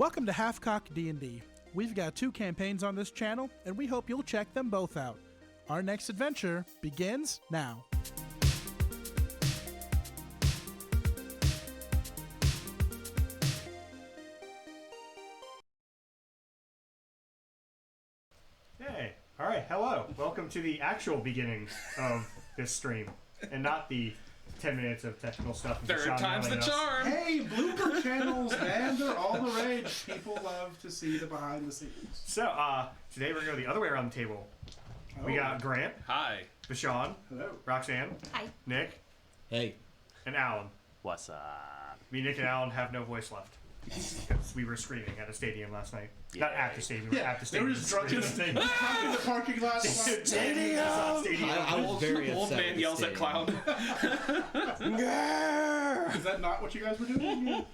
Welcome to Halfcock D&D. We've got 2 campaigns on this channel, and we hope you'll check them both out. Our next adventure begins now. Hey, alright, hello. Welcome to the actual beginning of this stream, and not the 10 minutes of technical stuff. Third time's the charm! Hey, blooper channels, man, they're all the rage. People love to see the behind the scenes. So, today we're going to go the other way around the table. Oh. We got Grant. Hi. Bashan. Hello. Roxanne. Hi. Nick. Hey. And Alan. What's up? Me, Nick, and Alan have no voice left. Because we were screaming at a stadium last night. Yay. Not at the stadium, we were at the They stadium. were just drunk in the parking lot. Stadium! I was very Old upset man with the yells at stadium. clown. Is that not what you guys were doing?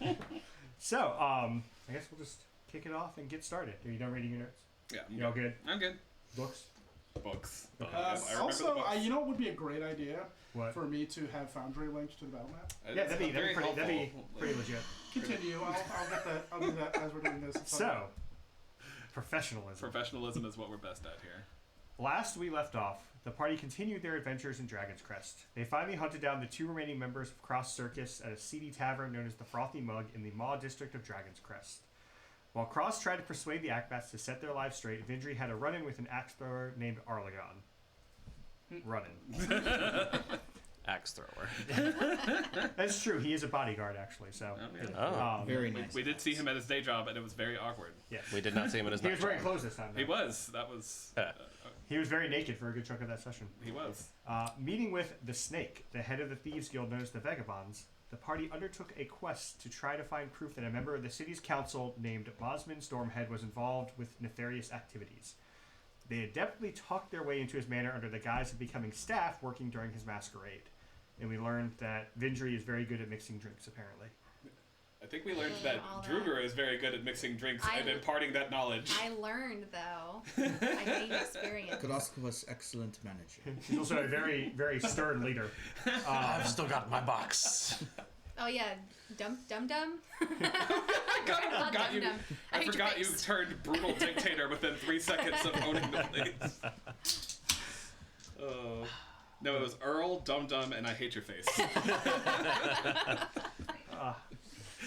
So, I guess we'll just kick it off and get started. Are you done reading your notes? Yeah, You all good? I'm good. Books? Books. Okay. I remember the Also, books. you know what would be a great idea? What? For me to have Foundry linked to the battle map. Yeah, that'd be very pretty helpful. legit. Continue. I'll get that. I'll do that as we're doing this. It's fine. So, professionalism. Professionalism is what we're best at here. Last we left off, the party continued their adventures in Dragon's Crest. They finally hunted down the 2 remaining members of Cross Circus at a seedy tavern known as the Frothy Mug in the Maw district of Dragon's Crest. While Cross tried to persuade the Akbats to set their lives straight, Vindri had a run-in with an axe thrower named Arlagon. Run-in. Axe thrower. That's true, he is a bodyguard actually, so... Oh, very We, nice. we did see him at his day job, and it was very awkward. Yes. We did not see him in his He was night wearing job. clothes this time, though. He was. That was. He was very naked for a good chunk of that session. He was. Meeting with the Snake, the head of the Thieves Guild known as the Vagabonds, the party undertook a quest to try to find proof that a member of the city's council named Mosman Stormhead was involved with nefarious activities. They adeptly talked their way into his manor under the guise of becoming staff working during his masquerade. And we learned that Vindri is very good at mixing drinks, apparently. I think we learned that Druger is very good at mixing drinks and imparting that knowledge. I learned, though. I gained experience. Koroska was excellent manager. He's also a very, very stern leader. I've still got my box. Oh, yeah. Dum. I forgot you turned brutal dictator within 3 seconds of owning the place. No, it was Earl, Dum Dum, and I hate your face.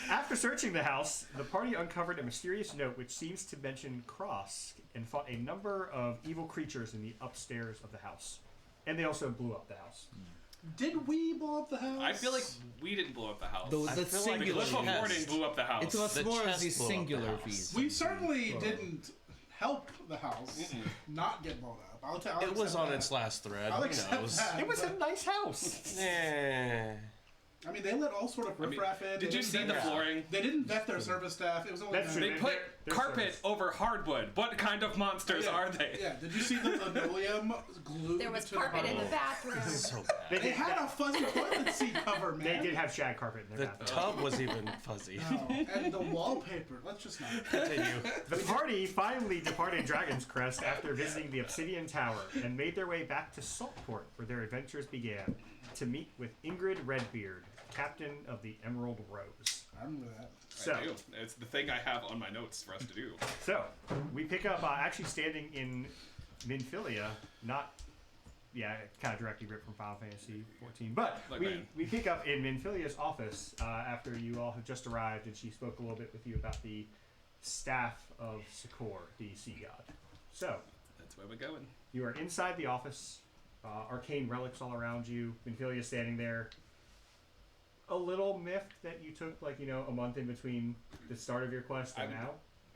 After searching the house, the party uncovered a mysterious note which seems to mention Cross and fought a number of evil creatures in the upstairs of the house. And they also blew up the house. Did we blow up the house? I feel like we didn't blow up the house. The The singular Cliff of Morning chest. blew up the house. It was The more of chest the blew up the singular house. piece. We certainly didn't help the house not get blown up. I'll It was accept on that. its last thread. I'll Who accept knows? that. It was a but- nice house. Eh. I mean, they let all sort of riffraff in. Did They you didn't see vet the their- flooring? They didn't vet their service staff. It was only That's them. true. They put They're carpet service. over hardwood. What kind of monsters Yeah. are they? Yeah. Did you see the linoleum glued There was to carpet the in the bottom? bathroom. So bad. They had a fuzzy toilet seat cover, man. They did have shag carpet in their The bathroom. tub was even fuzzy. Oh, and the wallpaper. Let's just not. Continue. The party finally departed Dragon's Crest after visiting the Obsidian Tower and made their way back to Saltport, where their adventures began, to meet with Ingrid Redbeard, captain of the Emerald Rose. I remember that. So, I do. It's the thing I have on my notes for us to do. so we pick up actually standing in Minfilia, not, kind of directly ripped from Final Fantasy 14, but Like we, mine. we pick up in Minfilia's office after you all have just arrived, and she spoke a little bit with you about the staff of Sikor, the sea god. So, That's where we're going. you are inside the office, arcane relics all around you, Minfilia standing there, a little miffed that you took, a month in between the start of your quest and now.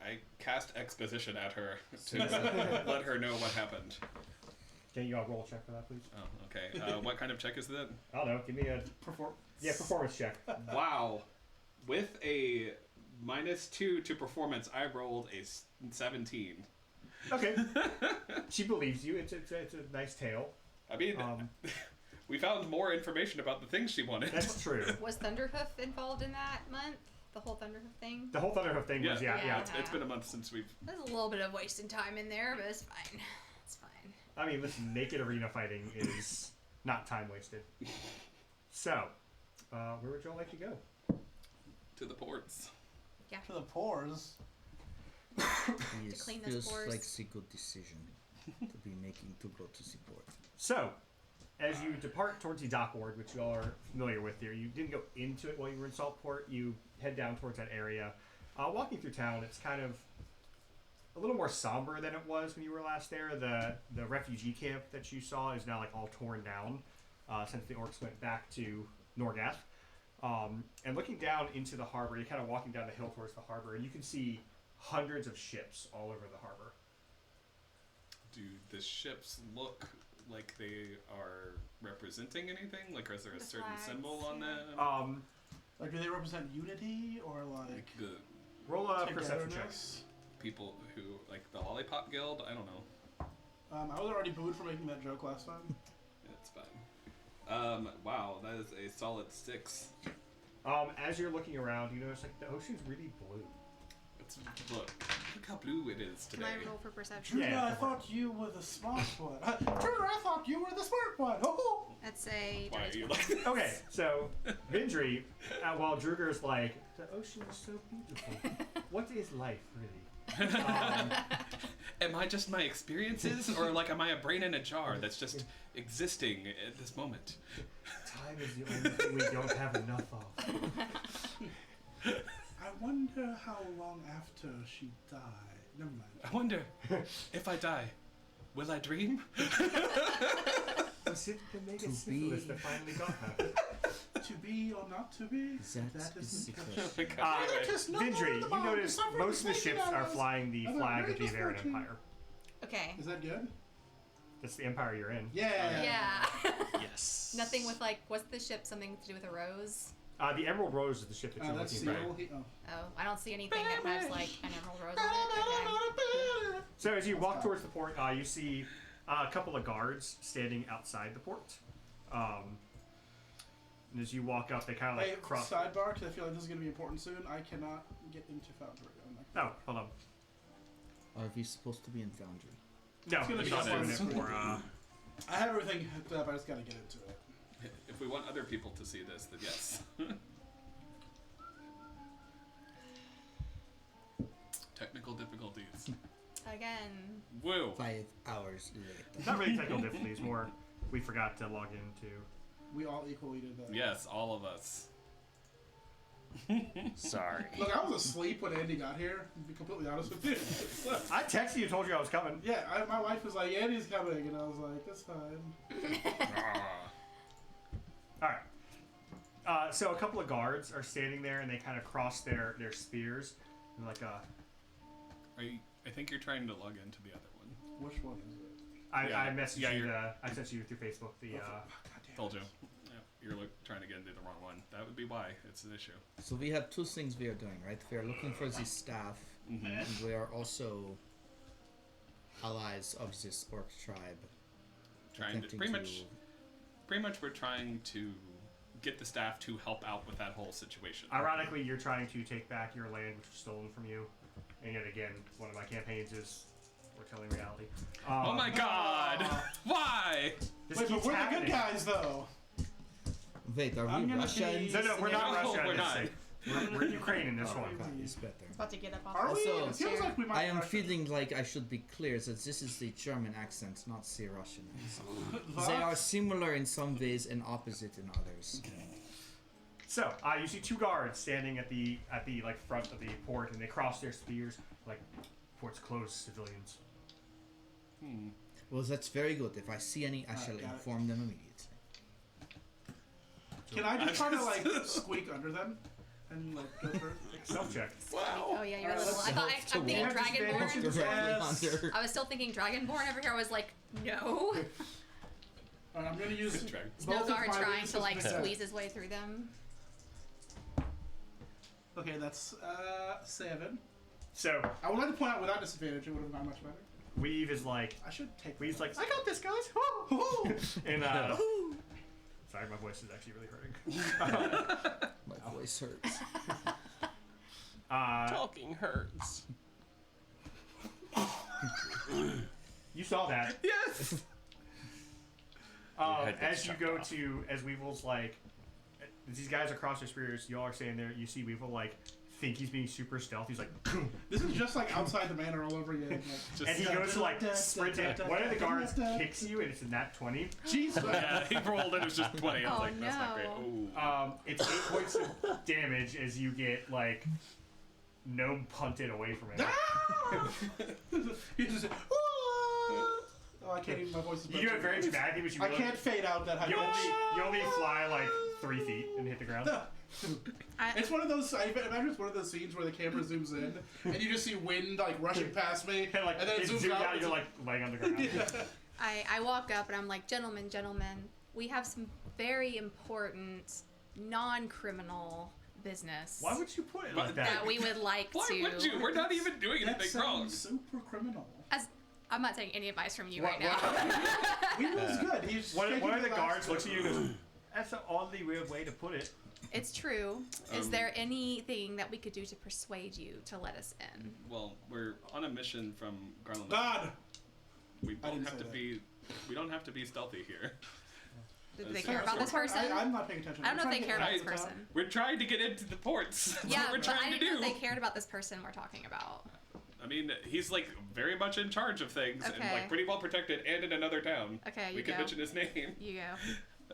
I cast exposition at her to let her know what happened. Can you all roll a check for that, please? Oh, okay. What kind of check is that? I don't know, give me a performance check. Wow. With a -2 to performance, I rolled a 17. Okay. She believes you, it's a nice tale. I mean, we found more information about the things she wanted. That's true. Was Thunderhoof involved in that month? The whole Thunderhoof thing? The whole Thunderhoof thing was, yeah. It's been a month since we've... There's a little bit of wasted time in there, but it's fine. It's fine. I mean, listen, naked arena fighting is not time wasted. So, where would y'all like to go? To the ports. Yeah. To the pores. Yes, clean this feels pores. like a good decision to be making to go to seaport. So, as you depart towards the dock ward, which you all are familiar with here, you didn't go into it while you were in Saltport. You head down towards that area. Walking through town, it's kind of a little more somber than it was when you were last there. The refugee camp that you saw is now like all torn down since the orcs went back to Norgath. And looking down into the harbor, you're kind of walking down the hill towards the harbor, and you can see hundreds of ships all over the harbor. Do the ships look like they are representing anything? Like, is there a The certain flags, symbol on them? Like, do they represent unity or like The Roll a perception check. togetherness? people who, like the Lollipop Guild? I don't know. I was already booed for making that joke last time. It's fine. Wow, that is a solid 6. As you're looking around, you notice like the ocean's really blue. It's, look how blue it is Can today. I roll for perception? Trina, Yeah, I go for it. thought you were the smart one. Trina, I thought you were the smart one. Oh, That's a Why are dirty you 20. like this? Okay, so Vindri, while Druger's like, the ocean is so beautiful. What is life really? Am I just my experiences, or like am I a brain in a jar that's just existing at this moment? Time is the only thing we don't have enough of. I wonder how long after she died. Never mind. I wonder if I die, will I dream? Was it the mega To syphilis be- that finally got her? To be or not to be? That is the the question. Anyway, Vindri, you notice most of the ships are flying the flag of the Avarian Empire. Okay. Is that good? That's the empire you're in. Yeah. Yeah. Yes. Nothing with like, was the ship something to do with a rose? The Emerald Rose is the ship that you're That's looking Seal. for. Oh, I don't see anything that has like an emerald rose on it. Okay. So as you walk towards the port, you see a couple of guards standing outside the port. And as you walk up, they kind of Hey, like cross. sidebar, because I feel like this is going to be important soon. I cannot get into Foundry. I'm not Oh, hold on. Are we supposed to be in Foundry? No, It's gonna it's be not doing it fun. for. I have everything hooked up. I just got to get into it. if we want other people to see this, then yes. Technical difficulties. Again. Woo! 5 hours later. Not really technical difficulties, more we forgot to log into. We all equally did that. Yes, all of us. Sorry. Look, I was asleep when Andy got here, to be completely honest with you. I texted you, told you I was coming. Yeah, my wife was like, Andy's coming, and I was like, that's fine. All right. So a couple of guards are standing there, and they kind of cross their spears, and like I think you're trying to log into the other one. Which one is it? I messaged Yeah, you. you're- I sent you through Facebook. Told you. Yeah, you're trying to get into the wrong one. That would be why it's an issue. So we have 2 things we are doing, right? We are looking for this staff, Mm-hmm. and we are also allies of this orc tribe. Trying to attempting pretty much we're trying to get the staff to help out with that whole situation. Ironically, you're trying to take back your land, which was stolen from you, and yet again, one of my campaigns is foretelling reality. Oh my god! Why? This Wait, but keeps we're the happening. good guys, though. Wait, are I'm we gonna Russians? be- No, we're not No, Russia. we're in this not. thing. We're Ukraine in this one. It's better. About to get up off Are we? Also, It feels like we might I am Russia. feeling like I should be clear that this is the German accent, not the Russian accent. They are similar in some ways and opposite in others. So you see 2 guards standing at the like front of the port, and they cross their spears like port's closed, civilians. Well, that's very good. If I see any, I shall got it. inform them immediately. Can I just try to, like, squeak under them? And, like, go through? Self check. Oh yeah, you're a little. I thought I'm thinking Yeah, just Dragonborn. Directly Yes. under. I was still thinking Dragonborn over here. I was like, no. Alright, I'm gonna use Good try. There's no both of guard my trying to like weaknesses. squeeze his way through them. Okay, that's 7. So I would like to point out without disadvantage, it would have gone much better. Weave is like I should take. Weave's like, I got this, guys. And sorry, my voice is actually really hurting. My voice hurts. Talking hurts. You saw that. Yes. Your head gets As you chopped go off. as Weevil's like, as these guys across their spears, y'all are standing there. You see Weevil like think he's being super stealthy. He's like, This is just like outside the manor all over again. Like, and he goes to like sprint in. One of the guards kicks you, and it's a nat 20. Jesus. Yeah, he rolled and it was just 20. I was Oh, like, that's not great. no. Ooh. It's 8 points of damage as you get like gnome punted away from it. He just. Oh, I can't even. My voice is. You do it very dramatically, but you I really, can't fade out that high. you only fly like 3 feet and hit the ground. It's one of those. I imagine it's one of those scenes where the camera zooms in and you just see wind like rushing past me, And like and then it zooms out. and you're like laying on the ground. I walk up and I'm like, gentlemen, we have some very important non-criminal business Why would you put it like that? that we would like Why to. would you? We're not even doing That anything wrong. sounds super criminal. I'm not taking any advice from you What- right now. Wheel's good. He's One shaking of the last guards bit. looks at you and goes, "That's an oddly weird way to put it." It's true. Is there anything that we could do to persuade you to let us in? Well, we're on a mission from Garland. God. We I don't didn't have say to that. be. We don't have to be stealthy here. Do they That's care fair. about this person? I'm not paying attention. I don't know if they care about this I- person. We're trying to get into the ports. That's Yeah, what we're but I trying to didn't know do. if they cared about this person we're talking about. I mean, he's like very much in charge of things and Okay. like pretty well protected and in another town. Okay, We you can go. mention his name. You go.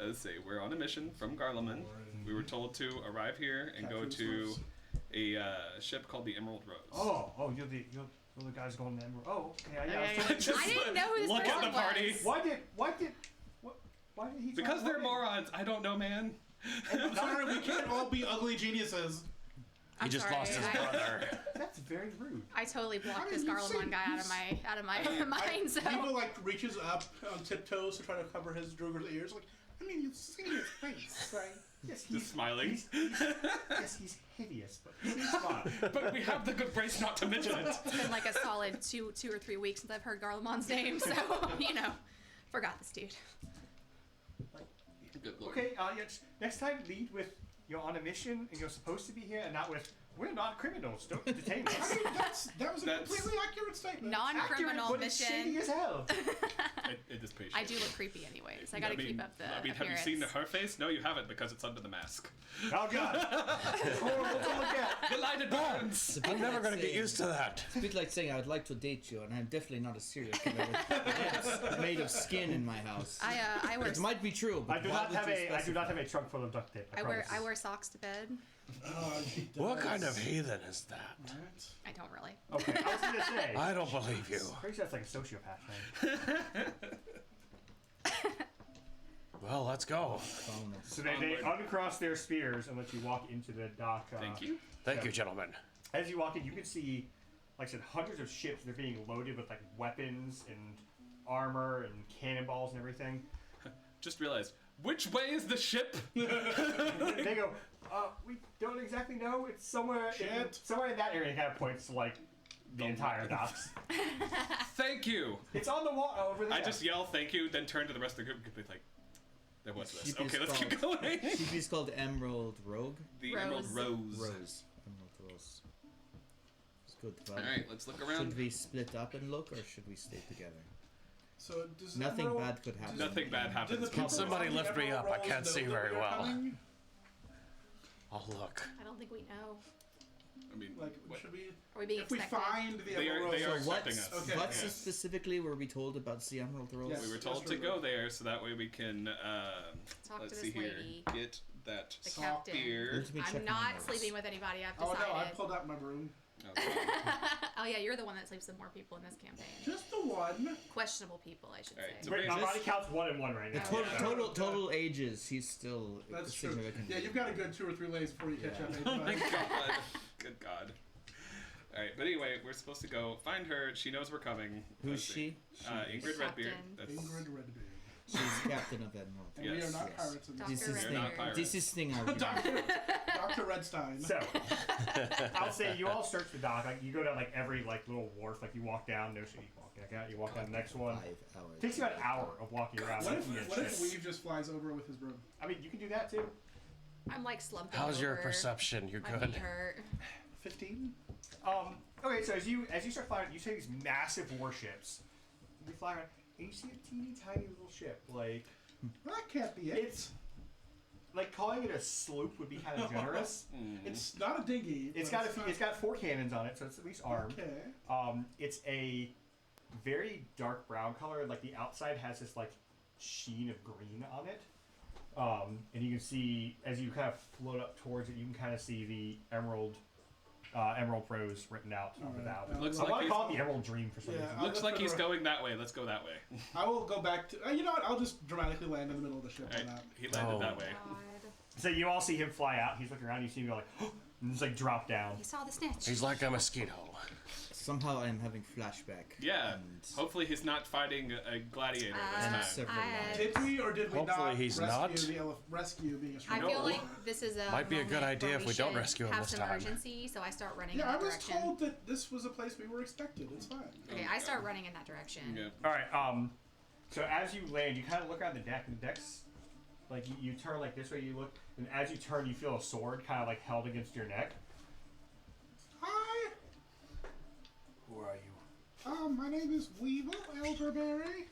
Let's see, we're on a mission from Garlemald. We were told to arrive here and go to a ship called the Emerald Rose. Oh, you're the guys going to Emerald. Oh, okay, yeah. Okay. Just I didn't know who this look person at the party. was. Why did he? Because they're morons. I don't know, man. I'm sorry, we can't all be ugly geniuses. I'm He just sorry. lost his brother. That's very rude. I totally blocked I this mean, Garlemald guy out of my mind. So People like reaches up on tiptoes to try to cover his Druger's ears. Like, I mean, you've seen his face, right? Yes, Just smiling. He's hideous, but he's smart. But we have the good grace not to mention it. it's been like a solid two or 3 weeks since I've heard Garlemald's name. So forgot this dude. Good lord. Okay, next time lead with you're on a mission and you're supposed to be here, and not with we're not criminals. Don't detain I us. mean, that was a That's- completely accurate statement. Non-criminal Accurate, but it's shady mission. as hell. It is patient. I do look creepy anyways. I gotta keep up the I mean, appearance. have you seen her face? No, you haven't because it's under the mask. Oh god, it's horrible to look at. The light it burns. I'm never going to get used to that. It's a bit like saying I would like to date you, and I'm definitely not a serial killer with made of skin in my house. I wear It might be true, but I do why not would have you a specify? trunk full of duct tape. I promise. wear socks to bed. She does. What kind of heathen is that? Right. I don't really. Okay, I was gonna say. I don't believe you. Pretty sure that's like a sociopath thing. Well, let's go. Bonus. So they uncross their spears and let you walk into the dock. Thank you. Thank you, gentlemen. As you walk in, you can see, like I said, hundreds of ships. They're being loaded with like weapons and armor and cannonballs and everything. Just realized, which way is the ship? They go, we don't exactly know. It's somewhere in that area. Kind of points to like the entire docks. Thank you. It's on the wall over there. I just yell thank you, then turn to the rest of the group and be like, there was this. Sheep is Okay, let's keep called- going. Sheep is called Emerald Rogue. The Rose. Emerald Rose. Rose. Emerald Rose. It's good. Well, Alright, let's look around. should we split up and look, or should we stay together? So does Nothing Emerald- bad could happen. Nothing bad Do happens. the people somebody on the lift me Emerald up? I Rose can't know see that very we're well. coming? I'll look. I don't think we know. I mean, Like, what? should we? Are we being If we expected? find the They are- Emerald they are Rose, So accepting what's, us. Okay. what Yes. specifically were we told about the Emerald Rose? Yes. We were told That's to true. go there so that way we can, Talk let's to see this here, lady. get that The salt captain. beer. Let me check I'm my not notes. sleeping with anybody. I've Oh decided. no, I pulled out my broom. Okay. Oh yeah, you're the one that sleeps with more people in this campaign. Just the one. Questionable people, I should Alright, say. so Wait, my body counts 1 and 1 right The now. total ages, he's still That's true. significant. Yeah, you've got a good 2 or 3 lays before you catch up. Oh my god. Good god. Alright, but anyway, we're supposed to go find her. She knows we're coming. Who's Let's see. she? Ingrid Redbeard. Captain. That's, Ingrid Redbeard. She's captain of Emerald. And we are Yes. not Yes. pirates in Doctor This is We're thing. not pirates. This is thing argument. Dr. Redstein. So, I'll say you all search the dock. Like you go down like every like little wharf. Like you walk down, no shit. You walk back out. You walk down the next one. 5 hours. Takes you about an hour of walking around. What looking at if ships. Weave just flies over with his broom? I mean, you can do that too. I'm like slumped How's your over. perception? You My good? feet hurt. 15? Okay, so as you start flying, you see these massive warships. You fly around, and you see a teeny tiny little ship. Like Well, that can't be it. it's like calling it a sloop would be kind of generous. It's not a dinghy. It's but got it's got 4 cannons on it, so it's at least armed. Okay. It's a very dark brown color. Like the outside has this like sheen of green on it. And you can see as you kind of float up towards it, you can kind of see the emerald rose written out on the bow. Looks I like want to he's- call it the emerald dream for some reason. Looks like he's going that way. Let's go that way. I will go back to. You know what? I'll just dramatically land in the middle of the ship on Alright, that. he landed that way. God. So you all see him fly out. He's looking around. You see him go like, and just like drop down. He saw the snitch. He's like a mosquito. Somehow I'm having flashback. Yeah. And Hopefully he's not fighting a gladiator this and time. several lives. Did we or did we Hopefully not he's rescue not. rescue being a I stranger? feel like this is a Might be a good moment idea where if we don't should rescue him have this some time. urgency, so I start running Yeah, in I that was direction. told that this was a place we were expected. It's fine. Okay, I start running in that direction. Okay. All right. So as you land, you kind of look around the deck, and the deck's like you turn like this way. You look, and as you turn, you feel a sword kind of like held against your neck. Hi. Who are you? My name is Weevil Elderberry.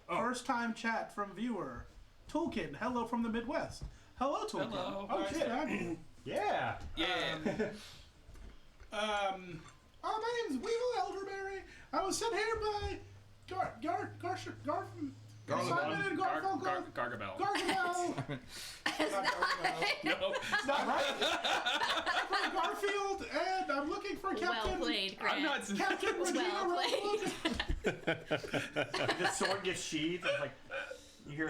Oh. First time chat from viewer. Toolkit, hello from the Midwest. Hello, Toolkit. Hello. Oh, Nice shit. to have you. Yeah. Yeah. My name's Weevil Elderberry. I was sent here by Simon and Garfunkel. Gargamel. Gargamel. Not Gargamel. No. It's not right. From Garfield, and I'm looking for Well Captain. played, Grant. I'm not. Captain Regina Well played. Redwood. The sword gets sheathed, and like you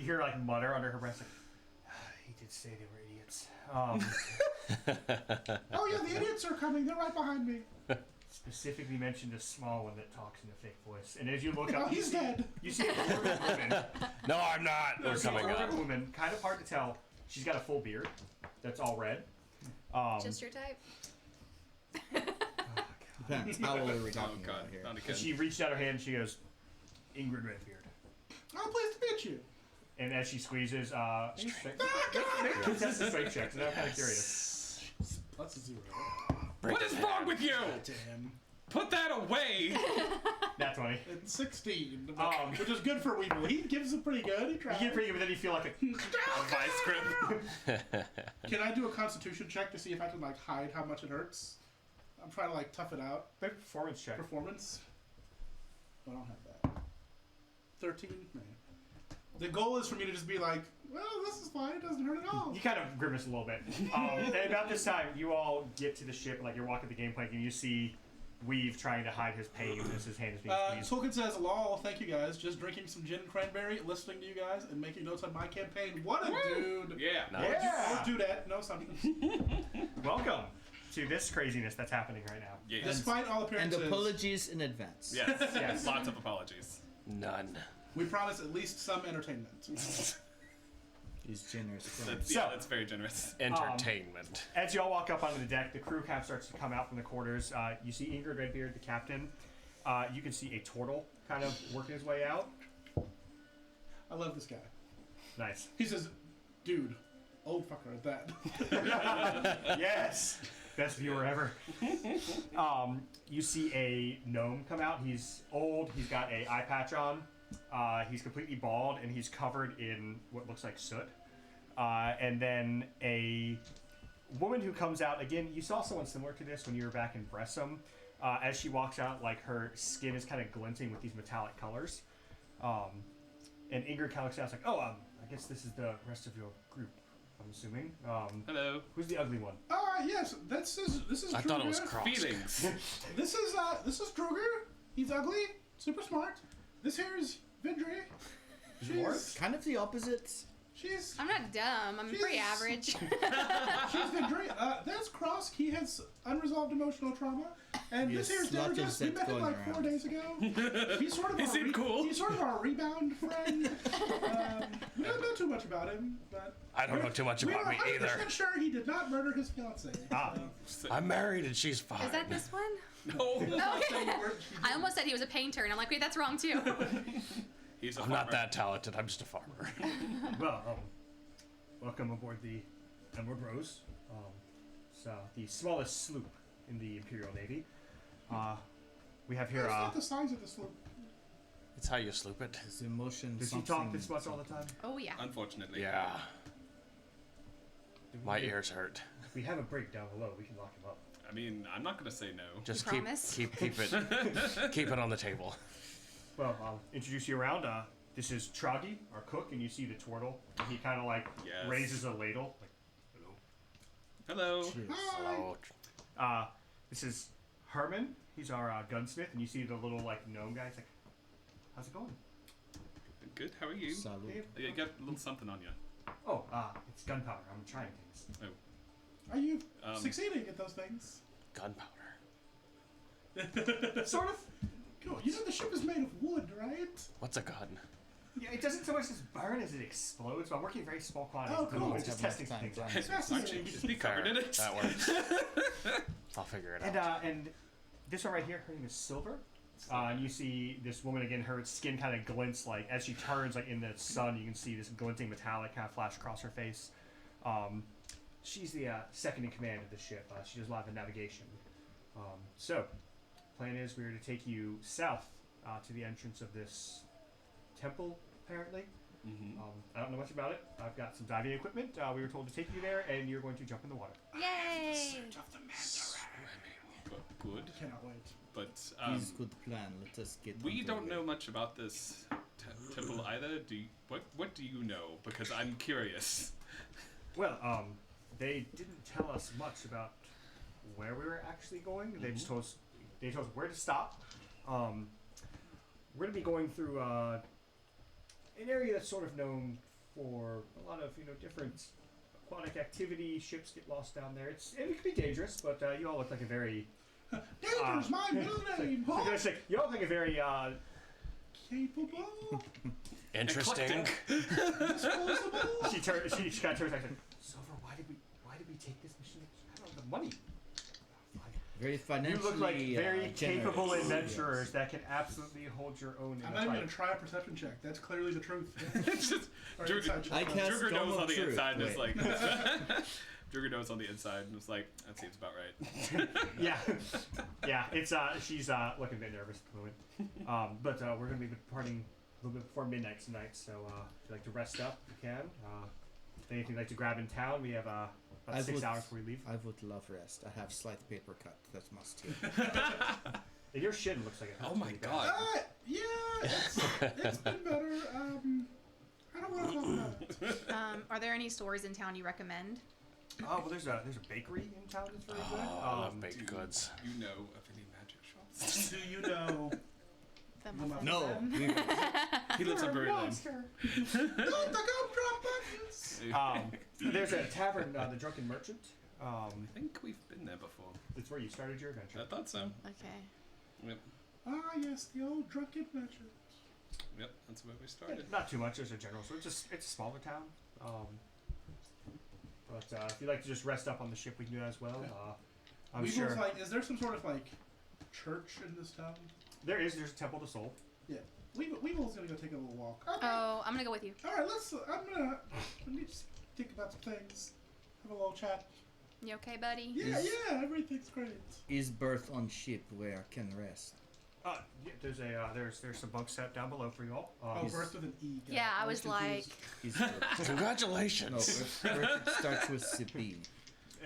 hear like mutter under her breath, like, he did say they were idiots. Oh yeah, the idiots are coming. They're right behind me. Specifically mentioned a small one that talks in a fake voice. And as you look Oh, up, he's dead. you see a dwarven woman. No, I'm not. You We're see a coming up. dwarven woman, kind of hard to tell. She's got a full beard that's all red. Just your type. Depends. How old are we Oh talking god. about here? Not and again. she reached out her hand and she goes, Ingrid Redbeard. Oh, pleased to meet you. And as she squeezes, make contest the strength checks. And I'm kind of curious. Plus a 0. What is wrong with you? Damn. Put that away. That's 20. It's 16, Which which is good for Weevil. He gives it pretty good. He tries. You get pretty good, but then you feel like a Vice grip. Can I do a Constitution check to see if I can like hide how much it hurts? I'm trying to like tough it out. make a performance check. Performance. Oh, I don't have that. 13. No. The goal is for me to just be like, well, this is fine. It doesn't hurt at all. You kind of grimace a little bit. And about this time, you all get to the ship, like you're walking the gangplank, and you see Weave trying to hide his pain as his hand is being squeezed. Tolkien says, lol, thank you guys. Just drinking some gin and cranberry, listening to you guys, and making notes on my campaign. What a dude. Yeah. Yeah. Or dudette. No, something. Welcome to this craziness that's happening right now. Yes. Despite all And appearances, apologies in advance. Yes. Yes. Lots of apologies. None. we promise at least some entertainment. He's generous. Grant. That's, So- yeah, that's very generous. Entertainment. As you all walk up onto the deck, the crew kind of starts to come out from the quarters. You see Ingrid Redbeard, the captain. You can see a turtle kind of working his way out. I love this guy. Nice. He says, dude, old fucker at that. Yes. Best viewer ever. You see a gnome come out. He's old. He's got a eye patch on. He's completely bald, and he's covered in what looks like soot. And then a woman who comes out. Again, you saw someone similar to this when you were back in Bressum. As she walks out, like her skin is kind of glinting with these metallic colors. And Ingrid kind of looks out. It's like, oh, I guess this is the rest of your group. I'm assuming. Hello. Who's the ugly one? Yes, this is I Druger. thought it was Cross. Feelings. This is Druger. He's ugly, super smart. This here is Vidri. She's Kind of the opposite. she's I'm not dumb. I'm pretty Jesus. average. she's Vidri. That's Cross. He has unresolved emotional trauma. And Yes, this here's lots of Dergus. We zits met him going like 4 around. days ago. He's sort of He seemed cool. He's sort of our rebound friend. We don't know too much about him, but I don't know too much about me we're either. 100% sure he did not murder his fiancée. I'm married and she's fine. Is that this one? No. Okay. I almost said he was a painter, and I'm like, wait, that's wrong too. He's a I'm farmer. not that talented. I'm just a farmer. Well, welcome aboard the Emerald Rose. It's the smallest sloop in the Imperial Navy. We have here. That's not the size of the sloop. It's how you sloop it. His emotion. Does he talk this much all the time? Oh yeah. Unfortunately. Yeah. My ears hurt. If we have a break down below, we can lock him up. I mean, I'm not gonna say no. Just You keep it on the table. Well, I'll introduce you around. This is Troggy, our cook, and you see the turtle. And he kind of like Yes. raises a ladle. Like, Hello. Cheers. Hello. this is Herman. He's our gunsmith, and you see the little like gnome guy. He's like, "How's it going?" Good. How are you? Salud. You got a little something on you. Oh, it's gunpowder. I'm trying things. Are you Um, succeeding at those things? Gunpowder. Sort of. Cool. You know the ship is made of wood, right? What's a gun? Yeah, it doesn't so much as burn as it explodes. But I'm working in very small quantities. Oh, cool. I'm just testing some things out. Actually, just be covered in it. That works. I'll figure it And out. and this one right here, her name is Silver. And you see this woman again. Her skin kind of glints like as she turns, like in the sun. You can see this glinting metallic kind of flash across her face. She's the second in command of the ship. She does a lot of the navigation. So, plan is we're to take you south to the entrance of this temple. Apparently, Mm-hmm. I don't know much about it. I've got some diving equipment. We were told to take you there, and you're going to jump in the water. Yay! Good. Cannot wait. But Is good plan. Let us get. we on don't the know way. much about this temple either. What do you know? Because I'm curious. Well, they didn't tell us much about where we were actually going. They just told us where to stop. We're going to be going through an area that's sort of known for a lot of different aquatic activity. Ships get lost down there. It can be dangerous, but you all look like a very Danger's my middle name. I'm gonna say, you all look like a very Capable. Interesting. Disposable. She kind of turns back and said, Silver, why did we take this mission? I don't have the money. Very You financially. look like very capable generous. adventurers Yes. that can absolutely hold your own in I'm a not even fight. gonna try a perception check. That's clearly the truth. It's just Or Drew- inside check. I cast Druger Dome knows of on the Truth. inside and is Wait. like. Druger knows on the inside and was like, that seems about right. Yeah, it's she's looking a bit nervous at the moment. But we're gonna be departing a little bit before midnight tonight, so if you'd like to rest up, you can. Anything you'd like to grab in town, we have about I 6 would- hours before we leave. I would love rest. I have slight paper cut. That must help. And your shin looks like it hurts Oh my pretty bad. god. Yeah, it's been better. I don't want to talk about it. Are there any stores in town you recommend? Oh well, there's a bakery in town that's really good. Oh, I love baked goods. You know of any magic shops? Do you know? The No, muffins No. then? He lives on Drury Lane. Don't the gumdrop buttons. There's a tavern, the Drunken Merchant. I think we've been there before. It's where you started your adventure. I thought so. Okay. Yep. Ah, yes, the old drunken merchant. Yep, that's where we started. Not too much as a general, so it's a smaller town. But if you'd like to just rest up on the ship, we can do that as well. I'm Weevil's sure like, is there some sort of like church in this town? there's a temple to Soul. Yeah. Weevil's gonna go take a little walk. Okay. Oh, I'm gonna go with you. All right, let me just think about some things. Have a little chat. You okay, buddy? Yeah, everything's great. Is berth on ship where I can rest? Yeah, there's some bunk set down below for you all. Oh, birth with an E. Got Yeah, it. I was like, Is berth. No, Congratulations. Earth starts with CP.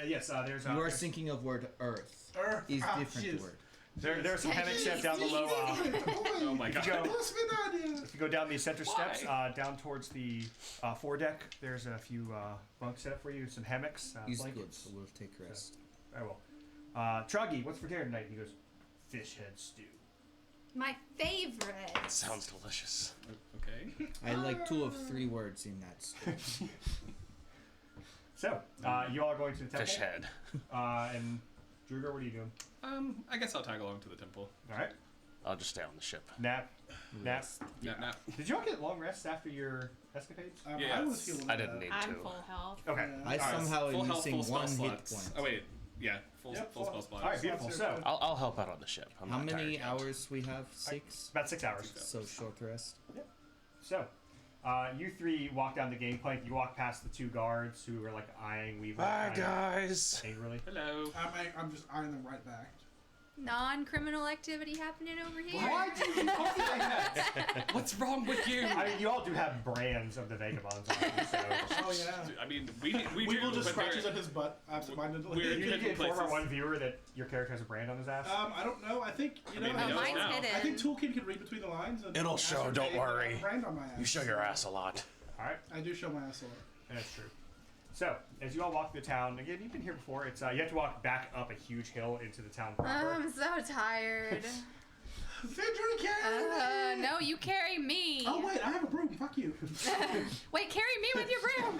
Yes, there's You are there's, thinking of word Earth. Earth. Is Ah, different jeez. word. there's some hammocks set down below. Oh my god. If you go down these center steps, down towards the foredeck, there's a few bunks set up for you, some hammocks, Is good. blankets. So we'll take rest. Very well. Truggy, what's for dinner tonight? He goes, fish head stew. my favorite. Sounds delicious. Okay. I like 2 of 3 words in that. Story. So, you all are going to the temple. Fish head. And Druger, what are you doing? I guess I'll tag along to the temple. All right. I'll just stay on the ship. Nap. Yeah. Nah. Did you all get long rests after your escapades? Yeah, I was feeling I didn't need I'm to. full health. Okay. Yeah. I All right. somehow am Full health, missing full 1 spell hit slots. point. Oh wait. Yeah. Full Yep, full full- spell slots. All right, beautiful. So, I'll help out on the ship. I'm How not many tired yet. hours we have? 6? about 6 hours. So short rest. So, you 3 walk down the gangplank. You walk past the 2 guards who are like eyeing Weaver Bye, kind of guys. angrily. Hello. I'm just eyeing them right back. non-criminal activity happening over here. Why do you call me like that? What's wrong with you? I mean, you all do have brands of the vagabonds on you, so. Oh yeah. I mean, we We do, will just but scratches they're- at his butt absentmindedly. We're- You can hidden inform our places. one viewer that your character has a brand on his ass. I don't know. I think you know. mean, Oh, knows mine's now. hidden. I think Toolkit can read between the lines. And It'll show, don't ascertain worry. a brand on my ass. You show your ass a lot. Alright, I do show my ass a lot. that's true. So, as you all walk through the town, again, you've been here before, it's you have to walk back up a huge hill into the town proper. I'm so tired. Fidry carry me! No, you carry me. Oh wait, I have a broom. Fuck you. Wait, carry me with your broom.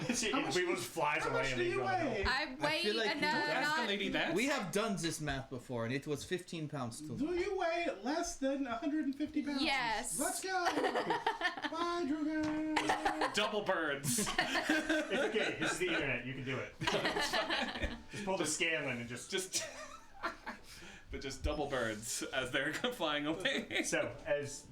We just flies How away much and do leaves you you on the hill. weigh? I weigh feel like you enough. don't Ask the lady that. We have done this math before, and it was 15 pounds too. Do you weigh less than 150 pounds? Yes. Let's go. Bye, Drugan. Double birds. It's okay, this is the internet, you can do it. Just pull the scanlan and just. But just double birds as they're flying away. So, as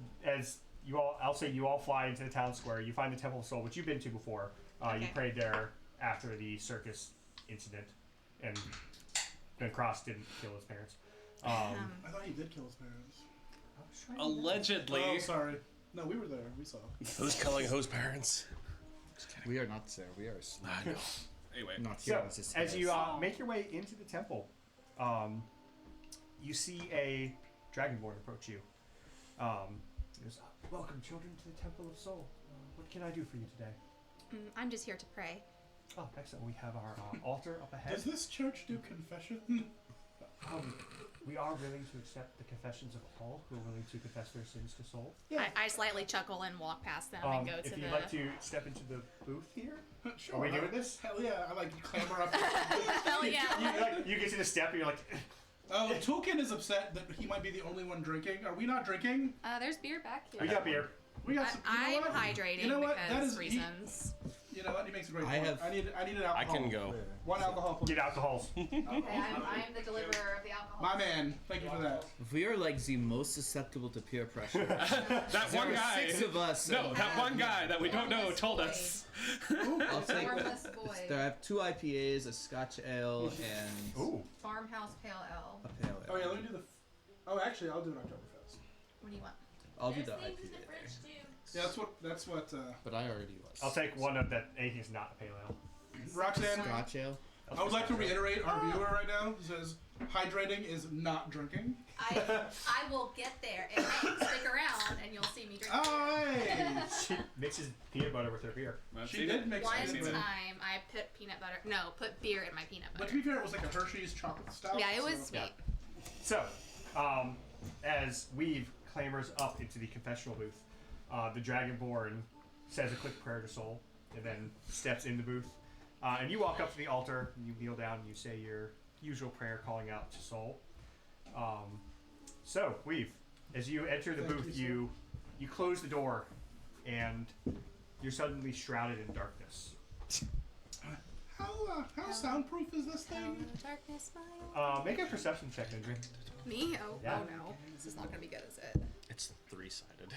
you all, I'll say you all fly into the town square, you find the Temple of Soul, which you've been to before. You Okay. prayed there after the circus incident, and Ben Cross didn't kill his parents. I thought he did kill his parents. Allegedly. Oh, sorry. No, we were there. We saw. Those killing whose parents? We are not there. We are I know. Anyway. not here. So, This is as us. you make your way into the temple, you see a dragonborn approach you. He goes, "Welcome, children, to the Temple of Soul. What can I do for you today?" I'm just here to pray. Oh, excellent. We have our altar up ahead. Does this church do confession? We are willing to accept the confessions of all who are willing to confess their sins to Soul. I slightly chuckle and walk past them and go If to you'd the. like to step into the booth here, Sure. are we doing this? Hell yeah! I like clamber up. Hell yeah. You get to the step and you're like, Oh, Toolkit is upset that he might be the only one drinking. Are we not drinking? There's beer back here. "We got beer." We got some. You know I'm what? hydrating You know what? That because is reasons. You know what? He makes a great I point. have- I need an alcohol. I can go. One alcohol, please. Get alcohols. Okay, I'm the deliverer of the alcohol. My man. Thank you for that. We are like the most susceptible to peer pressure. That There one are guy. 6 of us. No, and that one guy that we don't know told us. I'll take. Farmhouse boy. There I have 2 IPAs, a Scotch ale, and Ooh. Farmhouse pale ale. a pale ale. Oh yeah, let me do the. Oh, actually, I'll do an Oktoberfest. What do you want? I'll do the IPA there. Yeah, that's what. But I already was. I'll take one of that anything is not a pale ale. Roxanne. Scotch ale. I would like to reiterate our viewer right now says hydrating is not drinking. I will get there and stick around and you'll see me drink. Oh, hey! She mixes peanut butter with her beer. I've She seen did it. mix One it. time I put peanut butter. No, put beer in my peanut But butter. to be fair, it was like a Hershey's chocolate stout. Yeah, it was so- sweet. So, as Weave clambers up into the confessional booth, the Dragonborn says a quick prayer to Soul, and then steps in the booth. And you walk up to the altar, and you kneel down, and you say your usual prayer, calling out to Soul. So, Weave, as you enter the Thank booth, you, you close the door, and you're suddenly shrouded in darkness. How soundproof is this thing? Darkness, my Make a perception check, Ninja. Me? Oh, Yeah. oh no. This is not gonna be good, is it? It's 3-sided.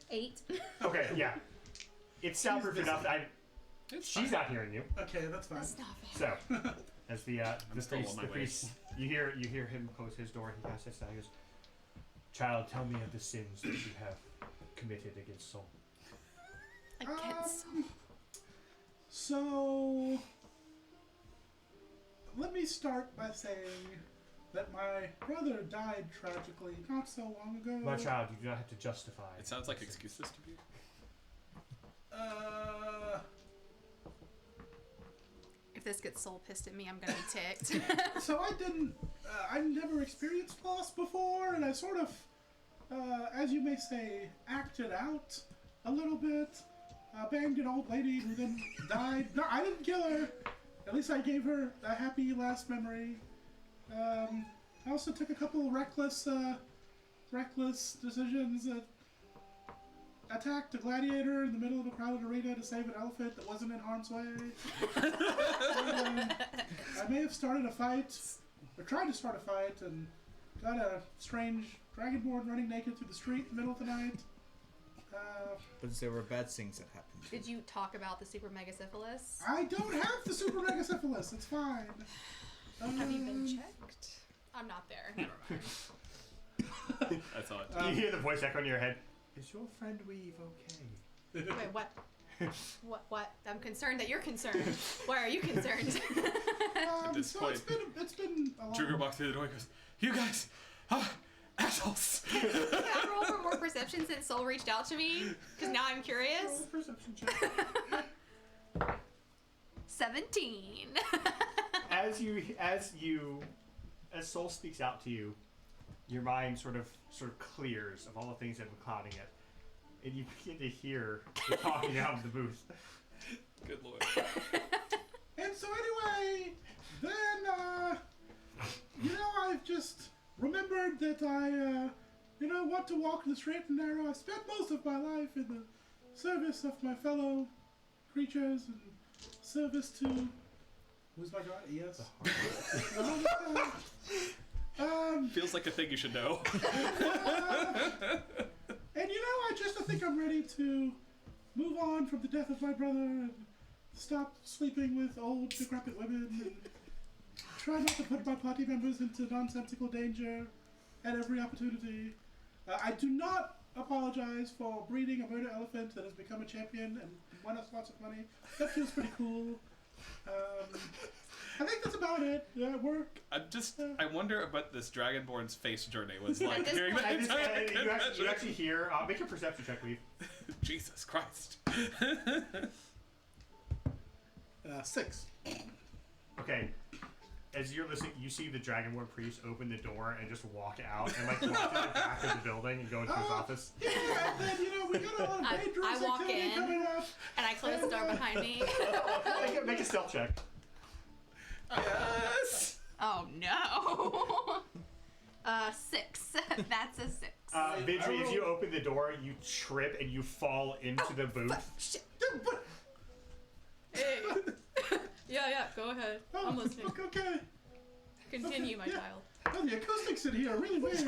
8. Okay, yeah. It's soundproof busy. enough. It's She's fine. not hearing you. Okay, that's fine. That's not fair. So, as the still priest, on my the way. priest, you hear him close his door. He kind of sits down. He goes, "Child, tell me of the sins that you have committed against Soul." Against. So, let me start by saying that my brother died tragically not so long ago. My child, you do not have to justify. It sounds like excuses to me. If this gets soul pissed at me, I'm gonna be ticked. So I never experienced loss before, and I sort of, as you may say, acted out a little bit. Banged an old lady who then died. No, I didn't kill her. At least I gave her a happy last memory. I also took a couple of reckless decisions. Attacked a gladiator in the middle of a crowded arena to save an elephant that wasn't in harm's way. I may have started a fight, or tried to start a fight, and got a strange dragonborn running naked through the street in the middle of the night. But there were bad things that happened. Did you talk about the super mega syphilis? I don't have the super mega syphilis. It's fine. Have you been checked? I'm not there. Never mind. I thought. You hear the voice echo in your head. Is your friend Weave okay? Wait, what? What? I'm concerned that you're concerned. Why are you concerned? At this So point, it's been a long... Druger walks through the door and goes, "You guys, assholes!" Can I roll for more perception since Soul reached out to me? Because now I'm curious. Perception check. 17. As Soul speaks out to you, your mind sort of clears of all the things that have been clouding it, and you begin to hear the talking out of the booth. Good lord. And so anyway, then, I've just remembered that I, want to walk the straight and narrow. I spent most of my life in the service of my fellow creatures and service to... Who's my god? Yes. Feels like a thing you should know. And I think I'm ready to move on from the death of my brother and stop sleeping with old, decrepit women and try not to put my party members into nonsensical danger at every opportunity. I do not apologize for breeding a murder elephant that has become a champion and won us lots of money. That feels pretty cool. I think that's about it. Yeah, I wonder what this Dragonborn's face journey was like this during point- that And entire you actually hear. Make a perception check, Weave. Jesus Christ. 6. Okay. As you're listening, you see the Dragonborn priest open the door and just walk out and walk to the back of the building and go into his office. Yeah, and then, we got a lot of dangerous I walk activity in. coming up. And I close the door behind me. Make a stealth check. Yes. Oh no. 6. That's a 6. Vidri, as you open the door, you trip and you fall into the booth. Shit. Hey. Yeah, go ahead. I'm listening. Okay. Continue, my Yeah. child. Oh, the acoustics in here are really weird.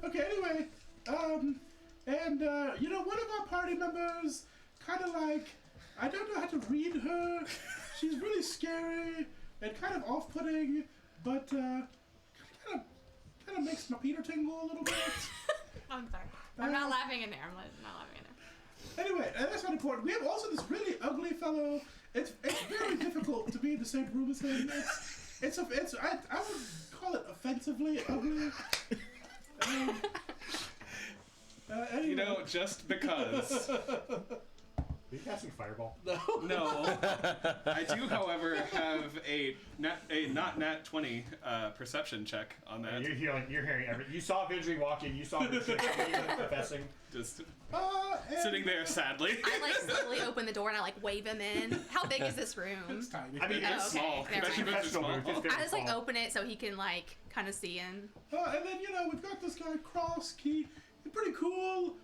Okay, anyway. One of our party members, kind of I don't know how to read her. She's really scary and kind of off-putting, but kind of makes my Peter tingle a little bit. I'm sorry. I'm not laughing in there. I'm not laughing in there. Anyway, that's not important. We have also this really ugly fellow. It's very difficult to be in the same room as him. I would call it offensively ugly. Anyway. Just because. Are you casting Fireball? No. I do, however, have a not nat 20 perception check on that. You're hearing everything. You saw Vidri walk in. You saw Vidri professing. Just And sitting there sadly. I slowly open the door and I wave him in. How big is this room? It's tiny. I mean, Oh, it's okay. small. Never Especially mind. if it's professional small. booth. It's I very just small. open it so he can kind of see in. And then we've got this guy Cross. He's pretty cool.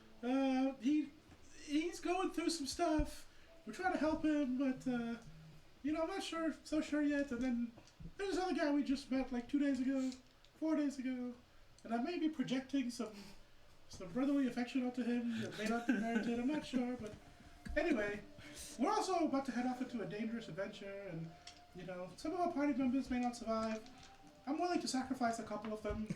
He's going through some stuff. We're trying to help him, but I'm not so sure yet. And then there's this other guy we just met 4 days ago, and I may be projecting some brotherly affection onto him that may not be merited. I'm not sure, but anyway, we're also about to head off into a dangerous adventure, and some of our party members may not survive. I'm willing to sacrifice a couple of them.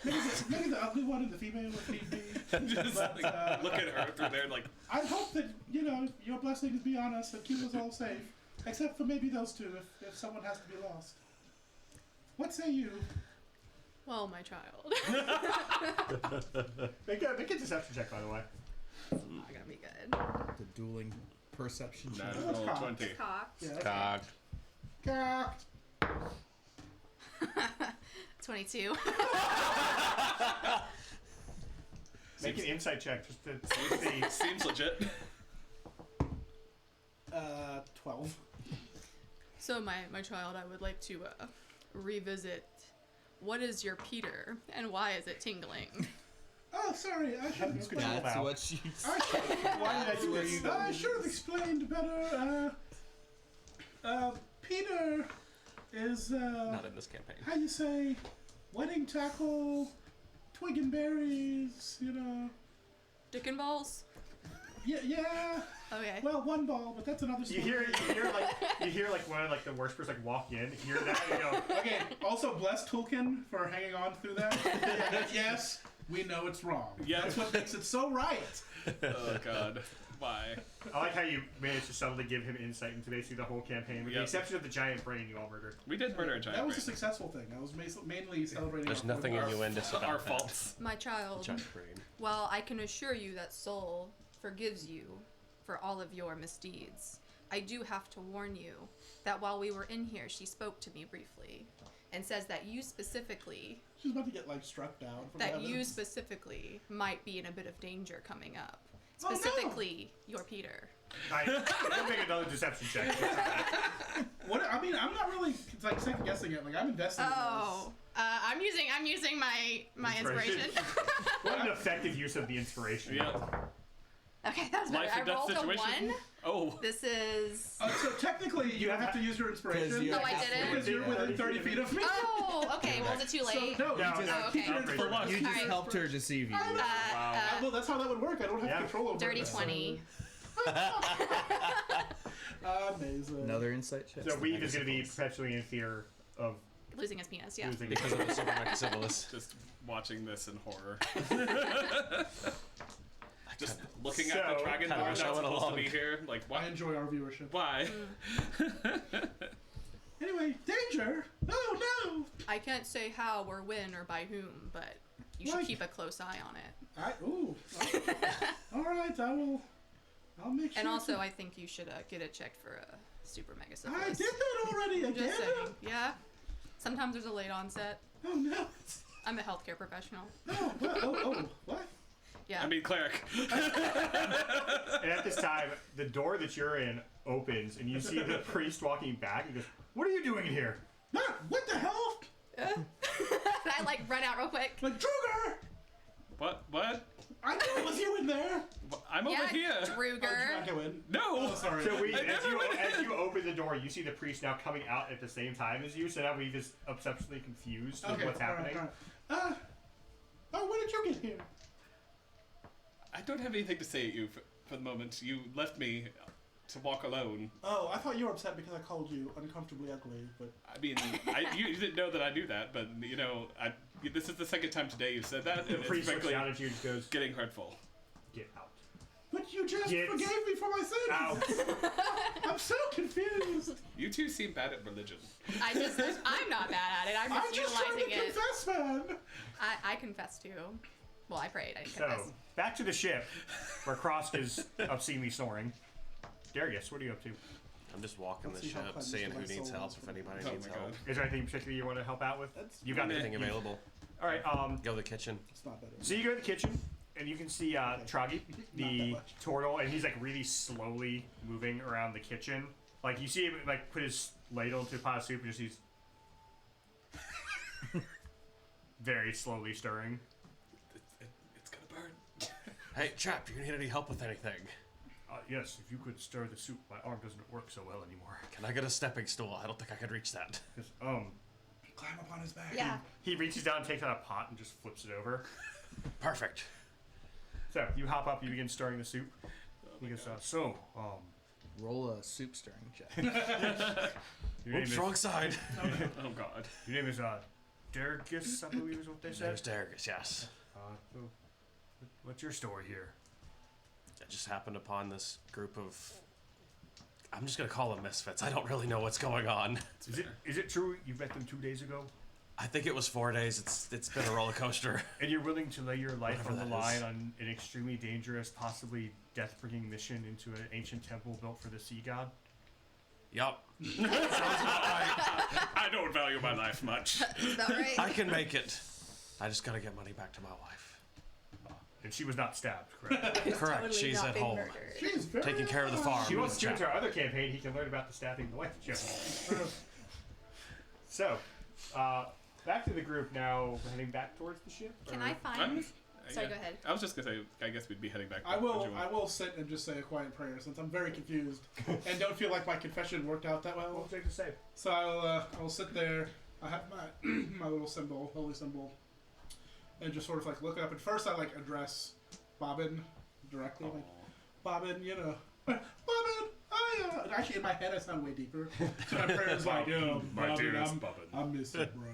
Maybe the ugly one and the female if need be. Just But, look at her through there I hope that, your blessings be on us and keep us all safe. Except for maybe those two, if someone has to be lost. What say you? Well, my child. Make a deception check, by the way. Not gonna be good. The dueling perception check. No, That's cocked. 20. Cocked. Yeah, Cocked. Cocked. 22. Make an insight check just to see. Seems legit. 12. So, my child, I would like to revisit. What is your Peter, and why is it tingling? Oh, sorry, I should have That's explained. That's Wow. what she Why did I swear you I should have explained better. Peter is, Not in this campaign. how you say, wedding tackle, twig and berries, Dick and balls? Yeah, Okay. Well, one ball, but that's another You story. hear like one of like the worshipers like walk in, hear that, and you go, Okay, also bless Tulkin for hanging on through that. Yes, we know it's wrong. Yeah. That's what makes it so right. Oh God. Why? I like how you managed to subtly give him insight into basically the whole campaign, with the Yep. exception of the giant brain you all murdered. We did murder a giant. That was a brain. successful thing. I was mainly celebrating. There's our- nothing our- innuendous about Our that. faults. My child, Giant brain. while I can assure you that Soul forgives you for all of your misdeeds, I do have to warn you that while we were in here, she spoke to me briefly and says that you specifically, She's about to get like struck down. From that you heavens. specifically might be in a bit of danger coming up. Oh, no. Specifically, your Peter. I'll make another deception check. What? I mean, I'm not really like second guessing it. Like I'm invested. Oh, I'm using my inspiration. What an effective use of the inspiration. Yeah. Okay, that was better. Life or I death rolled a situation. 1. Oh. This is. So technically, you have to use your inspiration. 'Cause you're Oh, I did it? Because you're within 30 feet of me. Oh, okay. Was it too late? So, no, No, you just no, keep your okay. For luck. You just Alright. helped her deceive you. Well, that's how that would work. I don't have Yeah. control over Dirty it. 20. Amazing. Another insight check. So Weave is going to be perpetually in fear of Losing his penis, yeah. losing. Because of the Super Maxibilis. Just watching this in horror. Just looking at So, the dragon kinda that's wish I went supposed to along. be here. Like, I why? enjoy our viewership. Why? Anyway, danger! Oh no! I can't say how or when or by whom, but you should Like- keep a close eye on it. Ooh. All right, I will. I'll make sure. And also, to- I think you should get it checked for a super mega I syphilis. did that already again. Just saying. Yeah. Sometimes there's a late onset. Oh no! I'm a healthcare professional. Oh, what? Oh, what? Yeah. I mean, cleric. And at this time, the door that you're in opens, and you see the priest walking back. He goes, "What are you doing in here?" What the hell? I like run out real quick. Like Druger! What? I knew it was you in there. I'm Yeah, over here. Oh, did you Druger. not go in? No. Oh, sorry. So Weave, I as never you, went in. as you open the door, you see the priest now coming out at the same time as you. So now Weave is exceptionally confused with what's happening. All right. When did you get here? I don't have anything to say to you for the moment. You left me to walk alone. Oh, I thought you were upset because I called you uncomfortably ugly, but I mean, you didn't know that I knew that, but you know, this is the second time today you've said that, The and it's priest looks frankly down at you and just goes, getting hurtful. "Get out." but you just Get forgave me for my sins. Out. I'm so confused. You two seem bad at religion. I'm not bad at it. I'm I'm just just trying utilizing to it. confess, man. I confess too. Well, I prayed. I didn't So confess. back to the ship, where Krosk is obscenely snoring. Darius, what are you up to? I'm just walking the Let's see how ship, cleansed seeing my who needs soul help, is. if anybody Oh needs my help. God. Is there anything particular you want to help out with? That's You got Anything it. available. All right. Go to the kitchen. It's not better. So you go to the kitchen, and you can see Tragi, the much. turtle, and he's like really slowly moving around the kitchen. Like you see him like put his ladle into a pot of soup, and just he's very slowly stirring. It's gonna burn. Hey, chap, you need any help with anything? Yes, if you could stir the soup, my arm doesn't work so well anymore. Can I get a stepping stool? I don't think I could reach that. Just, Climb up on his back. Yeah. he reaches down, takes out a pot, and just flips it over. Perfect. So you hop up, you begin stirring the soup. He goes, Roll a soup stirring check. your name Oops, is wrong side. Oh God. your name is Dergus, I believe is what they There's said. Darius, yes. So, what's your story here? I just happened upon this group of... I'm just going to call them misfits. I don't really know what's going on. Is it true you met them 2 days ago? I think it was 4 days. It's been a roller coaster. And you're willing to lay your life Whatever on the that line is. on an extremely dangerous, possibly death-bringing mission into an ancient temple built for the sea god? Yup. I don't value my life much. Is that right? I can make it. I just got to get money back to my wife. And she was not stabbed, correct? Correct. Totally She's not at being home. murdered. She's very Taking care of the farm. She wants to do Chap. into our other campaign. He can learn about the stabbing the wife joke. So, back to the group now. We're heading back towards the ship. Can or- I find? Sorry, go ahead. I was just gonna say, I guess we'd be heading back. I Would you will. I will sit and just say a quiet prayer since I'm very confused and don't feel like my confession worked out that What well. would you like to say? So I will sit there. I have my my little symbol, holy symbol, and just sort of like look up. And first, I like address Bobbin directly. Like, Bobbin, you know, Actually, in my head, I sound way deeper. So my prayer's like, yo, My Bobbin, dearest Bobbin. I miss you, bro.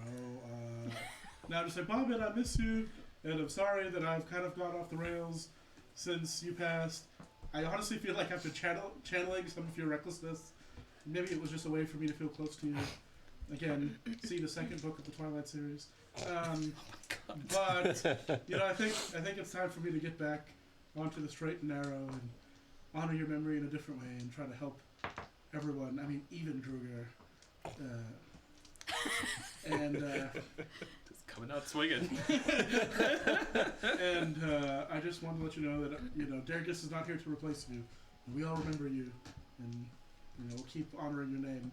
Now I'm just like, Bobbin, I miss you, and I'm sorry that I've kind of gone off the rails since you passed. I honestly feel like after channeling some of your recklessness, maybe it was just a way for me to feel close to you. Again, see the second book of the Twilight series. But I think it's time for me to get back onto the straight and narrow and honor your memory in a different way and try to help everyone. I mean, even Druger. Just coming out swinging. And I just want to let you know that Dergus is not here to replace you. We all remember you, and we'll keep honoring your name.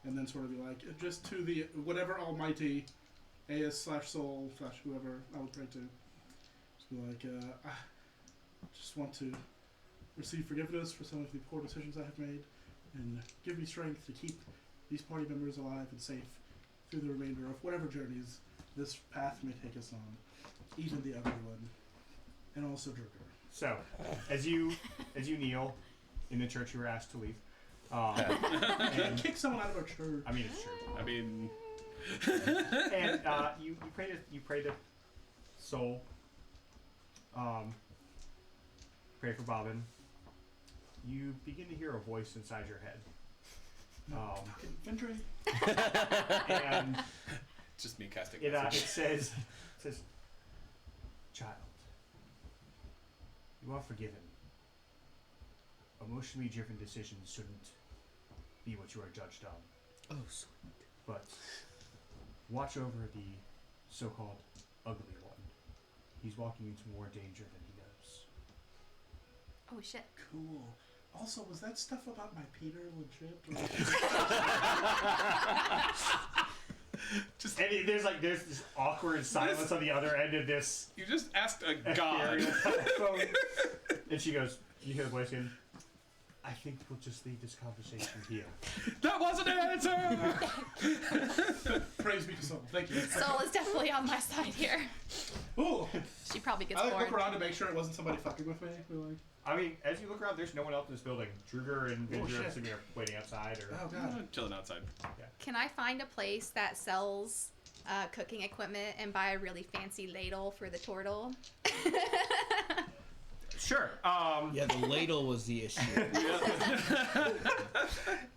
And then sort of be like, just to the whatever almighty AS/soul/whoever I would pray to. Just be like, I just want to receive forgiveness for some of the poor decisions I have made, and give me strength to keep these party members alive and safe through the remainder of whatever journeys this path may take us on, even the ugly one, and also Drucker. So, as you kneel in the church, you were asked to leave. And Kick someone out of our church. I mean, it's true. I mean, And you pray to Soul. Pray for Bobbin. You begin to hear a voice inside your head. Infantry. And just me casting. it message. says, "Child, you are forgiven. Emotionally driven decisions shouldn't be what you are judged on. Oh, sweet. But watch over the so-called ugly one. He's walking into more danger than he knows." Oh shit. Cool. Also, was that stuff about my Peter legit? And there's this awkward silence on the other end of this. You just asked a god. phone. And she goes, you hear the voice again, "I think we'll just leave this conversation here." That wasn't an answer! Praise be to Soul. Thank you. Soul is definitely on my side here. Ooh. She probably gets I like bored. look around to make sure it wasn't somebody fucking with me. We're like, I mean, as you look around, there's no one else in this building. Druger and Vinger are shit. sitting there waiting outside. oh god. Chilling outside. Can I find a place that sells cooking equipment and buy a really fancy ladle for the turtle? Sure. Yeah, the ladle was the issue.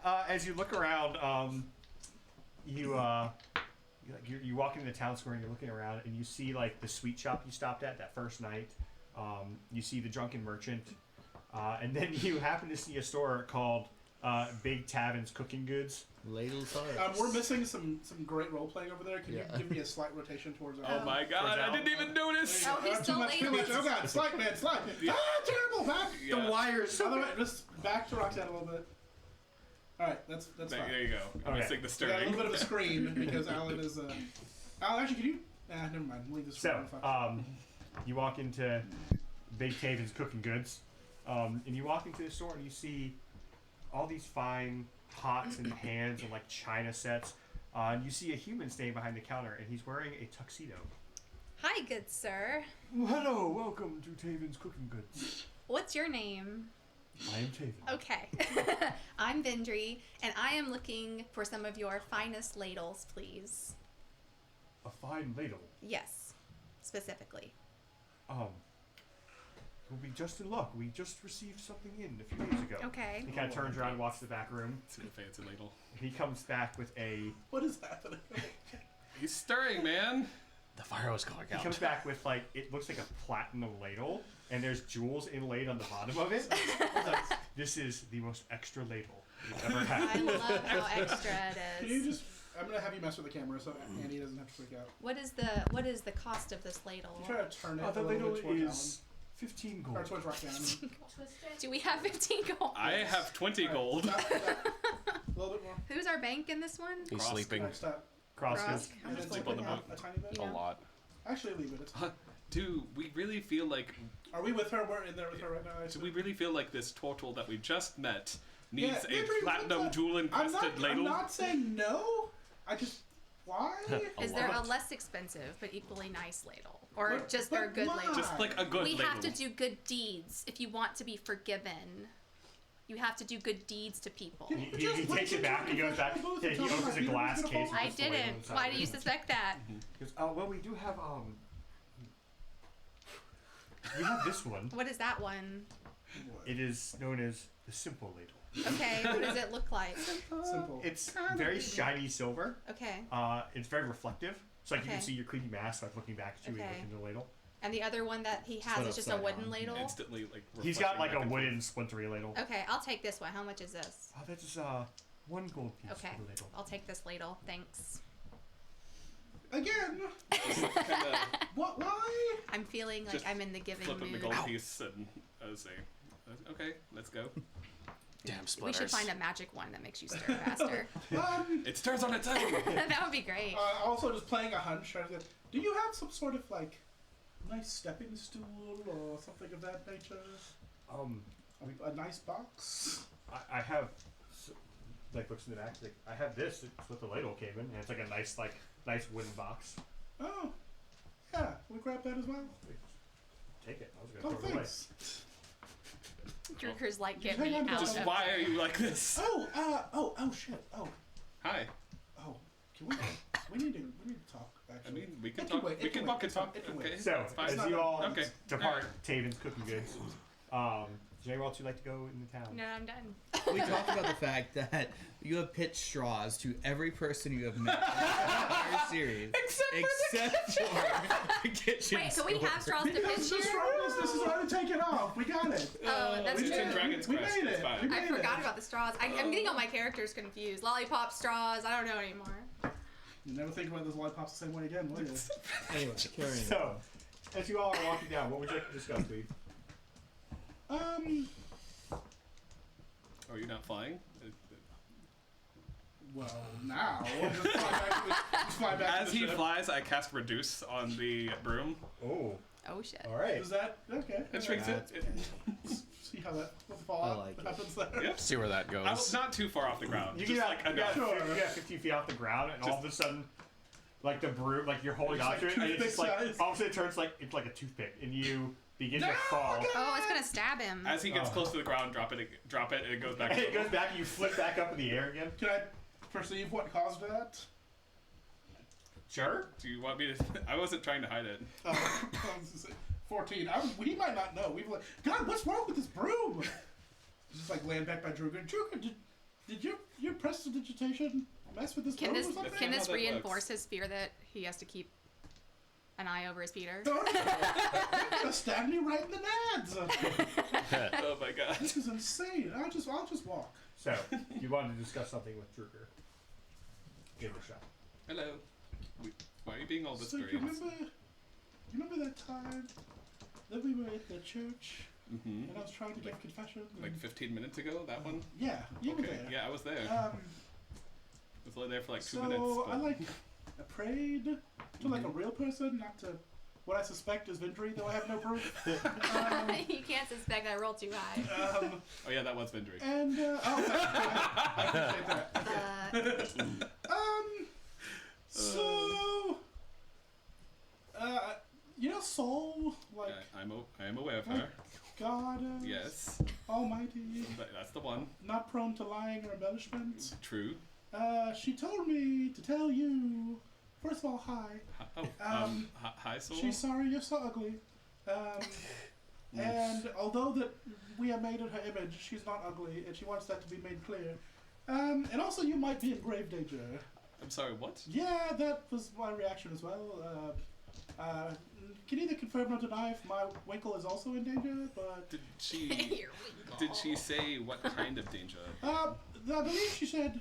As you look around, you walk into the town square and you're looking around and you see like the sweet shop you stopped at that first night. You see the drunken merchant, and then you happen to see a store called Big Tavin's Cooking Goods. Ladles are. We're missing some great role playing over there. Can Yeah. you give me a slight rotation towards our? Oh my god, I didn't even notice! Oh, he's too still much, too much. ladles. Oh god, slide man, slide. Yeah. Ah, terrible. Back. Yeah. The wires. Other way, just back to Roxanne a little bit. All right, that's fine. There you go. I'm Okay. missing the We got a stirring. little bit of a scream because Alan is. Alan, actually, can you? Never mind. Leave this. So, room. you walk into Big Tavin's Cooking Goods, and you walk into the store and you see all these fine pots and pans and like china sets. And you see a human standing behind the counter, and he's wearing a tuxedo. Hi, good sir. Well, hello, welcome to Tavin's Cooking Goods. What's your name? I am Taven. Okay. I'm Vindri, and I am looking for some of your finest ladles, please. A fine ladle. Yes, specifically. We'll be just in luck. We just received something in a few days ago. Okay. He kind of turns around and walks to the back room. It's a fancy ladle. He comes back with a. What is happening? He's stirring, man. The fire was going He out. comes back with like it looks like a platinum ladle, and there's jewels inlaid on the bottom of it. This is the most extra ladle you've ever I had. love how extra Can it you is. just? I'm gonna have you mess with the camera so Andy doesn't have to freak out. What is the cost of this ladle? Try to turn it. The a little ladle bit towards is 15 Alan. gold. Or towards Roxanne. Do we have 15 gold? I have 20 gold. Stop. A little bit more. Who's our bank in this one? He's Cross. sleeping Alright, stop. Cross Ross. is And then Sleep sleep on the boat. a tiny bit. Yeah. A lot. Actually, leave it. It's fine. Do we really feel like Are we with her? We're in there with her right now. I do assume? we really feel like this turtle that we just met needs Yeah, a Andrew, platinum I'm jewel encrusted I'm ladle? not saying no. I just why? A Is there a lot. less expensive but equally nice ladle, or But- just but our good why? ladle? Just like a good We ladle. have to do good deeds if you want to be forgiven. You have to do good deeds to people. He takes it back. He goes back. He opens a glass case. I didn't. Why do you suspect that? He goes, oh, well, we do have we have this one. What is that one? It is known as the simple ladle. Okay, what does it look like? Simple. It's very shiny silver. Okay. It's very reflective. So like you can Okay. see your creepy mask like looking back at you and Okay. looking into the ladle. And the other one that he has Split is just a upside wooden down. ladle? Instantly, like. He's got like reflecting a back and wooden splintery ladle. Okay, I'll take this one. How much is this? Oh, that is one gold piece Okay, for the ladle. I'll take this ladle. Thanks. Again? forth. Kinda What? Why? I'm feeling like Just I'm in the giving flipping the mood. gold piece and say, okay, let's go. Damn We splitters. should find a magic one that makes you stir faster. It stirs on its own. That would be great. Also, just playing a hunch. Do you have some sort of like nice stepping stool or something of that nature? A nice box. I have like looks in the back. Like I have this. It's what the ladle came in, and it's like a nice wooden box. Oh, yeah. We grab that as well. Take it. I was Oh, gonna throw it away. thanks. Druker's like, get Hang me on out Just of why are you like this? Oh, shit. Oh, Hi. can we need to talk. I Actually, mean, we can It can talk. wait, We it can can walk wait, and talk. it can Okay. wait. So that's fine. as you all Okay. depart Taven's cooking goods, is there anywhere else you'd like to go in the town? No, I'm done. We talked about the fact that you have pitched straws to every person you have met in the entire series, except for the kitchen. Wait, can we store. have straws to because pitch the here? straw business is already taken off. We got it. Oh, that's It's true. in Dragon's We Quest. made It's it. fine. We made I forgot it. about the straws. I'm getting all my characters confused. Lollipop straws. I don't know anymore. You never think about those lollipops the same way again, will you? Anyway, carrying on. So, as you all are walking down, what would you like to discuss, please? Are you not flying? Well, now just fly back As to the he ship. flies, I cast Reduce on the broom. Oh, Oh shit. all right. Is that okay? It shrinks it. See how that fallout I like it. happens there. Yep. See where that I was goes. not too far off the ground. You just get like you got, enough. you got 15 feet off the ground, and all of a sudden, like the broom, like you're holding It's onto like it, and it's just like toothpick size. all of a sudden it turns like it's like a toothpick, and you begin to No, fall. okay. Oh, it's gonna stab him. As he gets Oh. close to the ground, drop it, and it goes back. And to it goes back, and you flip back up in the air again. Can I perceive what caused that? Sure. Do you want me to? I wasn't trying to hide it. 14. We might not know. We've like, God, what's wrong with this broom? Just like laying back by Druger. Druger, did your prestidigitation mess with this Can broom this or something? can this How that reinforce works. his fear that he has to keep an eye over his Peter? You're gonna stab me right in the nads. Oh my god. This is insane. I'll just walk. So you wanted to discuss something with Druger. Give it a shot. Hello. Why are you being all So you mysterious? remember that time that we were at the church Mm-hmm. and I was trying to give confession? Like 15 minutes ago, that one? Yeah, you were Okay. there. Yeah, I was there. I was only there for like 2 minutes. So But... I prayed to like a real person, not to what I suspect is Vindri, though I have no proof. You can't suspect I rolled too high. Oh yeah, that was Vindri. And I appreciate that. So you know Soul, like I am aware of her. God, Yes, Almighty, that's the one. not prone to lying or embellishment. True. She told me to tell you. First of all, hi. Hi, Soul. She's sorry you're so ugly. And although that we are made in her image, she's not ugly, and she wants that to be made clear. And also, you might be in grave danger. I'm sorry, what? Yeah, that was my reaction as well. Can either confirm or deny if my Winkle is also in danger, but Did she? Your winkle. Did she say what kind of danger? I believe she said,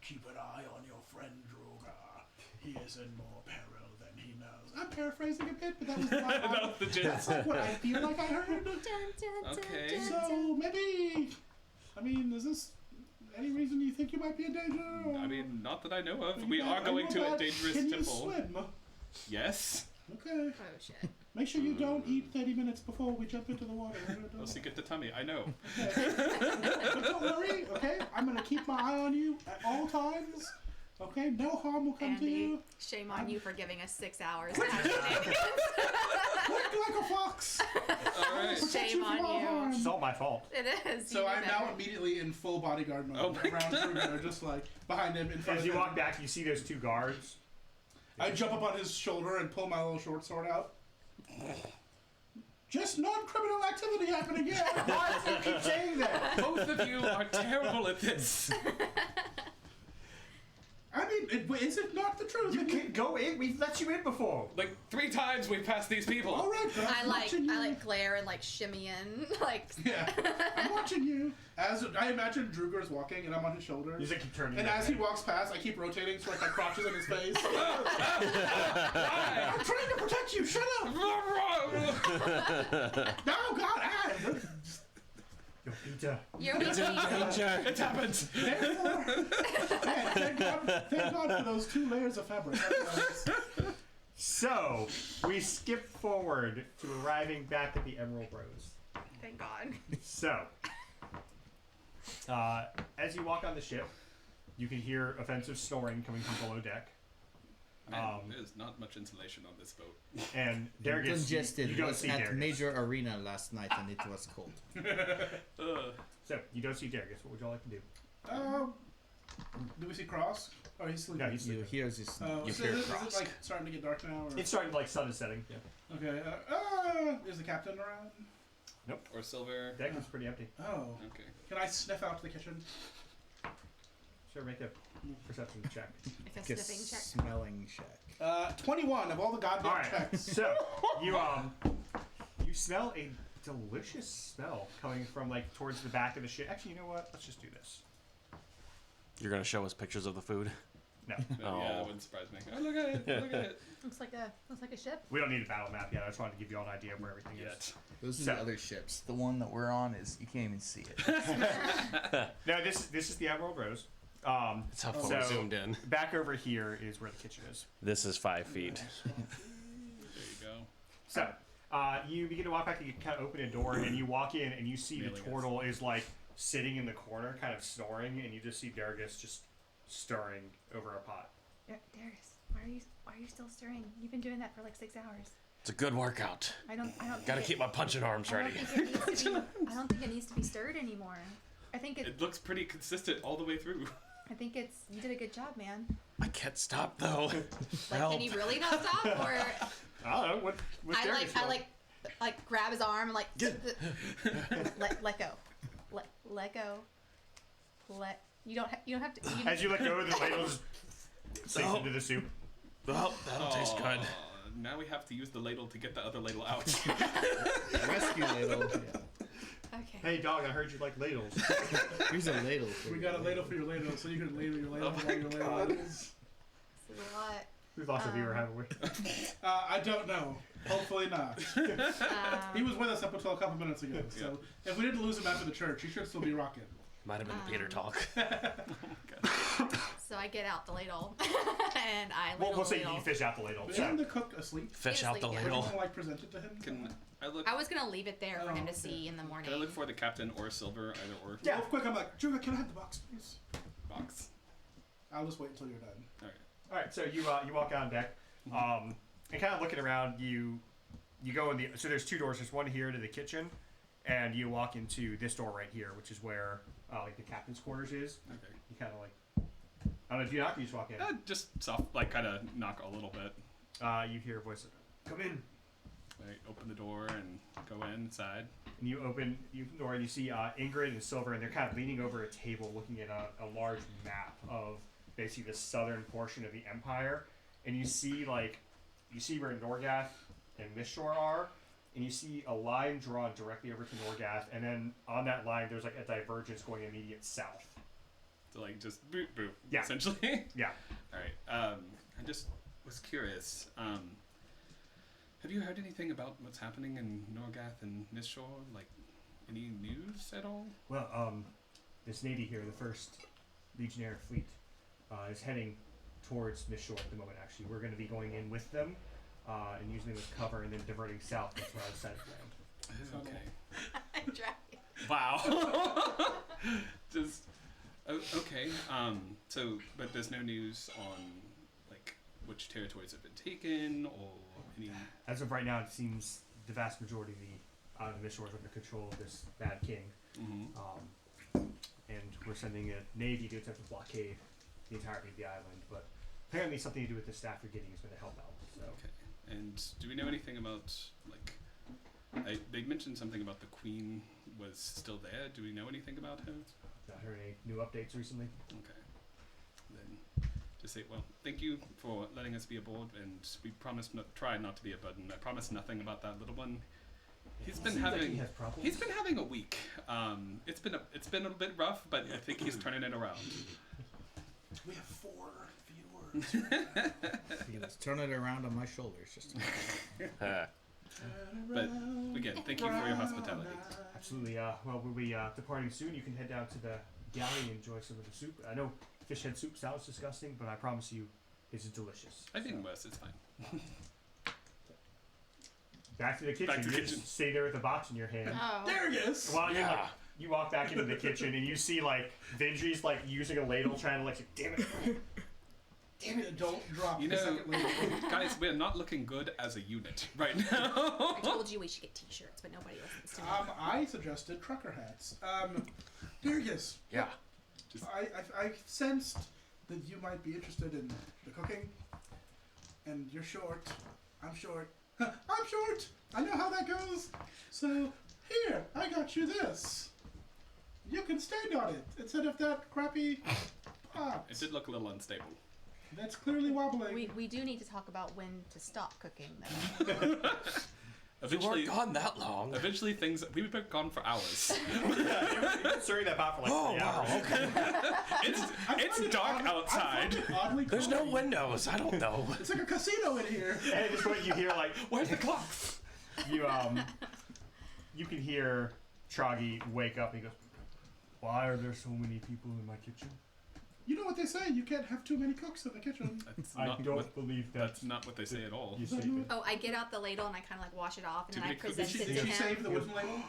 "Keep an eye on your friend Droga. He is in more peril than he knows." I'm paraphrasing a bit, but that was That was the gist. that's like what I feel like I heard. Okay. So maybe, I mean, is this any reason you think you might be in danger? Or I mean, not that I know of. you We bad- are going you to a bad? dangerous Can temple. you swim? Yes. Okay. Oh shit. Make sure you don't eat 30 minutes before we jump into the water. We'll see, get the tummy. I know. But don't worry, okay? I'm gonna keep my eye on you at all times. Okay, no harm will come to Andy, you. shame on you for giving us 6 hours. Quick like a fox. All right. Protect Shame you from on all you. harm. It's all my fault. It is. So you I'm now better. immediately in full bodyguard mode Oh my around Kruger, just like behind him in front As of you him. walk back, you see those two guards. I jump up on his shoulder and pull my little short sword out. Just non-criminal activity happening here. Why do you keep saying that? Both of you are terrible at this. I mean, is it not the truth? You can go in. We've let you in before. Like 3 times we've passed these people. All right, but I'm watching you. I like glare and like shimmy in, like. Yeah, I'm watching you. As I imagine Druger's walking and I'm on his shoulder. You just keep turning. And as he walks past, I keep rotating so like my crotch is in his face. I'm trying to protect you. Shut up. No, God, Yo, Peter. You're weak. It happens. Therefore, man, thank God for those 2 layers of fabric. That's nice. So we skip forward to arriving back at the Emerald Rose. Thank God. So, as you walk on the ship, you can hear offensive snoring coming from below deck. Man, there's not much insulation on this boat. And Dargus, Congested. you don't Was see at Dargus. major arena last night and it was cold. So you don't see Dargus. What would y'all like to do? Do we see Cross? Oh, he's sleeping. No, he's You sleeping. hear this. You Is hear it Cross. like starting to get dark now? Or? It's starting like sun is setting. Yeah. Okay. Is the captain around? Or silver. Deck is pretty empty. Oh. Okay. Can I sniff out the kitchen? Sure, make a perception check. Like a Like a sniffing check. smelling check. 21 of all the goddamn All right. checks. So you smell a delicious smell coming from like towards the back of the ship. Actually, you know what? Let's just do this. You're gonna show us pictures of the food? No, Yeah, that wouldn't surprise me. Oh, look at it. Look at it. Looks like a ship. we don't need a battle map yet. I just wanted to give you all an idea of where everything is. Yet. Those are So- the other ships. The one that we're on is you can't even see it. No, this is the Emerald Rose. That's how far So- we zoomed in. Back over here is where the kitchen is. This is 5 feet. There you go. So, you begin to walk back and you kind of open a door and you walk in and you see the Mailing us. turtle is like sitting in the corner kind of snoring and you just see Dargus just stirring over a pot. Darius, why are you still stirring? You've been doing that for like 6 hours. It's a good workout. I don't Gotta think keep my punching arms I don't ready. think it needs to be, I don't think it needs to be stirred anymore. I think It looks pretty consistent all the way through. it's you did a good job, man. I can't stop though. Like, Help. can he really not stop? Or I don't know what's I Dargus doing? like grab his arm and like let go, let go, you don't have to. You As you let go, the ladle just sinks Oh. into the soup. Well, that'll taste good. Now we have to use the ladle to get the other ladle out. Rescue ladle. okay. Hey dog, I heard you like ladles. Here's a ladle. For We you. got a ladle for your ladle, so you can ladle your ladle while your ladle is. This is a lot. Who's lots of viewer have we? I don't know. Hopefully not. He was with us up until a couple minutes ago, so if we didn't lose him after the church, he should still be rocking. Might have been the Peter talk. So I get out the ladle and I Well, ladle we'll the say ladle. you fish out the ladle. Isn't So. the cook asleep? Fish out the Yeah. Did ladle. someone like present it to him? Can I look? I was gonna leave it there for him to okay. see in the morning. Can I look for the captain or silver, either or? Yeah. Real quick, I'm like, Juga, can I have the box, please? Box. I'll just wait until you're done. Alright. All right, so you walk on deck, and kind of looking around. You go in the so there's 2 doors. There's one here to the kitchen, and you walk into this door right here, which is where like the captain's quarters is. Okay. You kind of like I don't know if you knock, you just walk in. Just soft, like kind of knock a little bit. You hear a voice. Come in. I open the door and go inside. And you open the door and you see Ingrid and Silver, and they're kind of leaning over a table, looking at a large map of basically the southern portion of the empire. And you see where Norgath and Mistshore are, and you see a line drawn directly over to Norgath, and then on that line there's like a divergence going immediate south. So like just boop boop. Yeah. Essentially. Yeah. All right. I just was curious. Have you heard anything about what's happening in Norgath and Mistshore? Like, any news at all? Well, this navy here, the 1st Legionnaire Fleet, is heading towards Mistshore at the moment. Actually, we're going to be going in with them and using them as cover, and then diverting south. That's where I decided to land. Okay. I'm trying. Wow. Just okay. But there's no news on like which territories have been taken or any. As of right now, it seems the vast majority of the Mistshore is under control of this bad king. And we're sending a navy to attempt to blockade the entirety of the island. But apparently, something to do with the staff you're getting is going to help out. So. Okay. And do we know anything about like? They mentioned something about the queen was still there. Do we know anything about her? Not heard any new updates recently. Okay. Then just say, well, thank you for letting us be aboard, and we promise try not to be a burden. I promise nothing about that little one. He's been Seems like having he has problems. he's been having a week. It's been a little bit rough, but I think he's turning it around. We have 4 viewers. Let's turn it around on my shoulders. Just But again, thank you for your hospitality. Absolutely. Well, we'll be departing soon. You can head down to the galley and enjoy some of the soup. I know fish head soup sounds disgusting, but I promise you, it's delicious. I think worse. It's fine. Back to the kitchen. Back to the You kitchen. just stay there with a box in your hand. Oh. There he is. While you're like, you walk back into the kitchen and you see like Vindry's like using a ladle trying to like, damn it. Damn it! Don't drop You the know, second layer. guys, we're not looking good as a unit right now. I told you we should get T-shirts, but nobody listens to me. I suggested trucker hats. There he is. Yeah. I sensed that you might be interested in the cooking, and you're short. I'm short. I'm short. I know how that goes. So here, I got you this. You can stand on it instead of that crappy pot. It did look a little unstable. That's clearly wobbling. We do need to talk about when to stop cooking, though. You Eventually, weren't gone that long. eventually things we've been gone for hours. You've been serving that pot for like 3 hours. Okay. It's dark outside. Oddly There's no cozy. windows. I don't know. It's like a casino in here. And at this point you hear like, Where's the clocks? you can hear Troggy wake up and he goes, why are there so many people in my kitchen? You know what they say? You can't have too many cooks in the kitchen. That's I not don't what, believe that's not what they say at all. You statement. Oh, I get out the ladle and I kind of like wash it off, and Too then I many cookies. present it Did to she him. save the wooden label?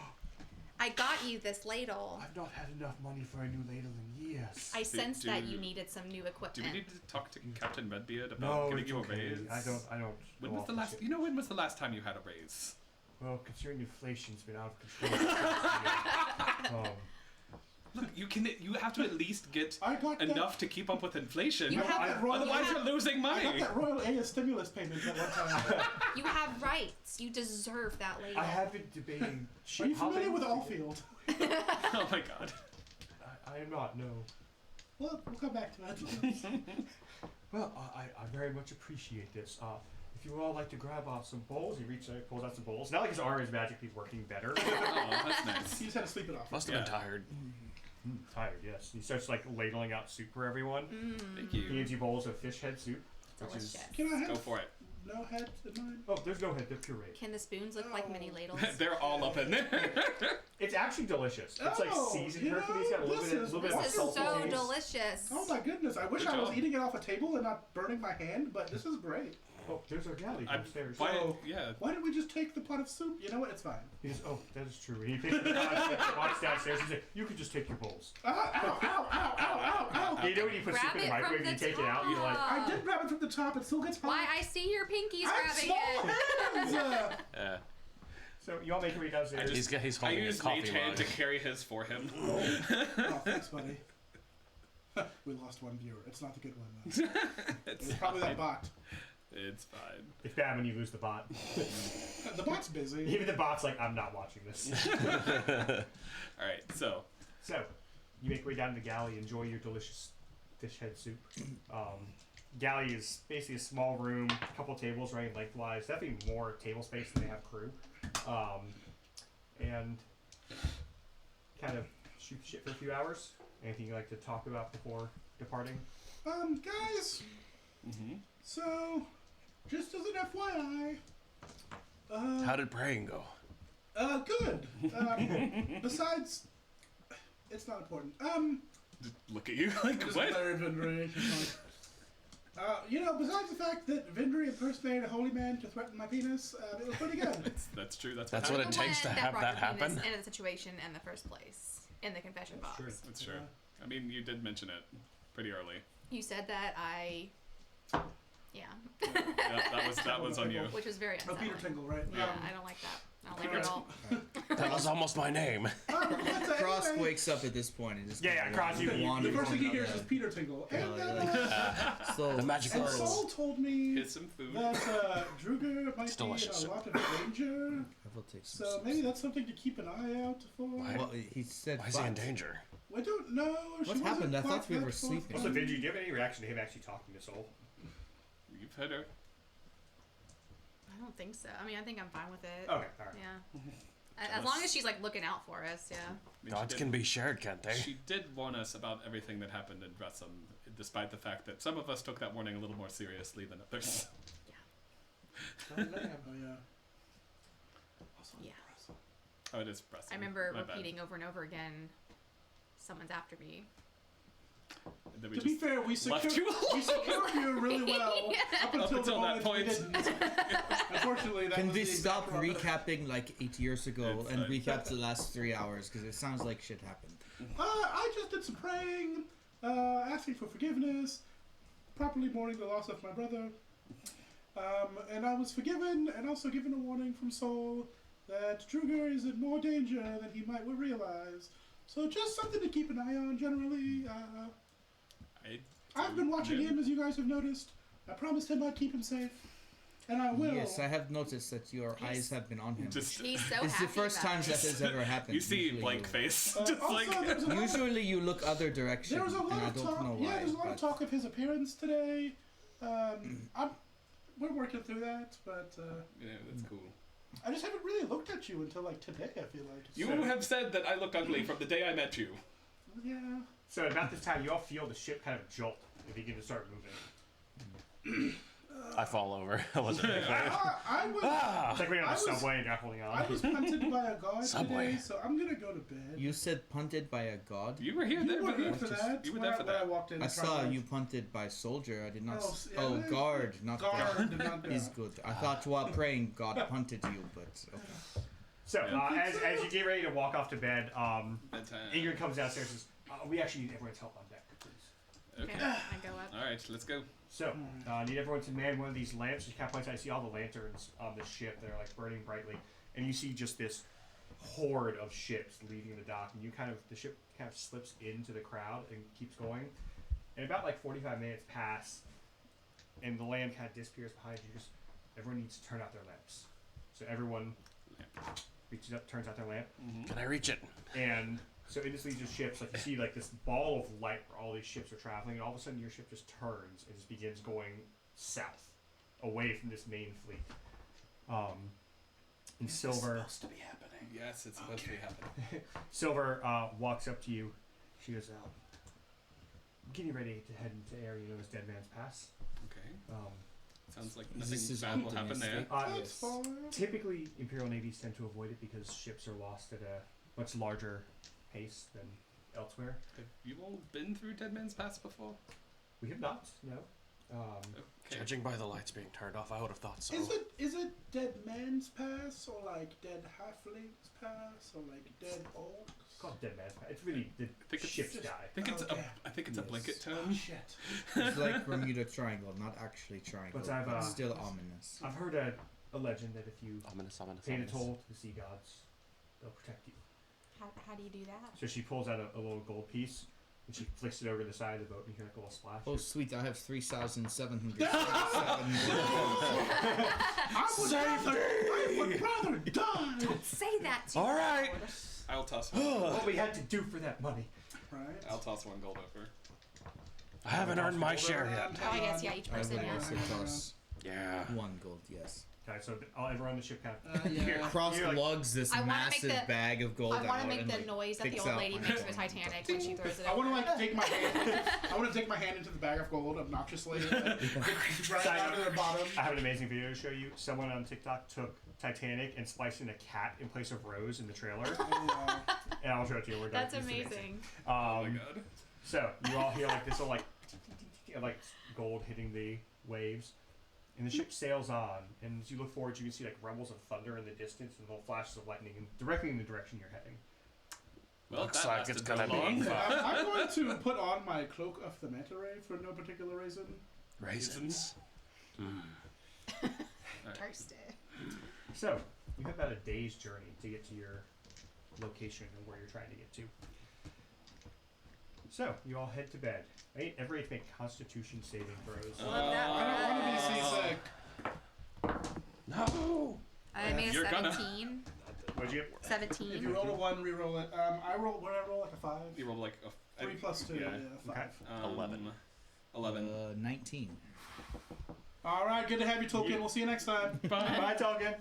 I got you this ladle. I've not had enough money for a new ladle in years. I sensed that do- you needed some new Do equipment. we need to talk to Captain Redbeard about no, giving it's you a okay. raise? I don't. When go was off the this last? shit. You know, when was the last time you had a raise? Well, considering inflation's been out of control. Look, you have to at least get I got enough to keep up with inflation. You have- Otherwise, you you're losing I money. got that Royal A stimulus payment at one time. You have rights. You deserve that ladle. I have been debating. Are you how familiar they- with Allfield? Oh my god. I am not. No. Well, we'll come back to that. Well, I very much appreciate this. If you would all like to grab some bowls, he reaches out, pulls out some bowls. Not like his arm is magically working better. Oh, that's nice. You just had to sleep it off. Must have Yeah. been tired. Tired, yes. He starts like ladling out soup for everyone. Thank He you. gives you bowls of fish head soup. Which is Delicious. Can I have Go for it. no head in mine? oh, there's no head. They're pureed. Can the spoons look like mini ladles? They're all up in there. It's actually delicious. It's like Oh, seasoned you turkey. It's got a know, little this bit, is little bit of a This is salty so taste. delicious. Oh my goodness! I wish Good I was job. eating it off a table and not burning my hand, but this is great. Oh, there's our galley I'm upstairs. fine. So- Yeah. Why don't we just take the pot of soup? You know what? It's fine. He goes, oh, that is true. And he picks up the pot and walks downstairs. He's like, you can just take your bowls. Ow! Ow! Ow! Ow! Ow! Ow! Ow! You know when you put Grab soup in the it microwave from and you the take it out, you're like, top. I did grab it from the top. It still gets hot. Why I see your pinkies I have grabbing small it. hands. Yeah. so you all make your way downstairs. I He's I holding his used coffee Mage Hand mug. to carry his for him. Oh, thanks, buddy. We lost one viewer. It's not the good one, though. It's It's probably that fine. bot. It's fine. It's bad when you lose the bot. The bot's busy. Even the bot's like, I'm not watching this. All right. So So, you make your way down to the galley, enjoy your delicious fish head soup. Galley is basically a small room, a couple tables running lengthwise, definitely more table space than they have crew. And kind of shoot the shit for a few hours. Anything you'd like to talk about before departing? Guys, so, just as an FYI, How did praying go? good. Besides, it's not important. look at you like Just what? Larry Vindry. Besides the fact that Vindry impersonated a holy man to threaten my penis, it was pretty good. That's true. That's That's what what The it takes to one have brought that your penis happen. into the situation in the first place, in the confession box. True. That's true. I mean, you did mention it pretty early. You said that yeah. Yeah, that was on you. Which was very Oh, unsettling. Peter Tingle, right? Yeah, I don't like that. I don't like it at all. That was almost my name. Cross Anyway, wakes up at this point and just Yeah, Cross, you the first thing he hears is Peter Tingle. And, so The magic and words. Saul told me Here's some food. that Druger might It's be in delicious. a lot of danger. I will take some. So maybe that's something to keep an eye out for. Why? Well, he said. Why is he in but. danger? I don't know. What happened? I thought we were sleeping. Also, Vinji, do you have any reaction to him actually talking to Soul? You've heard her. I don't think so. I mean, I think I'm fine with it. Okay, alright. Yeah. As long as she's like looking out for us, yeah. I mean, Gods can be shared, can't they? She did warn us about everything that happened in Dressum, despite the fact that some of us took that warning a little more seriously than others. Oh yeah. Yeah. Oh, it is Dressum. I remember My bad. repeating over and over again, someone's after me. And then we To be just fair, we left secured you really well up until the that moment point. we didn't. Unfortunately, that Can was we the stop exact wrong- recapping like 8 years ago It's and fine. recap the last 3 hours? Because it sounds like shit happened. I just did some praying, asking for forgiveness, properly mourning the loss of my brother. And I was forgiven and also given a warning from Soul that Druger is in more danger than he might realize. So just something to keep an eye on generally. I've been watching him, as you guys have noticed. I promised him I'd keep him safe. And I will. Yes, I have noticed that your eyes have been on him. Just He's so It's happy the first about time it. that has ever happened. you see Usually blank you- face, Also, just like there was a lot of- Usually you look other direction, there was a and lot I of don't talk. know Yeah, why. there's a lot of but- talk of his appearance today. We're working through that, but yeah, that's cool. I just haven't really looked at you until like today. I feel like. You So- have said that I look ugly from the day I met you. Yeah. So about this time, you all feel the ship kind of jolt and begin to start moving. I fall over. I wasn't ready for it. I was. It's like we're on I the was- subway and you're holding on. I was punted by a god Subway. today, so I'm gonna go to bed. You said punted by a god? You were here You there were for here that. for that. You were when there for when I that. walked in. I and tried saw to- you punted by soldier. I did not. yeah, Oh, yeah. guard, not Guard, god. not Is god. good. I thought while praying, God punted you, but okay. So as you get ready to walk off to bed, Bedtime. Ingrid comes downstairs and says, "We actually need everyone's help on deck, please." Okay. Okay, I go up. All right, let's go. So, need everyone to man one of these lamps. She kind of points out, I see all the lanterns on the ship that are like burning brightly, and you see just this horde of ships leaving the dock, and the ship kind of slips into the crowd and keeps going. And about like 45 minutes pass, and the land kind of disappears behind you. Everyone needs to turn out their lamps. So everyone reaches up, turns out their lamp, Can I reach it? and so in this leads of ships, like you see like this ball of light where all these ships are traveling, and all of a sudden your ship just turns and just begins going south, away from this main fleet. And Silver, supposed to be happening. Yes, it's supposed to be happening. Silver walks up to you. She goes, "Getting ready to head into area known as Dead Man's Pass." Okay. Um, Sounds like This nothing is bad will happen there. optimistic. That's fine. Typically, Imperial navies tend to avoid it because ships are lost at a much larger pace than elsewhere. Have you all been through Dead Man's Pass before? We have not, no. Okay. Judging by the lights being turned off, I would have thought so. Is it Dead Man's Pass or like Dead Halflings Pass or like Dead Orcs? It's called Dead Man's Pass. It's really the think it's ships just- die. I think it's Okay. I think it's a Yes. blanket Oh term. shit! It's like Bermuda Triangle, not actually triangle, But I've, but still ominous. I've heard a legend that if you Ominous, ominous, pay the ominous. toll to the sea gods, they'll protect you. How do you do that? So she pulls out a little gold piece and she flicks it over the side of the boat, and you hear like a little splash. Oh sweet, I have 3,777. I would rather die. Don't say that to All right. I'll toss one. What we had to do for that money. Right. I'll toss one gold over. I haven't earned my share yet. Oh, I guess, yeah, each I person, would yeah. also toss Yeah. 1 gold, yes. Okay, so everyone on the ship kind of Cross you're like- lugs this I wanna make massive the- bag of gold I want out to make and the like, noise that the picks old out lady my makes gold. for Titanic when she throws it I want to over. like take my hand. I want to take my hand into the bag of gold obnoxiously, and right down to the bottom. I have an amazing video to show you. Someone on TikTok took Titanic and spliced in a cat in place of Rose in the trailer, and I'll show it to you. We're done. That's It's amazing. Oh my god. So you all hear like this little like gold hitting the waves, and the ship sails on. And as you look forward, you can see like rumbles of thunder in the distance and little flashes of lightning, and directly in the direction you're heading. Well, Looks that like lasted it's gonna real long. be fun. I'm going to put on my cloak of the manta ray for no particular reason. Raisins. Thirsty. So, you have about a day's journey to get to your location and where you're trying to get to. So, you all head to bed. Right? Everybody make Constitution saving throws. Love that. I don't want to be seasick. No. I made a You're gonna- 17. What'd you get? 17. If you roll a 1, re-roll it. I roll. What did I roll? Like a 5. You rolled like a 3 plus 2. yeah. Yeah, 5. 11. 11. 19. All right, good to have you, Tolkien. We'll see you next time. Bye, Tolkien.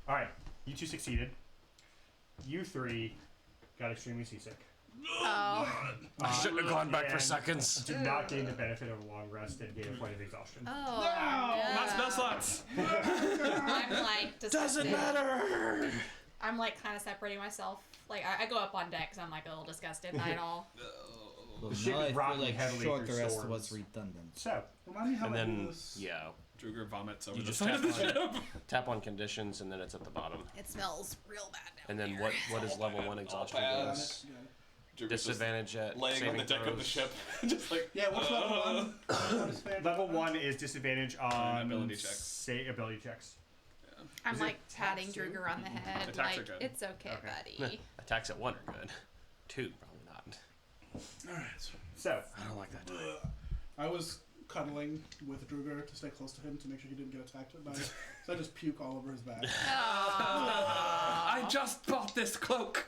Alright, you two succeeded. You three got extremely seasick. Oh. I shouldn't have gone back for and seconds. Did not gain the benefit of a long rest and gain a point of exhaustion. Oh. Not spell slots. I'm like disgusted. Doesn't matter. I'm like kind of separating myself. Like I go up on deck because I'm like a little disgusted by it all. Well, The ship now is I feel rocking like heavily short through rest storms. was redundant. So, Remind me how And I do then, this. yeah, Druger vomits over You the just side of the tap ship. tap on conditions, and then it's at the bottom. It smells real bad now. And then what is level 1 exhaustion? bad. Got Is it, got it. Druger's just disadvantage at laying on saving the deck of the throws. ship, just like Yeah, what's level 1? What is fair? level 1 is disadvantage on ability checks. ability checks. I'm Is it like patting attacks too? Druger on the head. Attacks are Like, good. it's okay, buddy. Attacks at 1 are good. 2 probably not. Alright. So, I don't like that. I was cuddling with Druger to stay close to him to make sure he didn't get attacked at night. So I just puke all over his back. I just bought this cloak.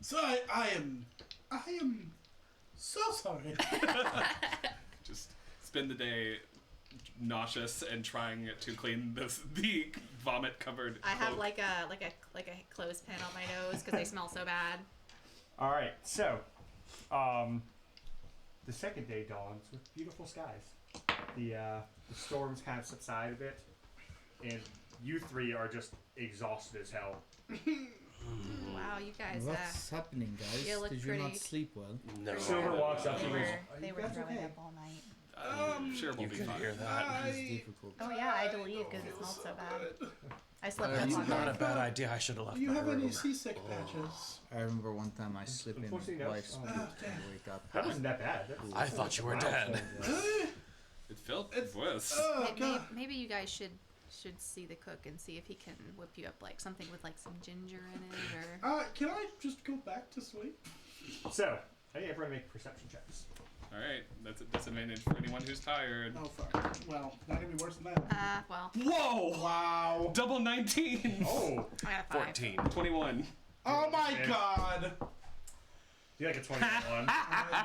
So I am so sorry. Just spend the day nauseous and trying to clean the vomit covered. I have like a clothespin on my nose because they smell so bad. alright, so, the second day dawns with beautiful skies. The storms kind of subside a bit, and you three are just exhausted as hell. Wow, you guys. What's happening, guys? you look Did you pretty- not sleep well? No. Silver walks up to you and goes, They were throwing up all night. I'm sure we'll You be can fine. hear that. It's difficult. Oh yeah, I had to leave because it smelled so bad. I slept That's up all Not a night. bad idea. I should have left. Do you my have any room. seasick patches? I remember one time I slipped in Unfortunately, my no. wife's Oh. bed and wake up. that wasn't that bad. That's- I thought you were dead. It felt It's- worse. Oh Maybe, god. maybe you guys should see the cook and see if he can whip you up like something with like some ginger in it or. Can I just go back to sleep? So, I need everyone to make perception checks. All right, that's a disadvantage for anyone who's tired. Oh fuck. Well, not gonna be worse than that. Well, Whoa! Wow. Double 19. Oh! I got a 5. 14. 21. Oh my god. You like a 21.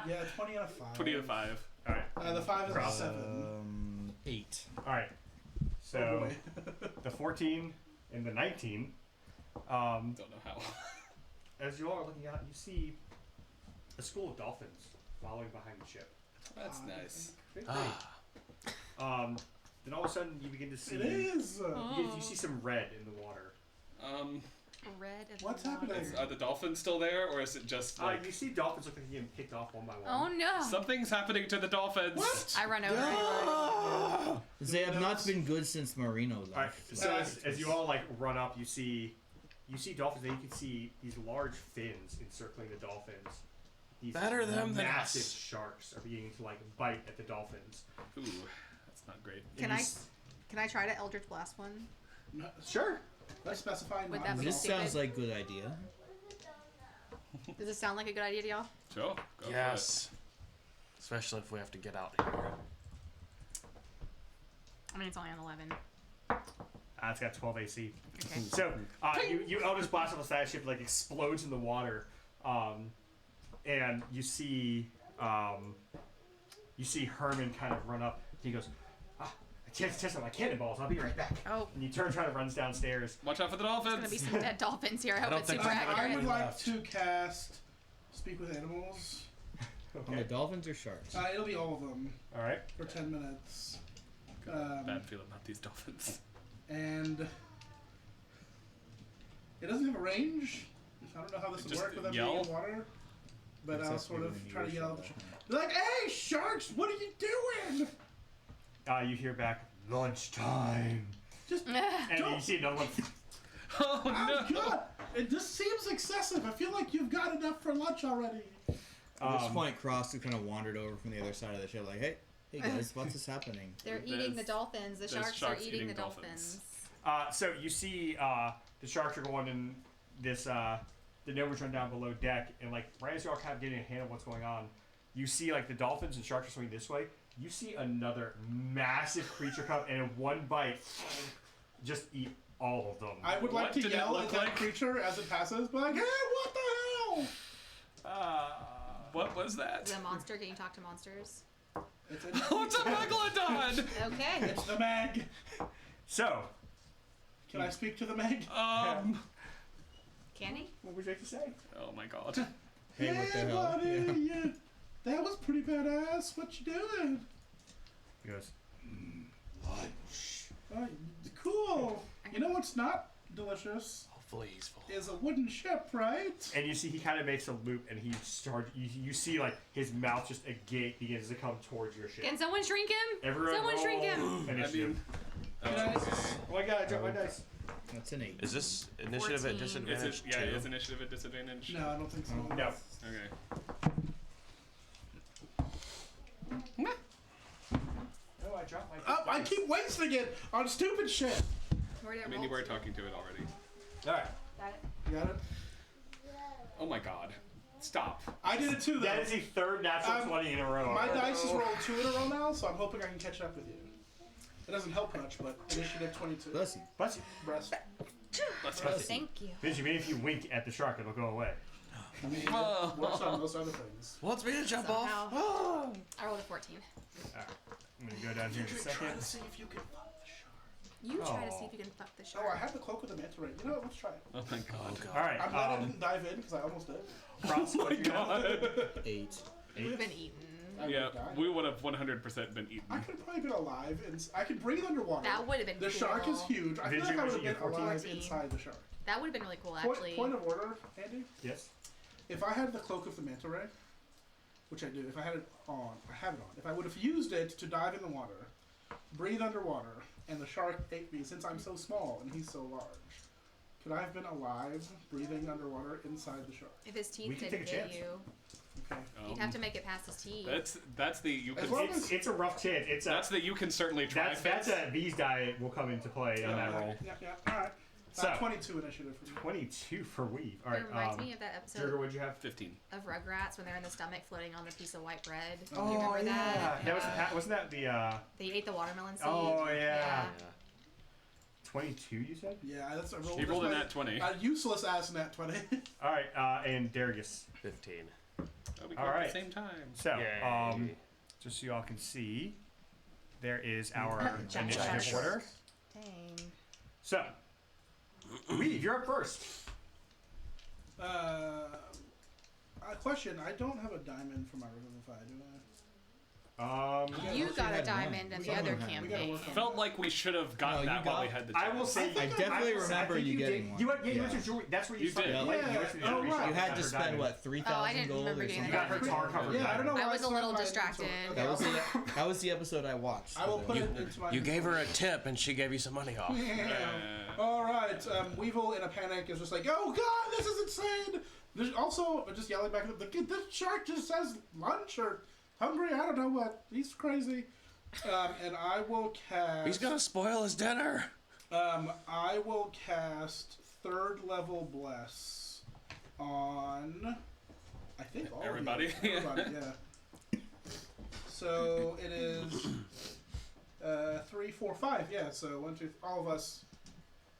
Yeah, 20 and a 5. 20 to 5. Alright. The 5 is a Cross. 7. 8. Alright. Oh So, boy. the 14 and the 19. Don't know how. As you all are looking out, you see a school of dolphins following behind the ship. That's nice. Then all of a sudden you begin to see It is. you see some red in the water. Red. And What's water. happening? Are the dolphins still there, or is it just like You see dolphins look like they're getting picked off one by one. Oh no! something's happening to the dolphins? What? I run over. They have not been good since Marino left. Alright, so as you all like run up, you see dolphins, and you can see these large fins encircling the dolphins. These Better them than massive us. sharks are beginning to like bite at the dolphins. Ooh, that's not great. Can And I you s- can I try to Eldritch Blast one? Sure. Let's specify Would not that be This stupid? sounds like a good idea. Does this sound like a good idea to y'all? Sure. Go Yes. Especially if we have to get out here. I mean, it's only on 11. It's got 12 AC. Okay. So you Eldritch Blast on the side of the ship, like explodes in the water, and you see Herman kind of run up. He goes, I can't test my cannonballs. I'll be right back. Oh, And he turns around and runs downstairs. Watch out for the there's gonna be dolphins. some dead dolphins here. I hope don't it's think super I- I accurate. would like left. to cast Speak with Animals. On the dolphins or sharks? It'll be all of them All right. for 10 minutes. Bad feeling about these dolphins. And it doesn't have a range. I don't know how this would Just work with them yell? being in water. But I'll Except sort you of when try to you're yell. shot. Be like, hey, sharks, what are you doing? You hear back, lunchtime. Just And you see another one. Oh oh no! god! It just seems excessive. I feel like you've got enough for lunch already. At this point, Cross kind of wandered over from the other side of the ship, like, hey guys, what's this happening? They're eating the dolphins. The sharks are eating the dolphins. So you see the sharks are going in this, the Novas run down below deck, and like right as you're all kind of getting a handle of what's going on, you see like the dolphins and sharks are swimming this way. You see another massive creature come and in one bite just eat all of them. I would like to yell at that creature as it passes, but like, hey, what the hell? What was that? Is it a monster? Can you talk to monsters? It's a megalodon! Okay. It's the Meg. So, can I speak to the Meg? Can he? What would you like to say? Oh my god. Hey, what the hell? Buddy, yeah. That was pretty badass. What you doing? He goes, lunch. Cool. You know what's not delicious? Hopefully he's full. Is a wooden ship, right? and you see he kind of makes a loop, and he starts. You see like his mouth just agape begins to come towards your ship. Can someone shrink him? Everyone Someone shrink him. Initiative. Nice. Oh my god, I dropped my dice. That's an 8. Is this initiative 14. at disadvantage? Is initiative at disadvantage? No, I don't think so. No. Okay. Oh, I dropped my. Oh, I keep wasting it on stupid shit. I mean, you were talking to it already. All right. Got it. You got it? Oh my god. Stop. I did it too, though. That is the third natural 20 in a row. My dice has rolled 2 in a row now, so I'm hoping I can catch up with you. It doesn't help much, but initiative 22. Bless you. Bless you. Breast. Thank you. Vinci, maybe if you wink at the shark, it'll go away. I mean, it works on most other things. Wants me to jump Somehow. off. I rolled a 14. Alright. I'm gonna go down here in a second. see if you can fuck the shark. You try to see if you can fuck the Oh, shark. I have the cloak with the manta ray. You know what? Let's try it. Oh my god. Alright. I'm glad I didn't dive in because I almost did. Cross, what do you got? 8. It would have been eaten. I Yeah, would've died. we would have 100% been eaten. I could have probably been alive, and I could breathe underwater. That would have been The cool. shark is huge. I feel Did like you I would have get been 14? alive 14. inside the shark. That would have been really cool, actually. Point of order, Andy. Yes. If I had the cloak of the manta ray, which I do, if I had it on, I have it on. If I would have used it to dive in the water, breathe underwater, and the shark ate me, since I'm so small and he's so large, could I have been alive, breathing underwater inside the shark? If his We teeth can didn't take a get chance. you, Okay. you'd have to make it past his teeth. That's the you As can. long It's a rough chance. It's a, That's the you can certainly try. that's a V's diet will come into play on that roll. Yeah. All right. So 22 initiative for me. 22 for Weave. All It right. reminds me of that episode Jurger, what'd you have? 15. of Rugrats when they're in the stomach floating on the piece of white bread. Oh, you remember that? That was wasn't that the They ate the watermelon seed. Oh yeah. 22 you said? Yeah, that's a roll. He rolled a nat 20. A useless ass nat 20. All right. And Darius. 15. Oh, we All got right. at the same time. So Yay. just so y'all can see, there is our Jack initiative Shark. order. Dang. So Weave, you're up first. A question. I don't have a diamond for my Revivify, do I? You got a had diamond one. in We the all other had one. We gotta campaign. work on Felt like we should have gotten No, you that while we got- had the I chance. will say I definitely remember you getting one. You went, yeah, you Yeah. went to that's where you You started. did. Yeah, you Yeah. went to the Oh, Japanese right. shop You and had got to her spend diamond. what, 3,000 didn't gold remember or getting something? You got her tar covered. Yeah, I don't know why I was a still little have my distracted. inventory. That was Okay, that was the episode I watched. I will put You- it into my You gave her a inventory. tip and she gave you some money off. All right. Weevil in a panic is just like, "Oh God, this is insane!" There's also just yelling back at the this shark just says lunch or hungry. I don't know what. He's crazy. And I will cast. He's gonna spoil his dinner. I will cast 3rd level bless on. I think all Everybody? Of you. Everybody, yeah. So it is 3, 4, 5. Yeah. So 1, 2, all of us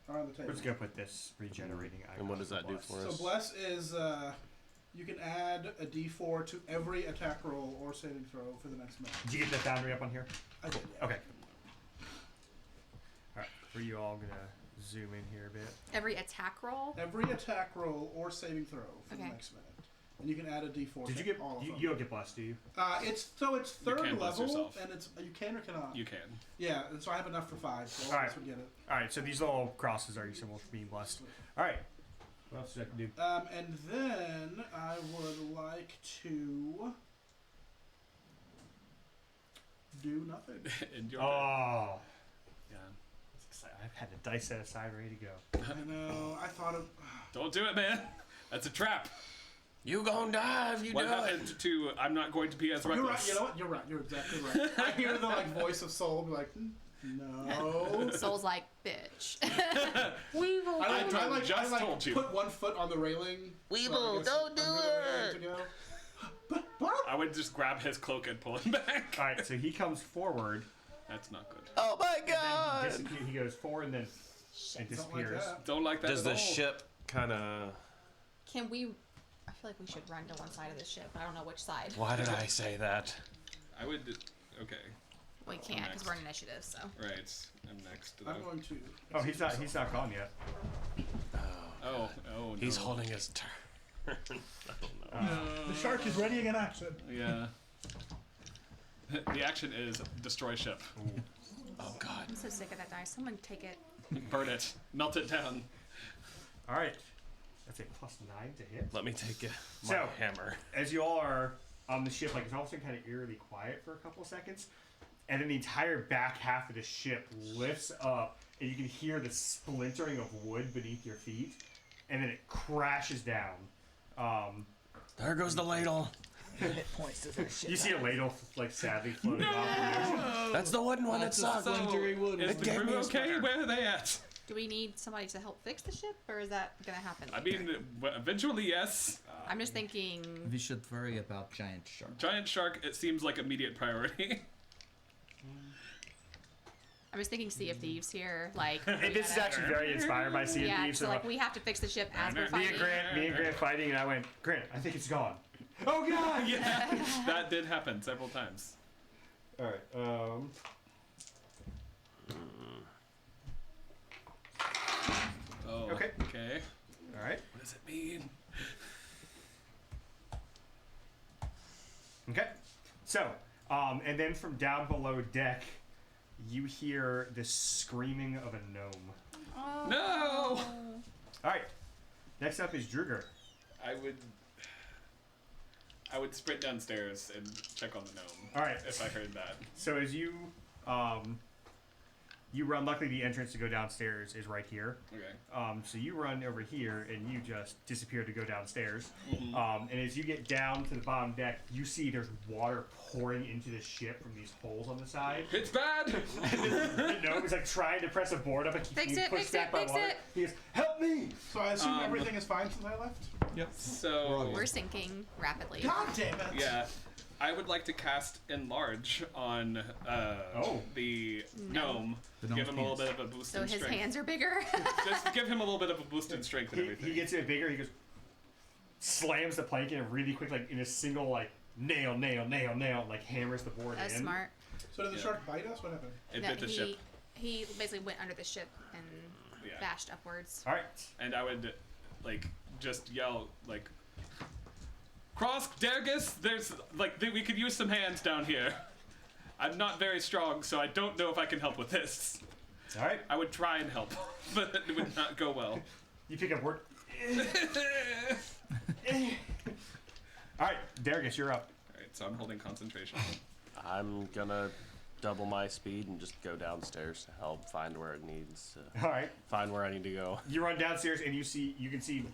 are on the table. We're just gonna put this regenerating icon. And what does that do for So us? bless is you can add a D4 to every attack roll or saving throw for the next minute. Did you get the boundary up on here? I did. Yeah. Okay. All right. Are you all gonna zoom in here a bit? Every attack roll. Every attack roll or saving throw for the Okay. next minute, and you can add a D4. Did to you get? all of them? You don't get blessed, do you? It's 3rd can bless level, yourself. and it's you can or cannot. You can. Yeah, and so I have enough for 5, so all All of right. us would get it. All right. So these little crosses are your symbol for being blessed. All right. What else did I have to do? And then I would like to do nothing. And you're Oh. yeah. I had the dice set aside, ready to go. I know. I thought of. Don't do it, man. That's a trap. You gonna die if you What do happened it. to I'm not going to be as reckless? You're right. You know what? You're right. You're exactly right. I hear the like voice of Soul be like, no. Soul's like, bitch. Weevil, just told you. Put one foot on the railing. Weevil, don't do it. But I would just grab his cloak and pull him back. All right, so he comes forward. That's not good. Oh my And then god! he goes forward and then it Don't like disappears. that. Don't like that Does at the all. ship kind of? Can we? I feel like we should run to one side of the ship. I don't know which side. Why did I say that? I would. Okay. We can't because we're in initiative. So. Right. I'm next. I'm going to. Oh, he's not gone yet. Oh. No. He's holding his turn. I don't know. The shark is readying an action. Yeah. The action is destroy ship. Oh god. I'm so sick of that dice. Someone take it. Burn it. Melt it down. All right, that's a +9 to hit. Let me take my So- hammer. As you all are on the ship, like it's all of a sudden kind of eerily quiet for a couple of seconds, and then the entire back half of the ship lifts up, and you can hear the splintering of wood beneath your feet, and then it crashes down. There goes the ladle. Hit points to that shit. You see a ladle like sadly floating off the ocean. That's the wooden one that That's a sucks. splintery wood. Is It the gave me crew a okay? splinter. Where are they at? Do we need somebody to help fix the ship, or is that gonna happen? I mean, eventually, yes. I'm just thinking. We should worry about giant sharks. Giant shark, it seems like immediate priority. I'm just thinking Sea of Thieves here. Like. And we this is gotta- actually very inspired by Sea of Yeah, Thieves. so like we have to fix the ship as we're me fighting. and Grant fighting, and I went, Grant, I think it's gone. Oh god! Yeah, that did happen several times. All right. Oh, Okay. Okay. All right. What does it mean? Okay. So, and then from down below deck, you hear the screaming of a gnome. Oh. No! All right. Next up is Druger. I would sprint downstairs and check on the gnome. All right. If I heard that. So as you run, luckily the entrance to go downstairs is right here. Okay. So you run over here and you just disappear to go downstairs. And as you get down to the bottom deck, you see there's water pouring into the ship from these holes on the side. It's bad! The gnome is like trying to press a board up and keeps Fix being it, pushed fix back it, by fix water. it. He goes, "Help me!" So I assume everything is fine since I left? Yep. So, We're sinking rapidly. God damn it! yeah. I would like to cast Enlarge on the gnome. The Give gnome's him a little penis. bit of a boost So in his strength. hands are bigger. Just give him a little bit of a boost in strength and everything. He gets it bigger. He goes, slams the plank in really quick, like in a single like nail, like hammers the board That's in. smart. So did the shark bite us? What happened? It No, bit the ship. he basically went under the ship and Yeah. bashed upwards. All right. And I would like just yell like, "Cross Dergus, there's like we could use some hands down here. I'm not very strong, so I don't know if I can help with this." All right. I would try and help, but it would not go well. You pick up word. All right, Dargus, you're up. Alright, so I'm holding concentration. I'm gonna double my speed and just go downstairs to help find where it needs to All right. find where I need to go. You run downstairs and you can see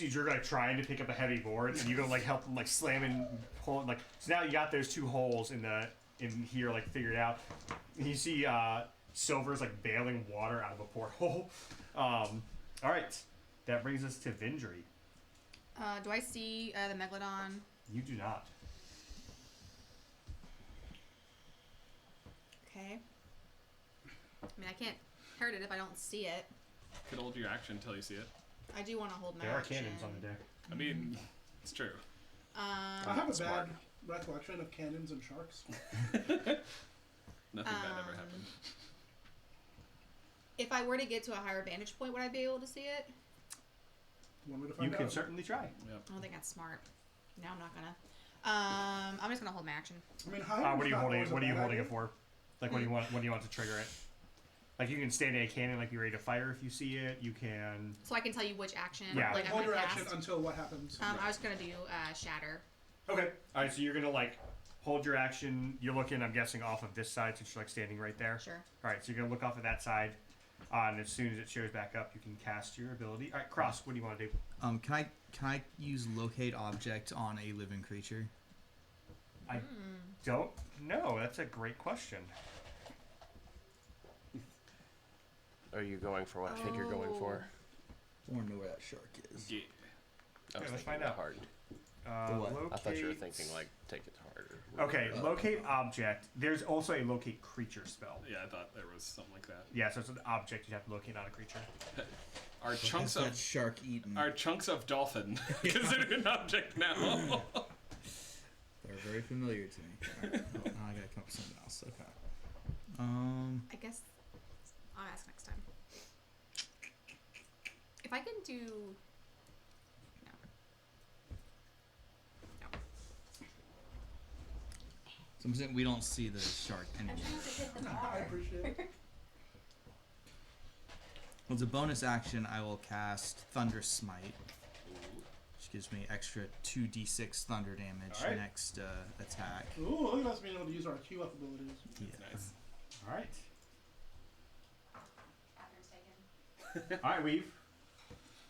Drew like trying to pick up a heavy board, and you go like help him like slam and pull it, like. So now you got those two holes in here like figured out. And you see Silver's like bailing water out of a porthole. All right, that brings us to Vindry. Do I see the Megalodon? You do not. Okay. I mean, I can't hurt it if I don't see it. Could hold your action until you see it. I do want to hold my There are action. cannons on the deck. I mean, it's true. I have a bad recollection of cannons and sharks. Nothing bad ever happened. If I were to get to a higher vantage point, would I be able to see it? One way to You find can out. certainly try. Yep. I don't think that's smart. No, I'm not gonna. I'm just gonna hold my action. I mean, high What are you holding? What are you holding it it for? Like, what do you want? What do you want to trigger it? Like, you can stand in a cannon, like you're ready to fire if you see it. You can. So I can tell you which action. Yeah. Like I'm Hold gonna your cast. action until what happens. I was gonna do shatter. Okay. All right. So you're gonna like hold your action. You're looking, I'm guessing, off of this side since you're like standing right there. Sure. All right, so you're gonna look off of that side. And as soon as it shows back up, you can cast your ability. All right, Cross, what do you want to do? Can I use locate object on a living creature? I don't know. That's a great question. Are you going for what I think you're going for? I want to know where that shark is. Yeah. I was let's thinking find out. hard. what? Locate... I thought you were thinking like take it harder. Okay, locate object. There's also a locate creature spell. Yeah, I thought there was something like that. Yeah, so it's an object you have to locate on a creature. Are chunks that of shark eaten? are chunks of dolphin considered an object now? They're very familiar to me. All right. Oh, now I gotta come up with something else. Okay. I guess I'll ask next time. If I can do. No. So I'm saying we don't see the shark anymore. I appreciate it. Well, as a bonus action, I will cast Thunder Smite, which gives me extra 2d6 thunder damage All right. next attack. Ooh, look at us being able to use our Q up abilities. Nice. All right. Catherine's taken. All right, Weave.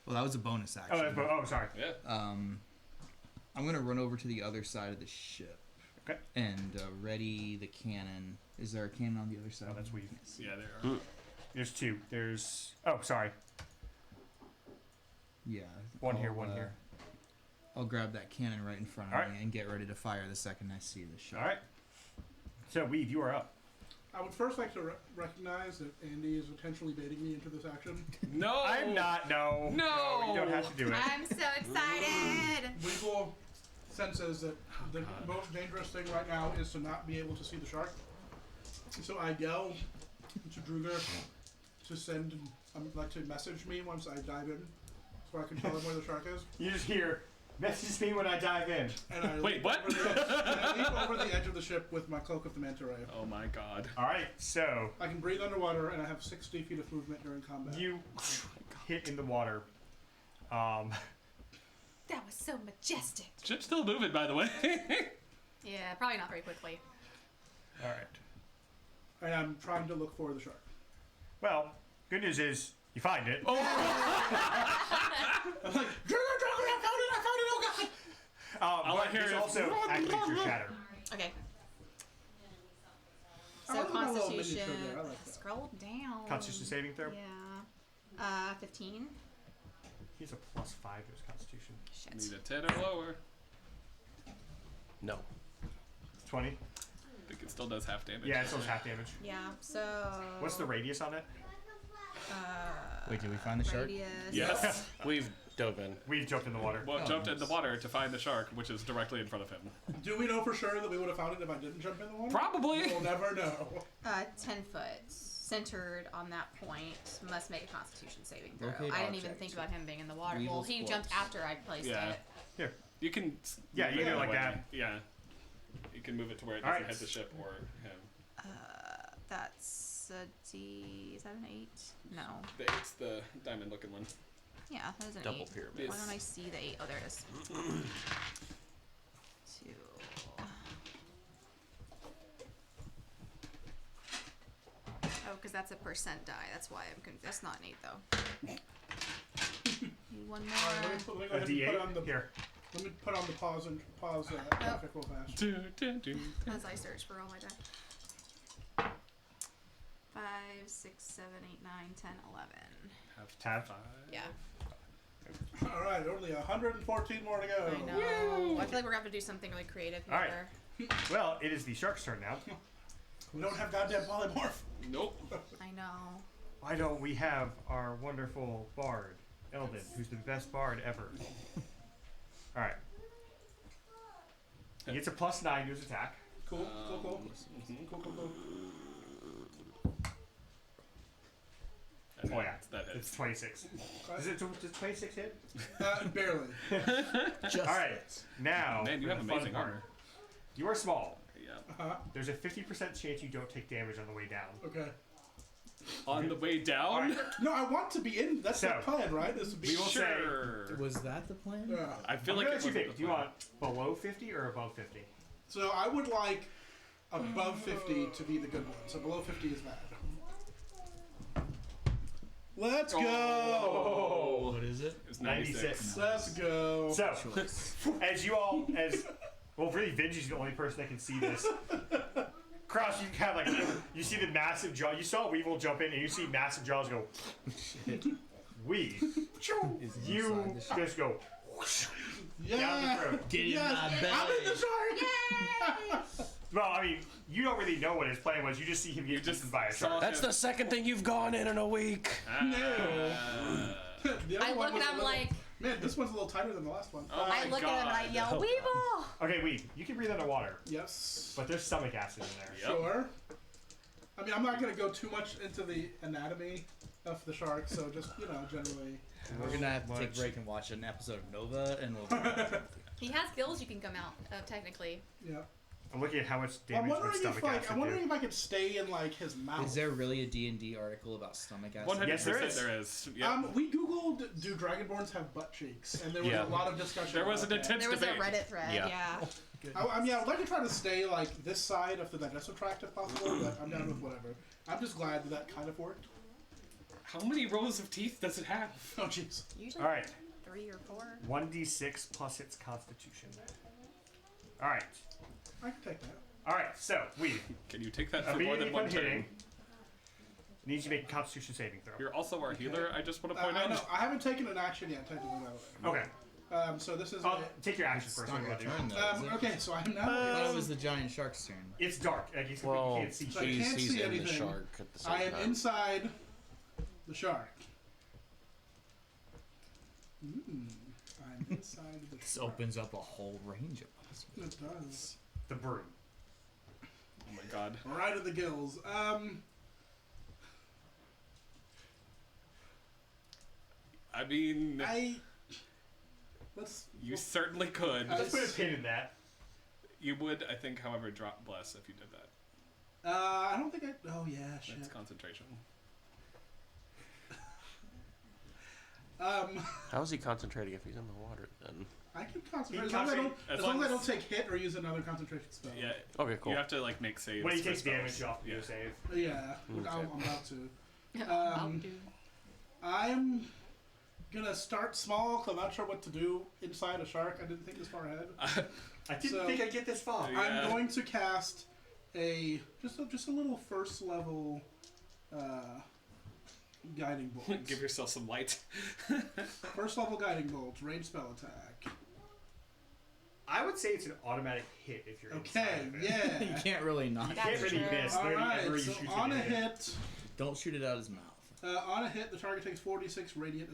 Well, that was a bonus action. Sorry. Yeah. I'm gonna run over to the other side of the ship. Okay. And ready the cannon. Is there a cannon on the other side? Oh, that's Weave. Yeah, there are. There's two. There's... Oh, sorry. Yeah. One here, one here. I'll grab that cannon right in front of All right. me and get ready to fire the second I see the shark. All right. So, Weave, you are up. I would first like to recognize that Andy is intentionally baiting me into this action. No, I'm not. No. No. You don't have to do it. I'm so excited! Weevil senses that the most dangerous thing right now is to not be able to see the shark. So I yell to Druger to send, like to message me once I dive in, so I can tell him where the shark is. You just hear, message me when I dive in. And I Wait, leap what? Over and I leap over the edge of the ship with my cloak of the manta ray. Oh my god. All right, so I can breathe underwater, and I have 60 feet of movement during combat. you hit in the water. That was so majestic. Ship's still moving, by the way. Yeah, probably not very quickly. All right. And I'm trying to look for the shark. Well, good news is you find it. I'm like, Druger, I found it, oh god! All I hear there's is, also activate your shatter. Okay. I So like my little Constitution. miniature there, I like that. Scroll down. Constitution saving throw. Yeah. 15. He's a +5 to his Constitution. Shit. need a 10 or lower. No. 20. I think it still does half damage. Yeah, it still has half damage. Yeah. So. What's the radius on it? Wait, did we find the shark? Radius. Yes. We've dove in. We jumped in the water. Well, Oh, jumped in nice. the water to find the shark, which is directly in front of him. Do we know for sure that we would have found it if I didn't jump in the water? Probably. We'll never know. 10 foot. Centered on that point. Must make a Constitution saving throw. Locate I didn't even object. think about him being in the water. Weevil's Well, he corpse. jumped after I placed Yeah. it. Here. You can. Yeah, you move do it like away. that. Yeah. You can move it to where it All doesn't right. hit the ship or him. That's a D. Is that an 8? No. It's the diamond-looking one. Yeah, that is an Double 8. pyramid. Why don't I see the 8? Oh, there it is. 2. Oh, because that's a percent die. That's why I'm confused. That's not an 8, though. Need one Alright, more. let me go A ahead and put on D8. the Here. let me put on the pause graphic real fast. As I search for all my die. 5, 6, 7, 8, 9, 10, 11. Tab. 5. Yeah. All right, only 114 more to go. I know. I feel like we're going to have to do something really creative here. All right. Well, it is the shark's turn now. We don't have goddamn polymorph. Nope. I know. Why don't we have our wonderful bard, Eldon, who's the best bard ever? All right. He gets a +9 to his attack. Cool. Cool. Oh yeah, That hits. it's 26. Does 26 hit? Barely. Just All right. Now, Man, you for have the fun amazing part. armor. You are small. Yeah. There's a 50% chance you don't take damage on the way down. Okay. On the way down? All right. No, I want to be in. That's the So, plan, right? This would be. we will Sure. Was that the plan? Yeah. I feel I'm like gonna it let you wasn't pick. the Do you plan. want below 50 or above 50? So I would like above 50 to be the good one. So below 50 is bad. Let's go. Oh. What is it? It's 96. Let's go. So, well, really, Vinji's the only person that can see this. Cross, you have like, you see the massive jaw. You saw Weevil jump in, and you see massive jaws go. You just go. Yeah. Down the throat. Get in Yes. my belly. I'm in the shark. Well, I mean, you don't really know what his plan was. You just see him get just eaten by a saw shark. That's the second thing you've gone in a week. The other I one look was and a I'm little- like, man, this one's a little tighter than the last one. Oh my I look God. at him and I yell, Weevil! Okay, Weed, you can breathe underwater, Yes. but there's stomach acid in there. Yep. Sure. I mean, I'm not going to go too much into the anatomy of the shark, so just, generally. We're gonna have to take a break and watch an episode of Nova, and we'll. He has gills you can come out of, technically. Yeah. I'm looking at how much I'm damage would wondering stomach if, like, acid I'm wondering do. if I could stay in, like, his mouth. Is there really a D&D article about stomach acid? 100% Yes, there is. there is. Yep. We googled, do Dragonborns have butt cheeks? And there was Yeah. a lot of discussion. There was about an that. intense There was a debate. Reddit thread, Yeah. yeah. I mean, I would like to try to stay, like, this side of the digestive tract if possible, but I'm down with whatever. I'm just glad that kind of worked. How many rows of teeth does it have? Oh, jeez. Usually All right, 3 or 4. 1d6 plus its constitution. All right, I can take that. all right. So Weed, Can you take that for more immediately than one upon hitting, turn? needs to make a Constitution saving throw. You're also our healer, I just want to point I out. know. I haven't taken an action yet, technically, by the way. Okay, So this is... take your action It's first. not What your do you turn, do? though. is it? okay, so I'm now... I thought it was the giant shark's turn. It's dark. Like, you Well, can't see. So I shit. can't he's see in the anything. shark at the same I am time. inside the shark. I'm inside the This shark. opens up a whole range of possibilities. It does. The broom. Oh my god. Right at the gills. I mean, Let's... you certainly could. Let's put a pin in that. You would, I think, however, drop bless if you did that. I don't think I... Oh, yeah, shit. That's concentration. How is he concentrating if he's in the water then? I can concentrate. He As long as I don't, as as long as I long don't take hit or use another concentration spell. Yeah. Okay, cool. You have to like make saves. When he for takes spells. damage off Yeah. your save. Yeah, Okay. I'm about to. I'll do. I'm gonna start small because I'm not sure what to do inside a shark. I didn't think this far ahead. I didn't So- think I'd get this far. Yeah. I'm going to cast just a little first level guiding bolt. Give yourself some light. First level guiding bolt, range spell attack. I would say it's an automatic hit if you're inside Okay, of it. yeah. You can't really not. You can't really true. miss. All Literally right, every so shoot you on a hit. hit. Don't shoot it out his mouth. On a hit, the target takes 46 radiant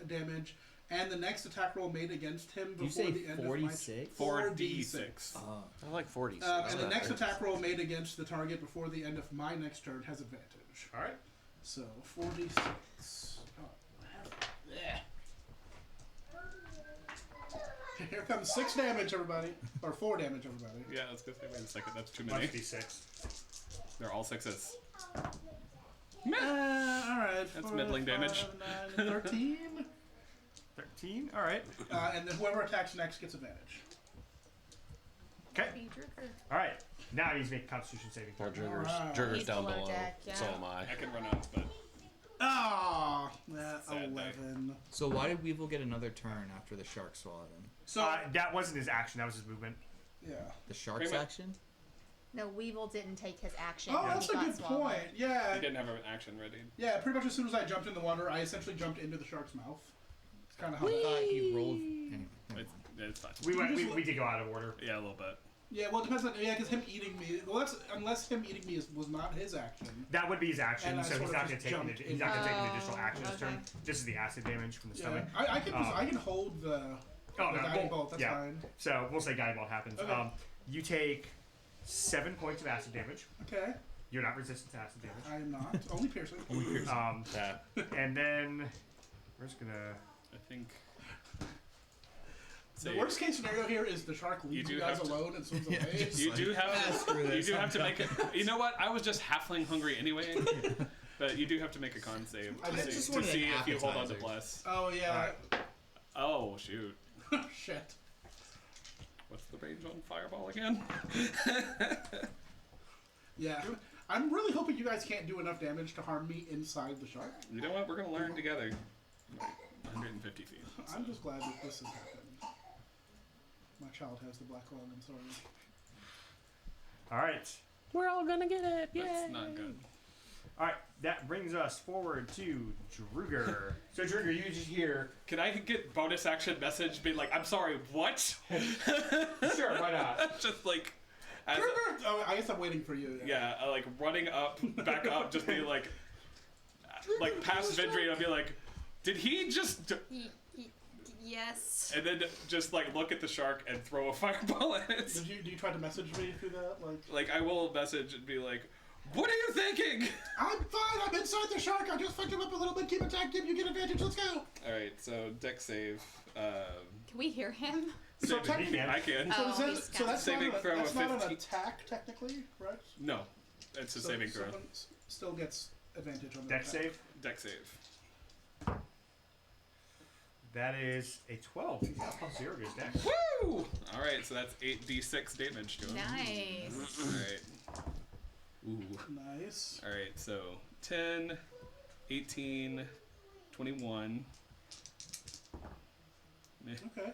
damage, and the next attack roll made against him Did you before say the end 46? 4d6. Oh. I like 40. And the next attack roll made against the target before the end of my next turn has advantage. All right. So 46. Oh. Here comes 6 damage, everybody, or 4 damage, everybody. Yeah, let's go. Wait a second. That's too many. Must be 6. They're all sixes. All right. That's 4, middling 5, damage. 9, 13. 13. All right. And then whoever attacks next gets advantage. Okay. Be jerker. All right. Now he needs to make a Constitution saving throw. Or Jugger's, Alright. Jugger's He's down below below. deck, yeah. So am I. I can run out, but Ah, that Sad day. 11. So why did Weevil get another turn after the shark swallowed him? So That wasn't his action. That was his movement. yeah. The shark's Pretty much- action? No, Weevil didn't take his action. Oh, when that's he a got good swallowed. point. Yeah. he didn't have an action ready. Yeah, pretty much as soon as I jumped in the water, I essentially jumped into the shark's mouth. It's kind of how I that... thought he rolled. Anyway, never It's, mind. it's fine. We did go out of order. Yeah, a little bit. Yeah, well, it depends on... Yeah, because him eating me... Well, that's... Unless him eating me was not his action. That would be his action, And I so sort he's of not going just to take jumped he's not going to take an in. additional action this turn. Okay. This is the acid damage from the Yeah. stomach. I can hold the guiding bolt. That's yeah. fine. So we'll say guiding bolt happens. Okay. You take 7 points of acid damage. Okay. You're not resistant to acid damage. I am not. Only piercing. Yeah. And then we're just gonna. I think. The Say- worst case scenario here is the shark leaves do you guys have to- alone and swims away. just- You do have screw to. You this, do I'm have to make it. done. You know what? I was just halfling hungry anyway. But you do have to make a con save I to just see, wanted to see an if you hold on to appetizer. bless. Oh, yeah. Oh shoot! Shit. What's the range on fireball again. Yeah. I'm really hoping you guys can't do enough damage to harm me inside the shark. You know what? We're gonna learn together. 150 feet. I'm just glad that this has happened. My child has the black lung, I'm sorry. Alright. We're all gonna get it. Yay. That's not good. Alright, that brings us forward to Druger. So Druger, you just hear... Can I get bonus action message be like, I'm sorry, what? Sure, why not? Just like... As Oh, I guess I'm waiting for you. yeah, like running up, back up, just be like past Vindri, and I'll be like, did he just... Yes. And then just like look at the shark and throw a fireball at it. Do you try to message me through that? Like I will message and be like, what are you thinking? I'm fine, I'm inside the shark, I just fucked him up a little bit, keep attack him, you get advantage, let's go! Alright, so deck save. Can we hear him? So Saving, technically- I can. Oh, So, he's so that's, saving not, throw that's of not an 15. attack, technically, right? No, it's a So saving throw. someone still gets advantage on the Deck attack. save. Deck save. That is a 12. He's got +0 to his deck. Woo! Alright, so that's 8d6 damage to him. Nice. Alright. Ooh. Nice. Alright, so 10, 18, 21. Okay.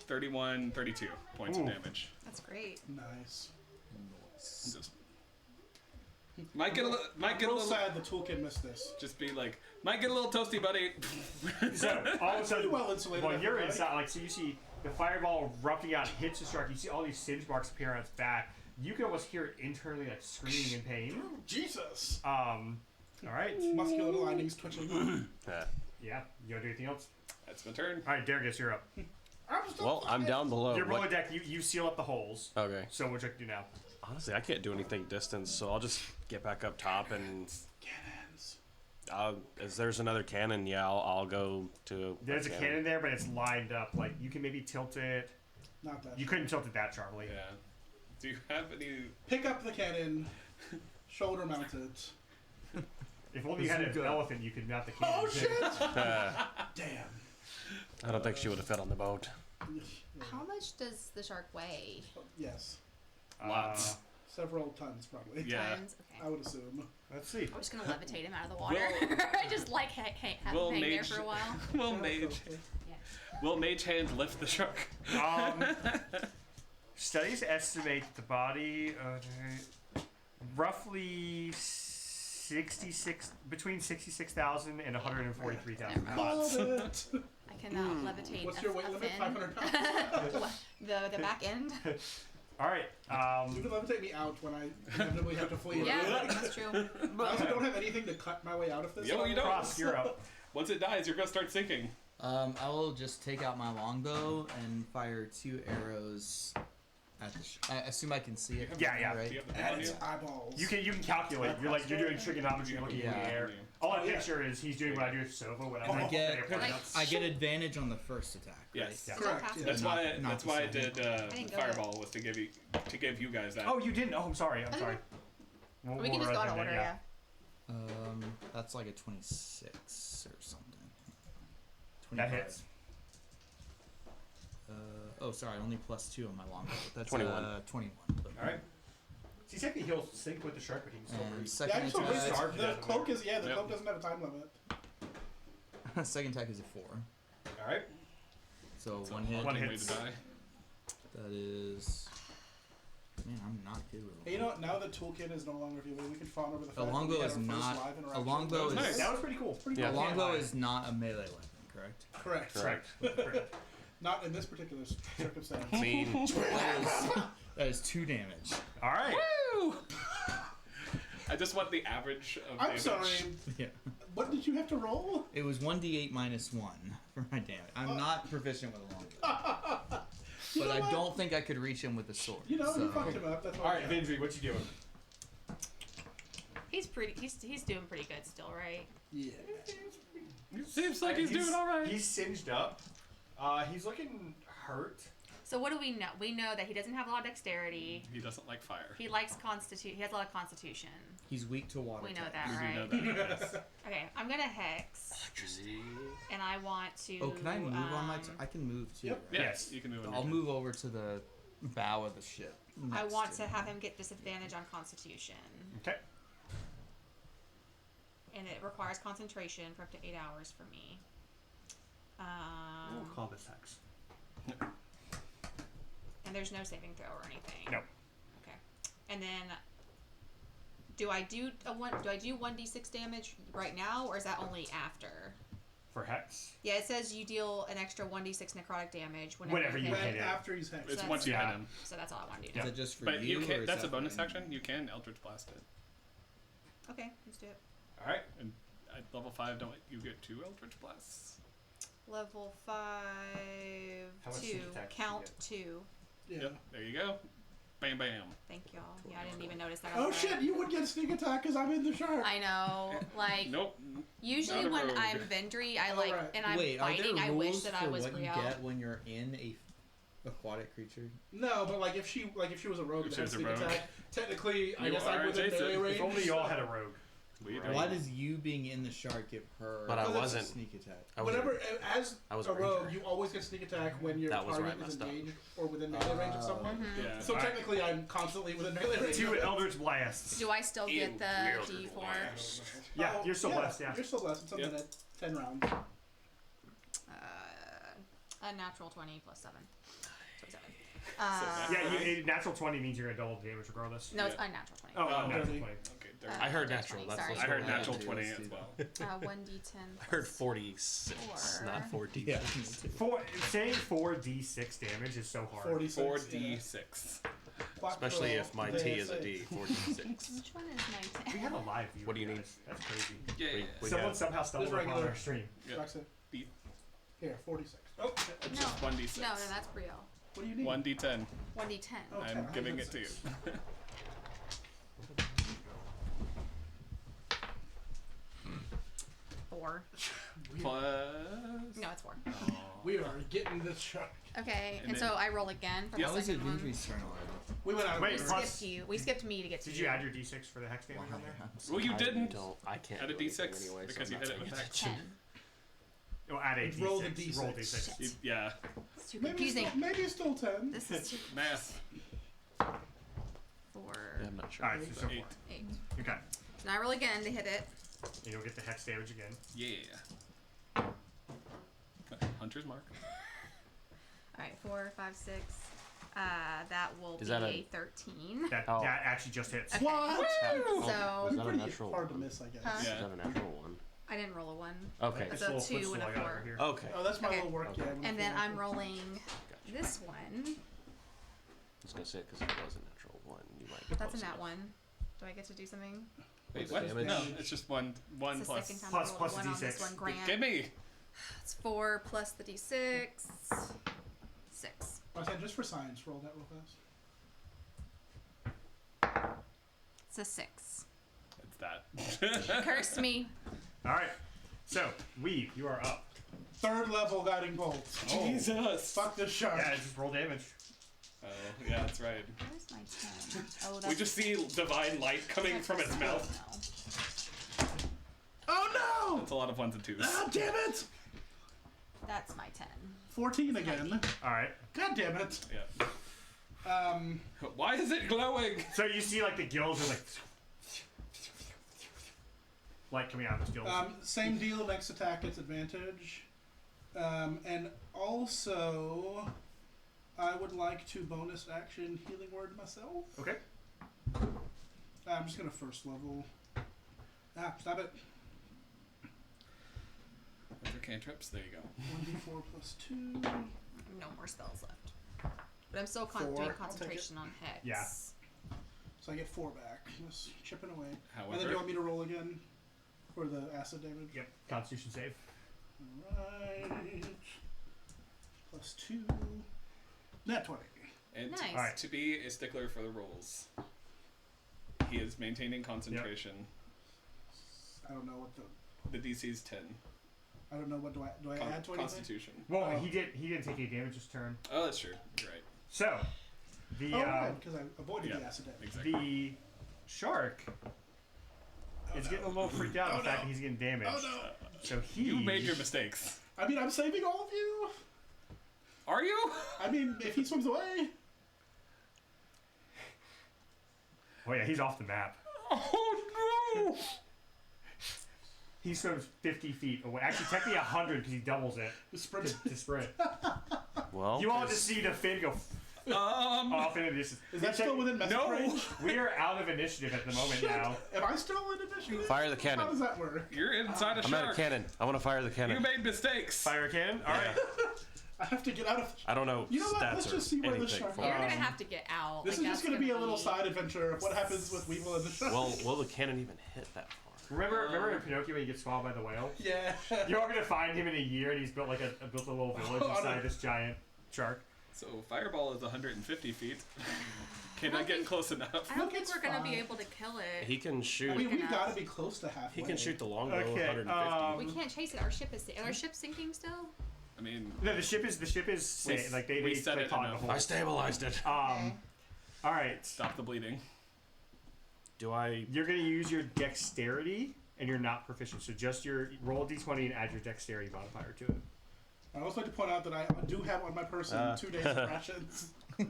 31, 32 points of damage. That's great. Nice. Just, might get a little. I'm real sad the toolkit missed this. Just be like, might get a little toasty, buddy. So all of a sudden, Well insulated, while you're everybody. inside, like, so you see the fireball erupting out, hits the shark. You see all these singe marks appear on its back. You can almost hear it internally, like screaming in pain. Jesus. All right. Muscular linings twitching. Yeah. You wanna do anything else? That's my turn. All right, Darius, you're up. Well, I'm down below. Your roller What- deck, you seal up the holes. Okay. So what you do now? Honestly, I can't do anything distance, so I'll just get back up top and. Cannons. If there's another cannon, yeah, I'll go to. There's a cannon there, but it's lined up. Like you can maybe tilt it. Not that. You couldn't tilt it that sharply. Yeah. Do you have any? Pick up the cannon, shoulder mount it. If only you had an elephant, you could mount the cannon. Oh shit! Uh, Damn. I don't think she would have fit on the boat. How much does the shark weigh? Yes. Lots. Several tons, probably. Yeah. Tons? Okay. I would assume. Let's see. We're just gonna levitate him out of the water. Just like have Will him hang there mage- for a while. Will mage? Will mage hand lift the shark? Studies estimate the body roughly 66 between 66,000 and 143,000 pounds. I can levitate. What's a, your weight a limit? fin. 500 pounds? the back end. All right. You can levitate me out when I inevitably have to flee. Yeah, that's true. I also don't have anything to cut my way out of this. Yo, you don't. Cross, you're up. Once it dies, you're gonna start sinking. I will just take out my longbow and fire 2 arrows at the. I assume I can see it. Yeah. Right? Do you have the At on its you? eyeballs. You can calculate. You're like you're doing trigonometry, looking in Yeah. the air. All I picture is he's doing what I do with Sova when And I'm I get like, I get advantage on the first attack. Right? Yes. Yeah. Correct. That's Yeah. That's Not- why. not That's the why I second. did didn't go fireball was to give you guys that. Oh, you didn't. Oh, I'm sorry. I'm sorry. We can just go out of order, yeah. That's like a 26 or something. That 25. hits. Sorry, only +2 on my longbow. That's 21. 21. All right. See, technically he'll sync with the shark, but he can still And breathe. Yeah, second I just don't attack. Starved the doesn't cloak matter. is the Yep. cloak doesn't have a time limit. Second attack is a 4. All right. So That's one a hit. One way hits. to die. That is. Man, I'm not good with Hey, you know what? Now the toolkit is no longer viewable. We can fawn over the fact A that longbow we had is our first not. live A interaction. longbow is. Nice. That was pretty cool. Yeah. A longbow is not a melee weapon, correct? Correct. Correct. Not in this particular circumstance. I mean, That is 2 damage. All right. Woo! I just want the average of I'm damage. sorry. Yeah. What did you have to roll? It was 1d8 minus 1 for my damage. I'm not proficient with a longbow. You But know I what? don't think I could reach him with a sword. You know, so. you fucked him up. That's All right, Vindri, what you doing? He's doing pretty good still, right? Yeah. Seems like he's doing all right. He's singed up. He's looking hurt. So what do we know? We know that he doesn't have a lot of dexterity. He doesn't like fire. He likes He has a lot of constitution. He's weak to water. We know type. that, We do right? know that. Yes. Okay, I'm gonna hex, and I want to. Oh, can I move on my? I can move too. Yep. Right? Yes, you can move. on I'll your move over to the bow of the ship. I next want to him. have him get disadvantage on Constitution, Okay. and it requires concentration for up to 8 hours for me. We'll call this hex. And there's no saving throw or anything. No. Okay. And then, do I do 1d6 damage right now, or is that only after? For hex? Yeah, it says you deal an extra 1d6 necrotic damage whenever you hit hit him. it. After he's hexed. It's So once you that's- hit him. So that's all I want to do. Is that just for But you? you or can. is That's that a bonus for action. You can Eldritch Blast it. Okay, let's do it. All right. And at level 5, don't you get 2 Eldritch Blasts? Level 5, How much 2. sneak attack did you Count get? 2. Yeah. Yep. There you go. Bam, bam. Thank y'all. Yeah, I didn't even notice that. Oh shit, you would get sneak attack because I'm in the shark. I know. Like, Nope. usually Not a when rogue. I'm Vendry, I like, Alright. and I'm Wait, are fighting, there I rules wish that I for was what real. you get when you're in a aquatic creature? No, but like if she was a rogue If and she had was a sneak rogue. attack, technically I You guess are I'm within adjacent. melee range. If only y'all had a rogue. We Right. Why does you being in the shark give her But I Well, that's wasn't. sneak attack? I was Whenever, as I was a a rogue, ranger. you always get sneak attack when your That was where I target is messed up. engaged or within melee range of someone. Mhm. Yeah. So Alright. technically, I'm constantly within melee range. 2 of it. Eldritch Blasts. Do I still Ew, get the Eldritch D4? Blast. Yeah, Oh, you're still blessed, yeah. You're still blessed. It's a Yep. minute, 10 rounds. A natural 20 plus 7. So 7. Yeah, natural 20 means you're going to double the damage regardless. No, it's Yeah. unnatural 20. Oh, Oh, natural dirty. 20. Okay. There. Uh, I heard Natural natural. 20, That's sorry. what's I heard going on. natural Yeah, 20 let's as do well. 1d10 I heard plus 46, Four. not 40. Yeah. Saying 4d6 damage is so hard. 46. 4d6. Yeah. Black Especially Pearl, if my they T is a say. D. 46. Which one is my We 10? have a live view. What do you need? guys. That's crazy. Yeah. We Someone have- somehow stumbled Just upon regular. our stream. Yeah. Roxanne. Beat. Here, 46. Oh, It's No. just 1d6. No, that's Brio. What do you need? 1d10. 1d10. Oh, I'm 10. giving it to you. Four. Plus. No, it's 4. We are getting this shark. Okay, And and so then- I roll again for Yeah. How the is it second one. Vendry's turn already? We went out of Wait, We order. plus- skipped you. We skipped me to get to Did you add your d6 for the hex damage on there? Well, you didn't. I can't. Add a do anything d6 anyway, because so you I'm hit not it with paying hex. attention. 10. Oh, add a d6. Roll the d6. Roll d6. You- yeah. It's too Maybe confusing. it's still 10. This is too Math. 4, Yeah, I'm not sure. Alright, so 8. 8. Okay. So now I roll again to hit it. And you'll get the hex damage again. Yeah. Hunter's mark. Alright, 4, 5, 6. That will Is be that a a- 13. That Oh. actually just hits. Okay. What? So Is that a Pretty natural hard to one? miss, I guess. Huh? Is Yeah. that a natural one? I didn't roll a 1. Okay. It's So a little 2 and a footstool I got 4. over here. Okay. Oh, that's my Okay. little work. Okay. Yeah, And then I'm rolling Gotcha. this one. I was gonna say because if it was a natural one, you might. Be That's close a nat enough. 1. Do I get to do something? Wait, What's what? the damage? No, it's just one It's the plus. second time Plus- I rolled plus a the 1 on this D6. one. Grant. Give me. It's 4 plus the d6. 6. Roxanne, just for science, roll that real fast. It's a 6. It's that. Curse me. Alright. So, Weave, you are up. 3rd level guiding bolt. Jesus. Fuck this shark. Yeah, just roll damage. Oh, yeah, that's right. Where's my 10? Oh, that's We just see divine light coming from its mouth. No. Oh That's a lot of ones and twos. no! Ah, damn it! That's my 10. 14 again. Alright. God damn it. Yeah. Why is it glowing? So you see like the gills are like light coming out of its gills. Same deal. Next attack gets advantage. And also, I would like to bonus action healing word myself. Okay. I'm just gonna first level. Ah, stop it. Those are cantrips. There you go. 1d4 plus 2. No more spells left. But I'm still 4. doing I'll take concentration on Hex. Yeah. So I get 4 back. Just chipping away. However, And then do you want me to roll again for the acid damage? Yep. Constitution save. Alright. Plus 2. Nat 20. and Nice. Alright. to be a stickler for the rules, he is maintaining concentration. I don't know what the. The DC's 10. I don't know what do I add to anything? Constitution. Well, Oh. he didn't take any damage this turn. Oh, that's true. You're right. So, the Oh, right, because I avoided yeah. the acid damage. Exactly. the shark is getting a little freaked out at the fact that he's getting damaged. Oh no! So he You made your mistakes. I mean, I'm saving all of you. Are you? I mean, if he swims away. Oh yeah, he's off the map. Oh no! He swims 50 feet away. Actually, technically 100 because he doubles it to sprint. Well, You all just see the fin go off into the distance. Is that still within message range? We are out of initiative at the moment Shit. now. Am I still in initiative? fire the cannon. How does that work? You're inside a I'm shark. at a cannon. I want to fire the cannon. You made mistakes. Fire cannon? Alright. I have to get out of. I don't know You know what? stats Let's or just see where anything. this shark for You're it. gonna have to get out. This like, is just that's going to be a little side adventure of what happens with Weevil and the shark. Well, will the cannon even hit that far? Remember in Pinocchio when he gets swallowed by the whale? Yeah. You're all gonna find him in a year and he's built like built a little village inside this giant shark. So fireball is 150 feet. Can I get close enough? I don't Look, think it's we're gonna fine. be able to kill it. He can shoot. I mean, we've enough. got to be close to halfway. He can shoot the longbow Okay, 150. We can't chase it. Our ship is our ship sinking still. I mean, No, the ship is like they set it caught in the enough. hole. I stabilized it. Alright. stop the bleeding. Do I? You're gonna use your dexterity and you're not proficient. So just your roll a d20 and add your dexterity modifier to it. I also like to point out that I do have on my person 2 days of rations. 9.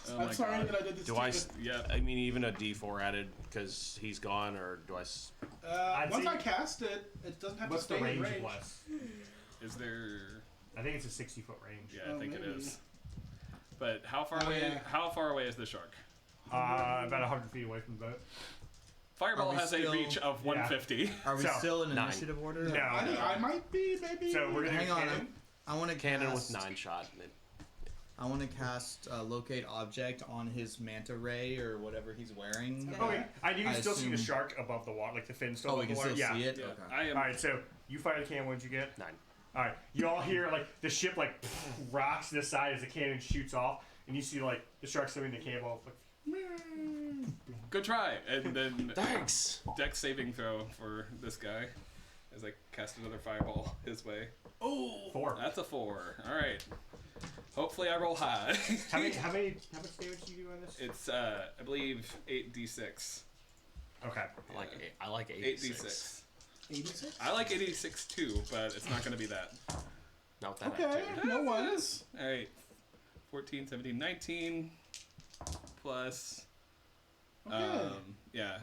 Oh I'm my sorry God. that I did this Do to I? you. Yeah. I mean, even a D4 added because he's gone, or do I? I'd Once say- I cast it, it doesn't have What's to the stay in range range. of Wes? Is there? I think it's a 60-foot range. Yeah, I Oh, think it maybe. is. But how far Oh, away? yeah. How far away is the shark? About 100 feet away from the boat. Fireball Are we has a still- reach of 150. Are we So, still in 9. initiative order? No. I think I might be, maybe. So we're gonna Hang do on. cannon. I want to Cannon with cast. 9 shot. I want to cast locate object on his manta ray or whatever he's wearing. Oh, wait. You can I still see the assume- shark above the water, like the fin still Oh, above we can the water. still Yeah. see it. Yeah, Okay. I am. Alright, so you fire the cannon, what did you get? 9. Alright, you all hear like the ship like rocks to the side as the cannon shoots off, and you see like the shark swimming the cable. Like, Good try. And then Thanks. dex saving throw for this guy as I cast another fireball his way. oh, 4. That's a 4. All right. Hopefully I roll high. How much damage do you do on this? It's I believe 8d6. Okay. I like 86. 8d6. 86? I like 86 too, but it's not going to be that. Not that Okay, activity. no worries. All right. 14, 17, 19 plus Okay. yeah.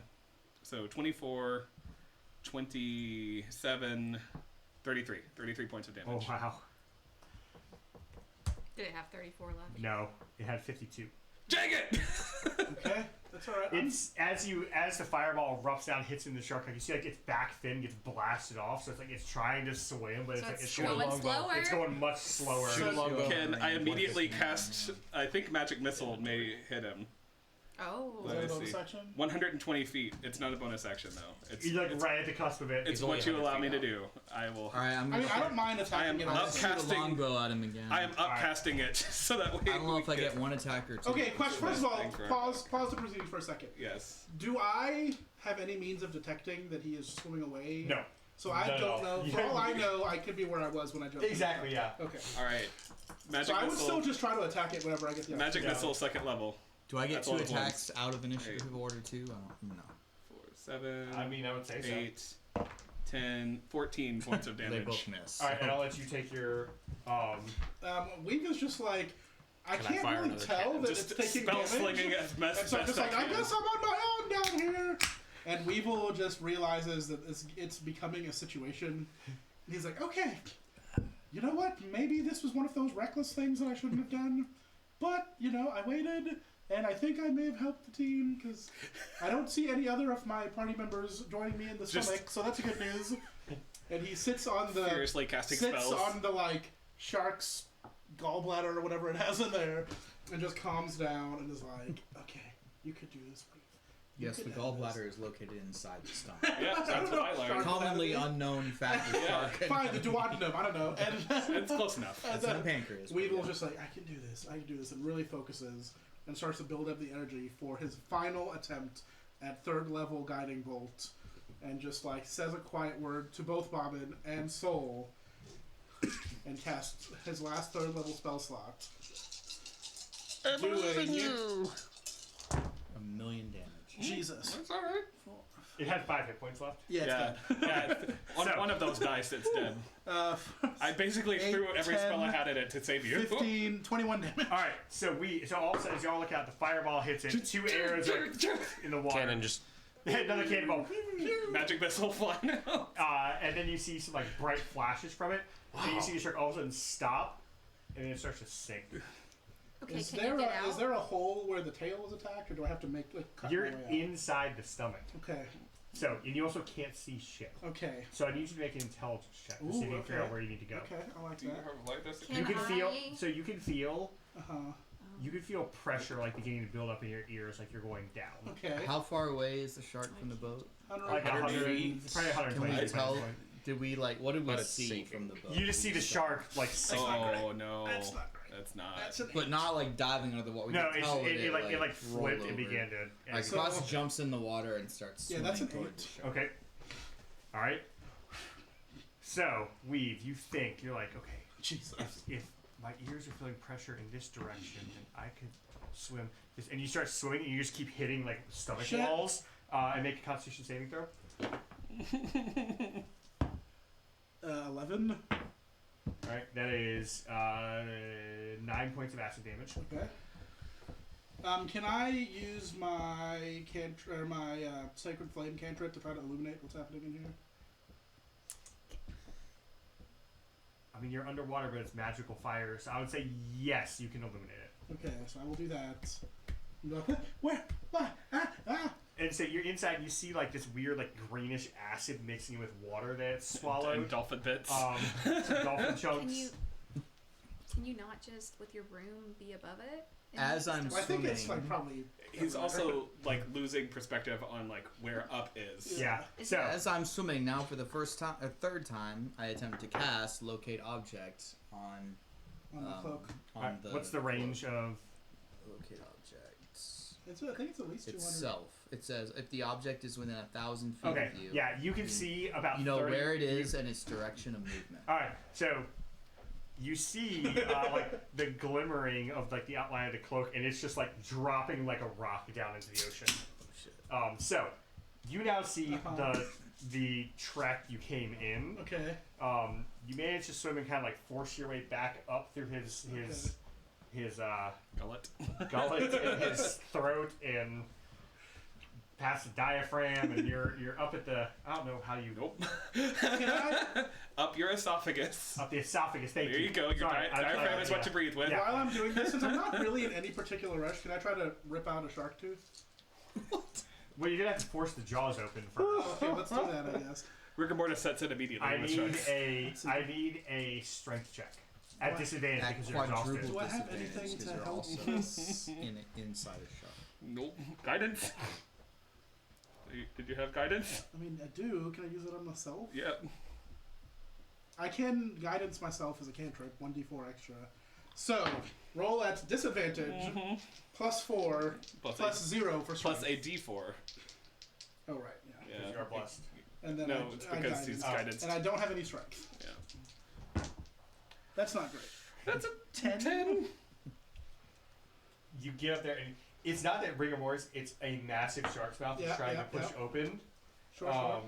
So 24 27 33 points of Oh damage. wow. Did it have 34 left? No, it had 52. Dang it! Okay, that's alright. It's as the fireball erupts down, hits in the shark, like you see like its back fin gets blasted off, so it's like it's trying to swim, but So it's it's like going slower? It's going much slower. Shoot a longbow. Can I immediately 115. cast? I think magic missile may hit him. Oh. Is Let that me a bonus see. action? 120 feet. It's not a bonus action though. It's You're like right at the cusp of it. it's only what you 100 allow me feet to out. do. I will. All right, I'm I gonna. mean, I don't mind attacking it. I am on up this. shoot a casting- longbow at him again. I am upcasting it so that way. I don't know if I we get can- one attack or two. Okay, question. First of all, Thanks for- pause the proceedings for a second. Yes. Do I have any means of detecting that he is swimming away? No. So I No, don't no. know. For all I know, I could be where I was when I jumped. Exactly. Yeah. Okay. All right. Magic So I would missile. still just try to attack it whenever I get the Magic Yeah. missile, second level. Do I get That's 2 all it attacks out of initiative order too? I don't know. 4, 7. I mean, I would say so. 8, 10, 14 points of They damage. both miss. All right, and I'll let you take your. Weave is just like I Can I can't fire really another tell cannon? that Just it's taking spell damage. slinging it as best, And so I'm best just like, I I can. guess I'm on my own down here. And Weevil just realizes that it's becoming a situation. And he's like, okay, you know what? Maybe this was one of those reckless things that I shouldn't have done. But, I waited, and I think I may have helped the team, because I don't see any other of my party members joining me in the Just- stomach, so that's good news. And he sits on the... Furiously casting sits spells. on the, shark's gallbladder or whatever it has in there, and just calms down and is like, okay, you could do this, Weave. You Yes, the could have this." gallbladder is located inside the stomach. Yeah, that's what I learned. Commonly unknown fact of Yeah. shark. Fine, the duodenum, I don't know. And It's close enough. and It's in the then pancreas. but Weevil's yeah. just like, I can do this, and really focuses and starts to build up the energy for his final attempt at 3rd level guiding bolt, and just says a quiet word to both Bobbin and Soul, and casts his last 3rd level spell slot. I believe in Doing you. 1,000,000 damage. Jesus. That's alright. 4, It had 5 hit points left. Yeah, it's Yeah. dead. On So- one of those dice, it's dead. I basically 8, threw every 10, spell I had in it to save you. 15, 21 damage. All right, so all of a sudden, as y'all look out, the fireball hits it. 2 arrows are in the water. Cannon just. Another cannonball. Magic missile flying out. And then you see some like bright flashes from it. And you see the shark all of a sudden stop, and then it starts to sink. Okay, Is can there you get out? is there a hole where the tail was attacked, or do I have to make cut You're my way out? inside the stomach. Okay. So, and you also can't see shit. Okay. So I need you to make an intelligence check to Ooh, see if you can figure okay. out where you need to go. Okay, I like Do you that. have like this? Can You can feel. I- So you can feel. Uh-huh. You can feel pressure like beginning to build up in your ears, like you're going down. Okay. How far away is the shark from the boat? Like 100 100, feet. probably 120 Can we feet at tell? this point. Did we what did we But it's see sinking. from the boat? You just see the shark like sink. Oh no, That's not great. That's not. That's an But not like diving under the water. We No, could tell it that like rolled flipped and over. began to. Like So- Cross jumps in the water and starts Yeah, swimming that's an toward 8. the shark. Okay. All right. So Weave, you think you're like, okay, Jesus. if my ears are feeling pressure in this direction, then I could swim. And you start swimming, and you just keep hitting like stomach Shit. walls, and make a Constitution saving throw. 11. All right, that is 9 points of acid damage. Okay. Can I use my sacred flame cantrip to try to illuminate what's happening in here? I mean, you're underwater, but it's magical fire, so I would say yes, you can illuminate it. Okay, so I will do that. I'm going, where? Ah. And so you're inside, and you see like this weird, like greenish acid mixing with water that it's swallowed. And dolphin bits. Some dolphin chunks. Can you not just with your broom be above it? And As I'm Well, I think it's swimming. like probably. He's also like losing perspective on like where up is. Yeah. Is So As I'm swimming now for the third time, I attempt to cast locate object on On the cloak. on the. what's the range of? locate objects I think it's at least 200. itself? It says if the object is within 1,000 feet Okay. of you. Yeah, you can see about. You know 30 where it is and its direction of movement. All right. So you see like the glimmering of like the outline of the cloak, and it's just like dropping like a rock down into the ocean. Oh shit. So you now see Uh-huh. the track you came in. Okay. You managed to swim and kind of like force your way back up through his Gullet. gullet and his throat and past the diaphragm, and you're up at the I don't know how you Nope. Can I, Up your esophagus. up the esophagus. Thank There you go. Your Sorry, I- diaphragm is what you breathe with. Yeah. while I'm doing this, since I'm not really in any particular rush, can I try to rip out a shark tooth? Well, you're gonna have to force the jaws open first. Okay, let's do that, I guess. Rigor mortis sets in immediately. I with need sharks. I need a strength check at What? disadvantage At because you're exhausted. quadruple Do I have disadvantage anything 'cause to you're help also us? inside a shark. Nope. Guidance. Did you have guidance? I mean, I do. Can I use it on myself? Yeah. I can guidance myself as a cantrip, 1d4 extra. So, roll at disadvantage, +4, Plus +0 for strength. Plus a D4. Oh, right, yeah. Yeah. You are blessed. And then No, it's because guidance. he's guidance. And I don't have any strength. Yeah. That's not great. That's a 10? You get up there, and it's not that rigor mortis; it's a massive shark's mouth that's Yeah, trying yeah, to push yeah. open. Sure.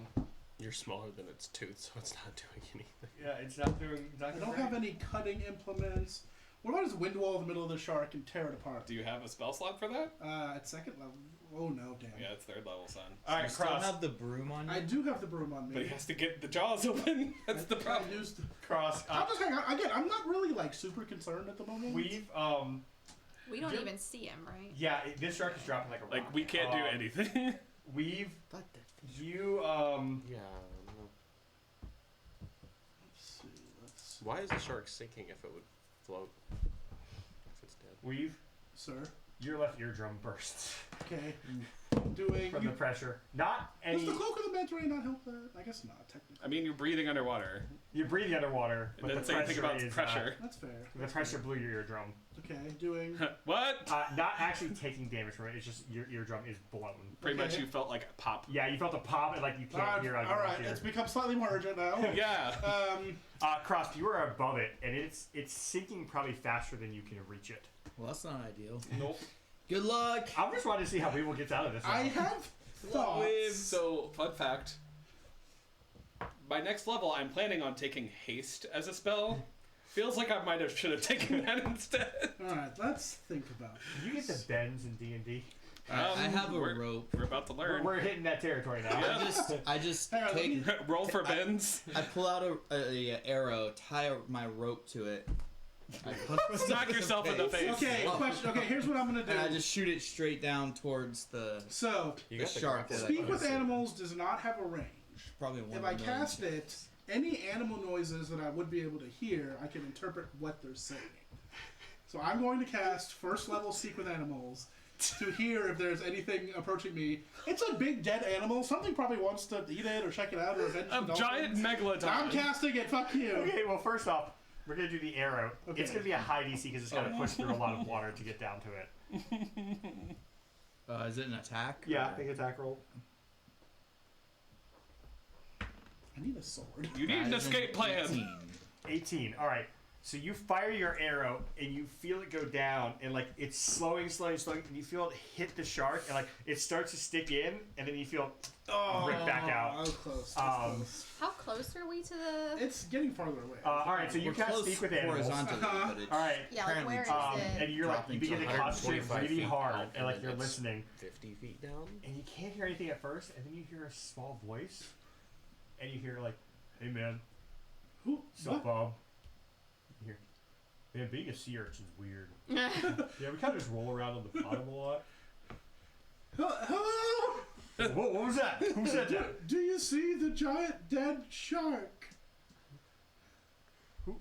You're smaller than its tooth, so it's not doing anything. Yeah, it's not doing. It's not I doing don't great. have any cutting implements. What about just wind wall in the middle of the shark and tear it apart? Do you have a spell slot for that? At second level. Oh no, damn. Yeah, it's third level, son. All You right, still cross. have the broom on you? I do have the broom on me. But he has to get the jaws open. That's the problem. I used. Cross. I'll just hang out. Again, I'm not really like super concerned at the moment. We've We don't Yep. even see him, right? yeah, this shark is dropping like a rock. Like we can't do anything. We've Thought that fish- you Yeah. I don't know. Let's see. Let's. Why is the shark sinking if it would float? If it's dead. we've Sir. your left eardrum bursts Okay. Doing. from the pressure. Not Does any. the cloak of the Mandarin not help that? I guess not, technically. I mean, you're breathing underwater. You're breathing underwater, It but the doesn't say anything pressure about is pressure. That's fair. the pressure blew your eardrum. Okay, doing. What? Not actually taking damage from it. It's just your eardrum is blown. Pretty much Okay. you felt like a pop. Yeah, you felt a pop and like you can't hear. Like, Alright, it's become slightly more urgent now. Yeah. Cross, you are above it, and it's sinking probably faster than you can reach it. Well, that's not ideal. Nope. Good luck! I'm just wanting to see how people gets out of this. I now. have thoughts. So, fun fact. By next level, I'm planning on taking haste as a spell. Feels like I should have taken that instead. Alright, let's think about it. You get the bends in D&D. I have a rope. We're about to learn. We're hitting that territory now. I just Hang on, let take. me- Roll for bends. I pull out a arrow, tie my rope to it. I Smack yourself in the face. Okay, question. Okay, here's what I'm gonna do. And I just shoot it straight down towards the So, the shark. that I speak with see. animals does not have a range. Probably one. If in I a million cast it, chances. any animal noises that I would be able to hear, I can interpret what they're saying. So I'm going to cast first level Speak with Animals to hear if there's anything approaching me. It's a big dead animal. Something probably wants to eat it or check it out or avenge the A dolphins. giant megalodon. I'm casting it. Fuck you. Okay, well, first off, we're going to do the arrow. Okay. It's going to be a high DC because it's got to push through a lot of water to get down to it. Is it an attack? Yeah, or- big attack roll. I need a sword. You need an That is escape plan. 18. 18. All right. So you fire your arrow and you feel it go down and like it's slowing, and you feel it hit the shark and like it starts to stick in and then you feel rip back out. I was close. Close. How close are we to the? It's getting farther away. All right. So you We're cast close Speak with Animals. horizontally, but it's All right. Yeah, like where is it? And you're like you Dropping begin to to concentrate 125 really feet hard down, and like and you're it's listening 50 feet down. and you can't hear anything at first and then you hear a small voice and you hear like, "Hey man, Who? what's up, What? Bob?" You hear, "Man, being a sea urchin's weird. Yeah, we kind of just roll around on the bottom a lot." Hello? What was that? Who said that? Do you see the giant dead shark? Who?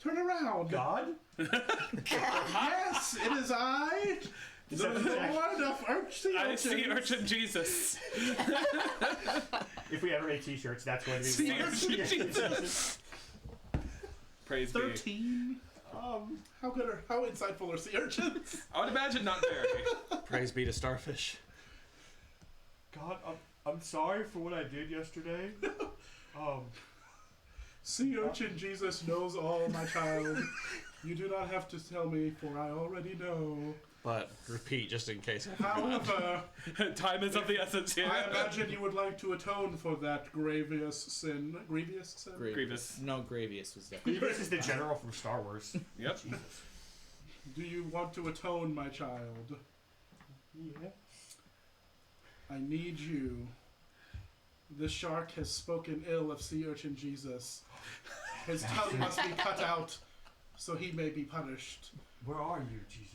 Turn around. God? Yes, it is I, the Lord of Sea I Urchins. see Urchin Jesus. If we ever make t-shirts, that's going to be Sea one of urchin the- Jesus. Praise be. 13. How good are, how insightful are sea urchins? I would imagine not very. Praise be to starfish. God, I'm sorry for what I did yesterday. Sea urchin Jesus knows all, my child. You do not have to tell me, for I already know. But repeat just in case. However, Time is of the essence here. I imagine you would like to atone for that grievous sin. Grievous sin? Grievous. No, Gravius was there. Grievous is the general from Star Wars. Yep. Do you want to atone, my child? Yeah. I need you. The shark has spoken ill of sea urchin Jesus. His tongue must be cut out so he may be punished. Where are you, Jesus?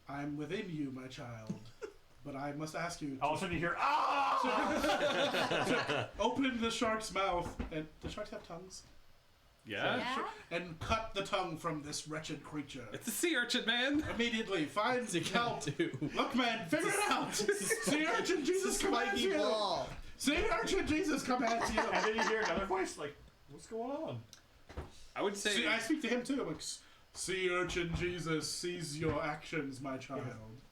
I'm within you, my child. But I must ask you All of a sudden you hear, "Ah!" to open the shark's mouth. And do sharks have tongues? Yeah. Yeah. And cut the tongue from this wretched creature. It's a sea urchin, man. Immediately, find help. Look, man, figure it out. Sea urchin Jesus commands you. Sea urchin Jesus commands you. And then you hear another voice like, "What's going on?" I would say. See, I speak to him too. I'm like, sea urchin Jesus sees your actions, my child.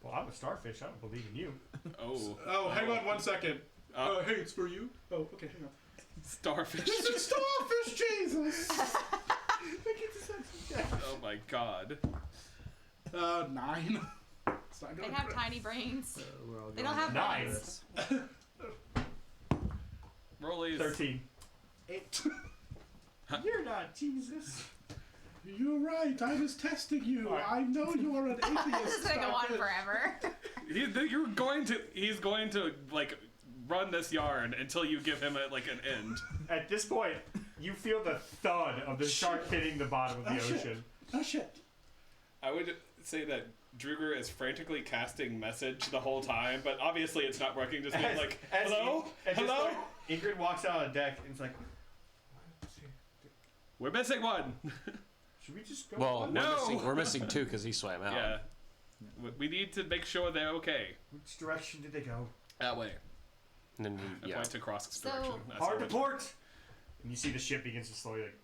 Well, I'm a starfish. I don't believe in you. Oh. Oh, hang on 1 second. Uh, Hey, it's for you. Oh, okay, hang on. Starfish. This is starfish Jesus. Oh my god. 9. It's not They going have great. tiny brains. They don't have 9. brains. Rollies. 13. 8. You're not Jesus. You're right. I was testing you. All right. I know you are an atheist. This is gonna go on starfish. forever. He's going to like run this yarn until you give him an end. At this point, you feel the thud of the shark hitting the bottom of the Oh, shit. ocean. Oh shit. I would say that Druger is frantically casting message the whole time, but obviously it's not working. Just being like, hello? At this Hello? point, Ingrid walks out on deck and it's like, We're missing one. should we just go Well, on? No. we're missing 2 because he swam out. Yeah. We need to make sure they're okay. Which direction did they go? That way. And then I we, point to Krosk's So- direction. That's Hard how to port! And you see the ship begins to slowly like,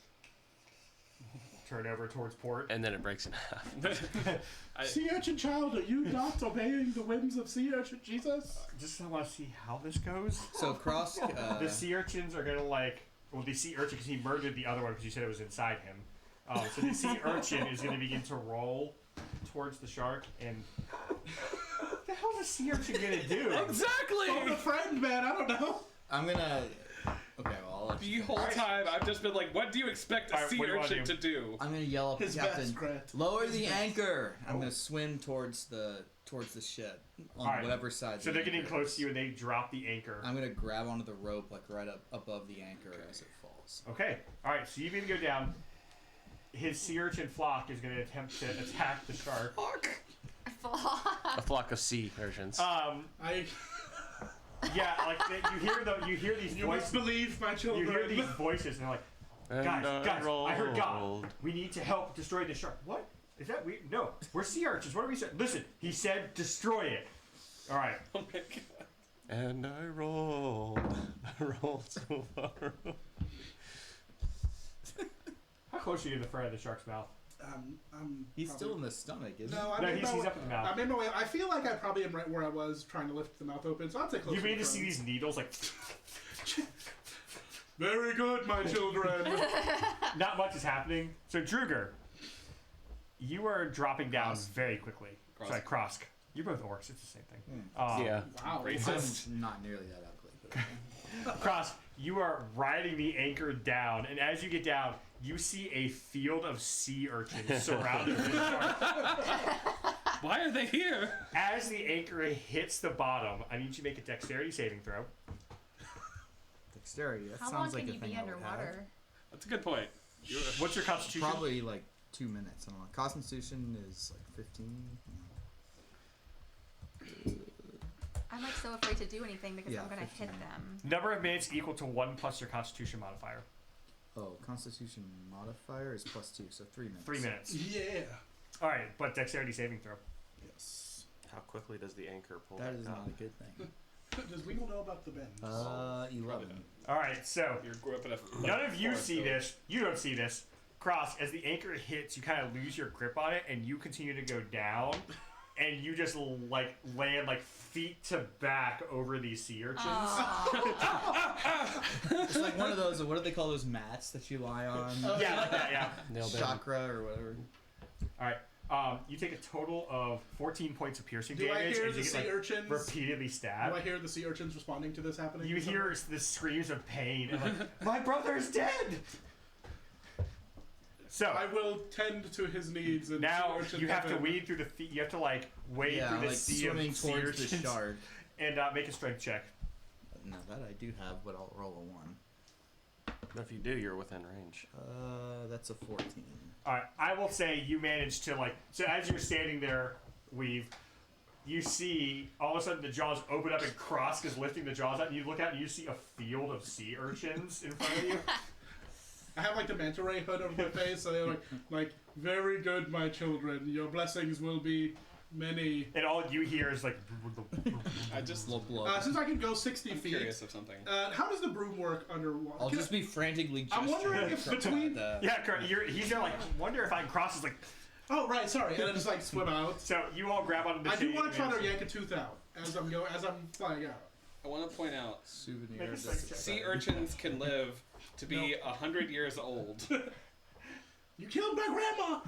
turn over towards port. and then it breaks in half. Sea urchin child, are you not obeying the whims of sea urchin Jesus? Just I want to see how this goes. So Cross. The sea urchins are gonna the sea urchin, because he murdered the other one because you said it was inside him. So the sea urchin is gonna begin to roll towards the shark and. hell is a sea urchin gonna do? Exactly. Phone a friend, man. I don't know. I'm gonna. Okay, well, I'll let The you. whole time I've just been like, what do you expect a Alright, sea what do you wanna urchin do? to do? I'm gonna yell up His to Captain. best, Grant. Lower His the best. anchor. I'm Oh. gonna swim towards the ship on Alright. whatever side. So the they're getting anchor close is. to you and they drop the anchor. I'm gonna grab onto the rope like right up above the anchor as it falls. Okay. Alright, so you begin to go down. His sea urchin flock is going to attempt to attack the shark. A flock of sea urchins. Yeah, like you hear these You must voices. believe, my children. You hear these voices, and they're like, guys, I heard God. We need to help destroy the shark. What? Is that we? No, we're sea urchins. What are we saying? Listen, he said destroy it. All right. Oh my god. And I rolled. I rolled so far. How close are you to the front of the shark's mouth? He's probably- still in the stomach, isn't No, he? No, I'm he's up in the mouth. I'm in my way. I feel like I probably am right where I was trying to lift the mouth open, so I'll take close. You begin to see these needles like. Very good, my children. Not much is happening. So Druger, you are dropping down very quickly. Krosk. Sorry, Krosk. You're both orcs. It's the same thing. Yeah. Wow. Racist. I'm not nearly that ugly. But Krosk, you are riding the anchor down, and as you get down, you see a field of sea urchins surrounded with sharks. Why are they here? As the anchor hits the bottom, I need you to make a dexterity saving throw. dexterity. That How long sounds like can a you thing be I would have. underwater? That's a good point. What's your constitution? Probably like 2 minutes. I don't know. Constitution is like 15. I'm like so afraid to do anything because Yeah, I'm gonna 15. hit them. Number of minutes equal to 1 plus your constitution modifier. Oh, Constitution modifier is +2, so 3 minutes. 3 minutes. Yeah. All right, but dexterity saving throw. Yes. How quickly does the anchor pull That back is up? not a good thing. Does Weagle know about the bends? 11. All right, so You grew up in a none of you forest see village. this. You don't see this. Cross, as the anchor hits, you kind of lose your grip on it, and you continue to go down, and you just like land like feet to back over these sea urchins. It's like one of those, what do they call those mats that you lie on? Yeah, like that. Yeah. Nailed it. Chakra or whatever. All right. You take a total of 14 points of piercing Do I damage, hear and the you sea get like urchins? repeatedly Do stabbed. I hear the sea urchins responding to this happening? You hear the screams of pain, and like, my brother is dead. So I will tend to his needs. And now sea urchin you have to heaven. wade through the. You have to like wade Yeah, through the like sea swimming of sea towards the urchins shard. and make a strength check. No, that I do have, but I'll roll a 1. If you do, you're within range. That's a 14. All right, I will say you managed to like. So as you're standing there, Weave, you see all of a sudden the jaws open up and Krosk is lifting the jaws out, and you look out and you see a field of sea urchins in front of you. I have like the manta ray hood over my face, so they're like, very good, my children. Your blessings will be many. And all you hear is like. I just Since I can go 60 I'm feet, curious of something. how does the broom work underwater? I'll just be frantically I'm gesturing. wondering if at between- the- Yeah, correct. He's there like, wonder if I can cross. Is like, Oh right, sorry, and then just like swim out. so you all grab onto the I do chain want to try and- to yank a tooth out as I'm flying out. I want to point out, Souvenir. Make a strength check. sea urchins can live to be 100 years old. You killed my grandma.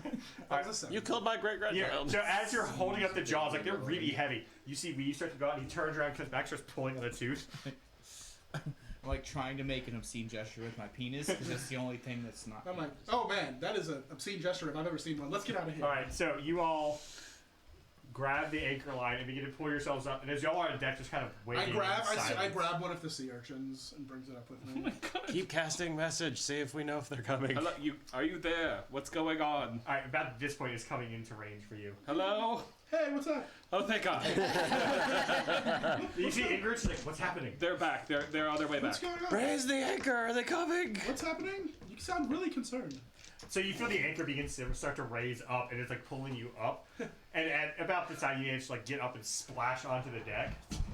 That was a seven. You killed my great Yeah. grandchild. So as you're holding up the jaws, like they're really heavy. You see Weave start to go out, and he turns around, comes back, starts pulling on the tooth. I'm like trying to make an obscene gesture with my penis because that's the only thing that's not. I'm like, oh man, that is an obscene gesture if I've ever seen one. Let's get out of here. All right, so you all grab the anchor line and begin to pull yourselves up, and as y'all are on deck, just kind of waiting. I grab one of the sea urchins and brings it up with me. Keep casting message. See if we know if they're coming. Hello, are you there? What's going on? All right, about this point, it's coming into range for you. Hello? Hey, what's up? Oh, thank God. You see Ingrid's like, what's happening? They're back. They're on their way What's back. going on? Raise the anchor. Are they coming? What's happening? You sound really concerned. So you feel the anchor begins to start to raise up, and it's like pulling you up. And at about the time, you manage to like get up and splash onto the deck.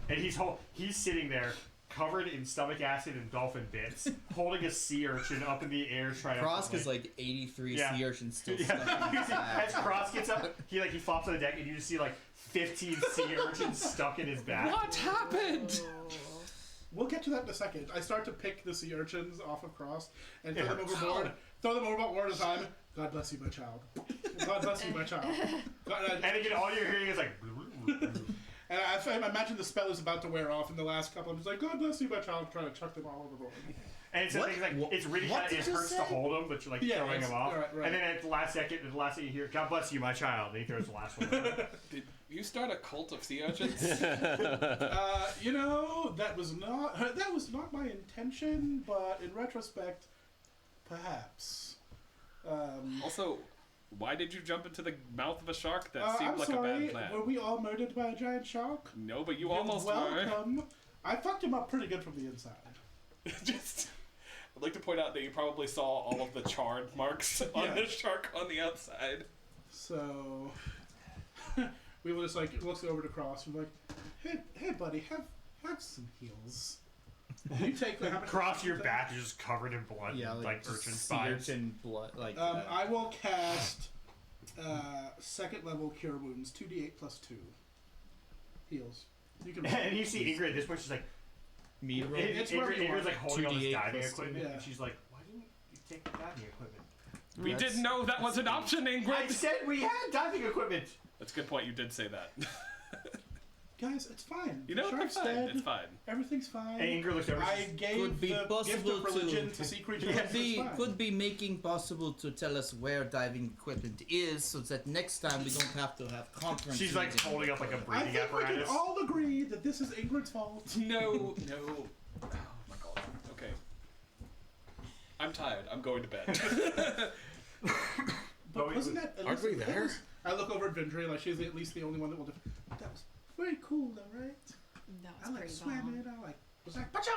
And he's sitting there, covered in stomach acid and dolphin bits, holding a sea urchin up in the air, trying Krosk to. is like 83 Yeah. sea urchins still Yeah. stuck in his back. As Krosk gets up, he flops on the deck, and you just see like 15 sea urchins stuck in his back. What happened? We'll get to that in a second. I start to pick the sea urchins off of Cross and throw Yeah. them overboard. Throw them overboard one at a time. God bless you, my child. God bless you, my child. And again, all you're hearing is like. And I imagine the spell is about to wear off in the last couple. I'm just like, God bless you, my child, trying to chuck them all overboard. And it's it's really kind of, it hurts to hold them, but you're like throwing them off. Right. And then at the last second you hear, God bless you, my child, and he throws the last one. Did you start a cult of sea urchins? You know, that was not my intention, but in retrospect, perhaps. Also, why did you jump into the mouth of a shark? That seemed like a bad plan. Were we all murdered by a giant shark? No, but you almost were. Welcome. I fucked him up pretty good from the inside. I'd like to point out that you probably saw all of the charred marks on the shark on the outside. So we were just like looks over to Cross and we're like, hey buddy, have some heals. You take the Cross your back is just covered in blood, like urchin spines. Urchin blood, like. I will cast second level cure wounds, 2d8 plus 2 heals. You can. And you see Ingrid at this point, she's like. Ingrid's like holding all this diving equipment, and she's like, "Why didn't you take the diving equipment?" We didn't know that was an option, Ingrid. I said we had diving equipment. That's a good point. You did say that. Guys, it's fine. You know, it's fine. It's fine. Everything's fine. And Ingrid looks over. I gave the gift of religion to sea creatures. Could be making possible to tell us where diving equipment is, so that next time we don't have to have conference. She's like holding up like a breathing apparatus. We can all agree that this is Ingrid's fault. No. Oh my god. Okay. I'm tired. I'm going to bed. But wasn't that? Aren't we there? I look over at Vindri, like she's at least the only one that will. That was very cool, though, right? No, I like swam it. I like was like pacha.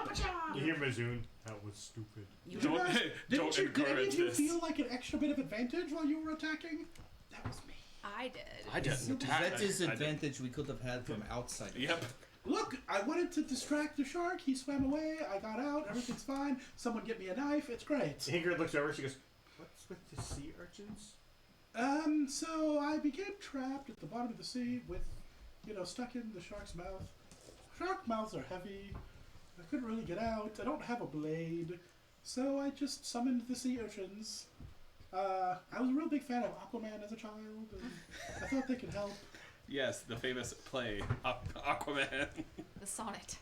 You hear Mazoon? That was stupid. Did any of you feel like an extra bit of advantage while you were attacking? That was me. I did. I didn't attack. That is advantage we could have had from outside. Yep. Look, I wanted to distract the shark. He swam away. I got out. Everything's fine. Someone get me a knife. It's great. Ingrid looks over. She goes, "What's with the sea urchins?" So I became trapped at the bottom of the sea with, stuck in the shark's mouth. Shark mouths are heavy. I couldn't really get out. I don't have a blade. So I just summoned the sea urchins. I was a real big fan of Aquaman as a child, and I thought they could help. Yes, the famous play, Aquaman. The sonnet.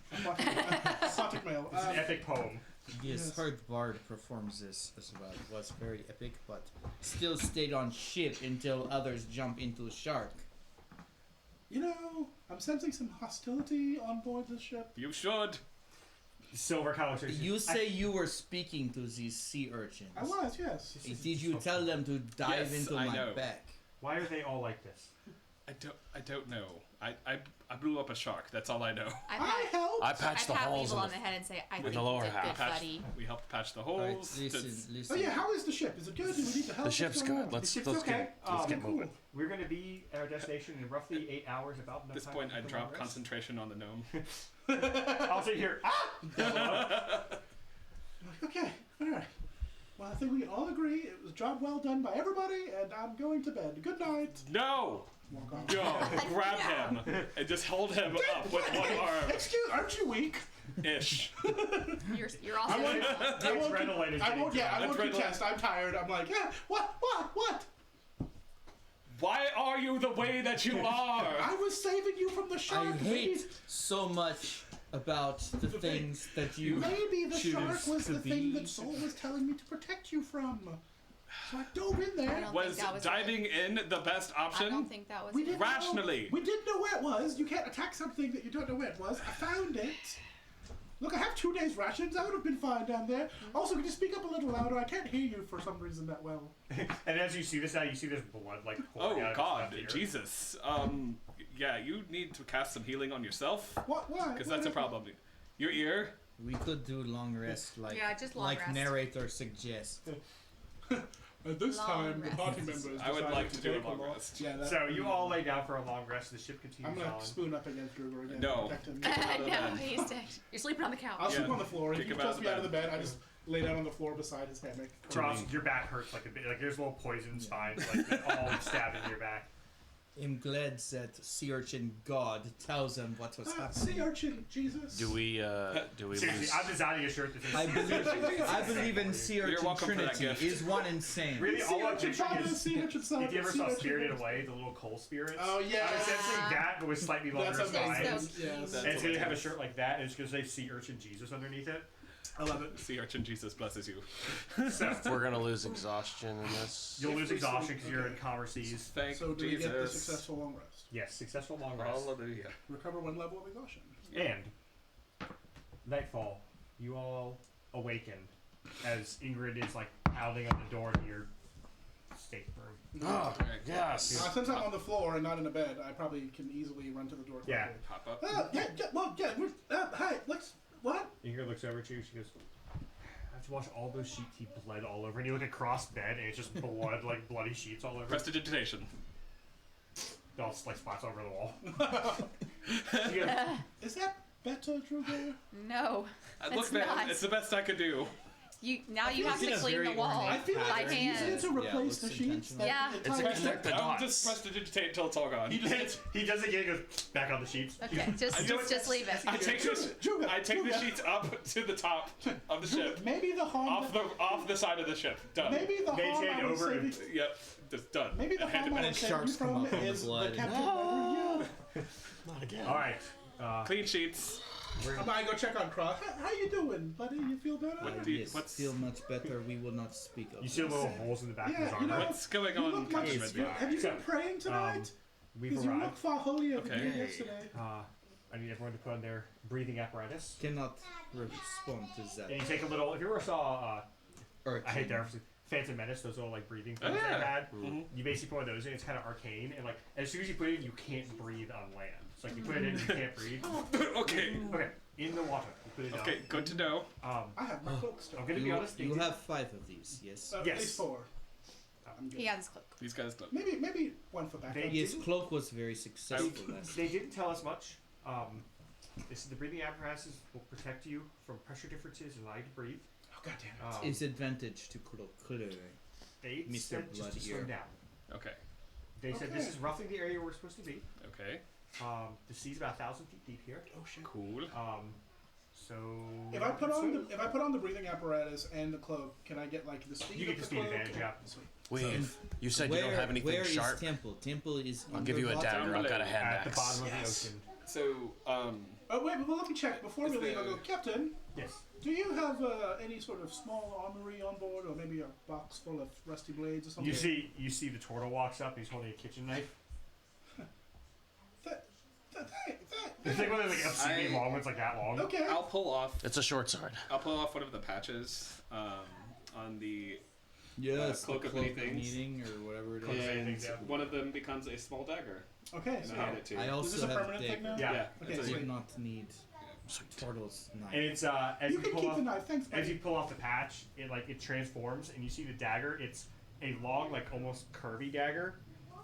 Sonnet mail. It's an epic poem. Yes, heard Bard performs this as well. It was very epic, but still stayed on ship until others jump into the shark. I'm sensing some hostility on board this ship. You should. Silver color. You say you were speaking to these sea urchins. I was, yes. Did you tell them to dive into my back? Why are they all like this? I don't know. I blew up a shark. That's all I know. I helped. I patched the holes on the head and say, "I in think the lower you did good, half. buddy." We helped patch the holes. Right, listen. Oh yeah, how is the ship? Is it good? Do we need to help? The ship's good. Let's get moving. We're going to be at our destination in roughly 8 hours. About At this point, I drop concentration on the gnome. I'll sit here. Okay, all right. Well, I think we can all agree it was a job well done by everybody, and I'm going to bed. Good night. No! Walk on. Go! Grab him and just hold him up with one arm. Excuse, aren't you weak? Ish. You're also. I won't contest. I'm tired. I'm like, yeah. What? Why are you the way that you are? I was saving you from the shark. I hate so much about the things that you Maybe the choose shark was to the be. thing that Soul was telling me to protect you from. So I dove in there. Was diving in the best option? I don't think that was We didn't rationally. We didn't know where it was. You can't attack something that you don't know where it was. I found it. Look, I have 2 days rations. I would have been fine down there. Also, could you speak up a little louder? I can't hear you for some reason that well. And as you see this now, you see this blood like pouring out Oh God, of his left ear. Jesus. Yeah, you need to cast some healing on yourself. What? Why? Because that's a problem. Your ear. We could do long rest, like just long like rest. narrator suggests. At this Long time, the rest. party members I would decided like to do a take long long- rest. Yeah, that, So you all lay down for a long rest. The ship continues I'm gonna on. spoon up against Gruber again. No. Protect him. No, he's dead. You're sleeping on the couch. I'll sleep on the floor. If Kick he him out throws of me the out of the bed. bed, I just lay down on the floor beside his hammock. Cross, your back hurts like a bit. Like there's little poison spines like all stabbing your back. am glad that Sea Urchin God tells them what was happening. Sea urchin, Jesus. Do we Seriously, lose? I'm designing a shirt that says I believe in Sea You're Urchin welcome for that Trinity. gift. Is one insane? Really, Sea all I'm urchin picturing father, is sea urchin son. if you ever sea saw urchin Spirited brother. Away, the little coal spirits. Oh, yeah. I'm essentially that, but with slightly longer That's spines. amazing. Yes. That's And it's gonna have a hilarious. shirt like that, and it's gonna say Sea Urchin Jesus underneath it. I love it. Sea Urchin Jesus blesses you. So We're gonna lose exhaustion in this. you'll lose we exhaustion because you're okay. in calmer seas. Thank So do we get the Jesus. successful long rest? Yes, successful long rest. Hallelujah. Recover 1 level of exhaustion. And nightfall, you all awaken as Ingrid is like pounding on the door to your stateroom. Oh, yes. Since I'm on the floor and not in a bed, I probably can easily run to the door. Yeah. quickly. Pop up. Hi, let's. What? Ingrid looks over at you. She goes, "I have to wash all those sheets. He bled all over." And you look across bed, and it's just blood, like bloody sheets all over. Prestidigitation. All like spots over the wall. She goes, Is that better, Druga? No, Look, it's man, not. it's the best I could do. You have feel to it's clean the very wall ornate I feel by like it's easier hand. to replace looks the sheets. intentional. Yeah. The It's entire- connect the I'll dots. just prestidigitate until it's all gone. he does it again. He goes back on the sheets. Okay, just leave it. I take the sheets up to the top of the ship, Maybe the harm. off the side of the ship. Done. Maybe the Mage harm hand I was over and- saving. Yep, just done. Maybe the And hand harm it I back. was saving sharks come from up from the is the blood. Captain Lever. Not again. All right. Clean sheets. I'm gonna go check on Cross. How you doing, buddy? You feel better? What do you- Yes, what's- feel much better. We will not speak of You see this. little holes in the back of his Yeah, armor. you know, What's going You on, look much. Captain Midby? Have you been praying tonight? We've Because you look arrived. far holier than you Okay. did yesterday. I need everyone to put on their breathing apparatus. Cannot respond to that. And you take a little. If you ever saw, Urchin. I hate that. Phantom Menace, those little like breathing things Oh, yeah. they had. Mhm. You basically put those in. It's kind of arcane, and like as soon as you put it in, you can't breathe on land. It's like you put it in, you can't breathe. Okay. Okay, in the water, you put it Okay, good to know. down. I have my cloak still. I'm gonna be honest. they You did- have 5 of these, yes? At Yes. least 4. I'm good. He has his cloak. These guys don't. Maybe one for backup. They- Yes, cloak was very successful last They didn't tell us much. This is the breathing apparatuses will protect you from pressure differences and allow you to breathe. Oh god damn it. It's advantage to cloak. They Mr. said just to Blood swim Ear. down. Okay. They said this is roughly the area we're supposed to be. Okay. The sea's about 1,000 feet deep here. Oh shit. Cool. So If I put on the breathing apparatus and the cloak, can I get like the speed? You get of the the speed cloak? advantage, yeah. Sweet. Wait, you said you don't have anything where sharp. is Temple? Temple is I'll give you a underwater. dagger. I've got a hand at the axe. bottom Yes. of the ocean. So, Oh wait, well let me check before Is we leave. I there- go, Captain. Yes. Do you have any sort of small armory on board, or maybe a box full of rusty blades or something? You see the turtle walks up. He's holding a kitchen knife. It's like one of those like FCB long ones, like that long. Okay. I'll pull off. It's a short sword. I'll pull off one of the patches on the Yes, Cloak the of cloak Many of Things. meeting or whatever it Cloak of is. Many and things, yeah. one of them becomes a small dagger, Okay. and So I hand it to you. I is also this a have permanent thing dagger. now? Yeah. Okay, it's I a- sweet. did not need turtle's knife. And it's as You you can pull keep off the knife. Thanks, buddy. as you pull off the patch, it transforms, and you see the dagger. It's a long, like almost curvy dagger,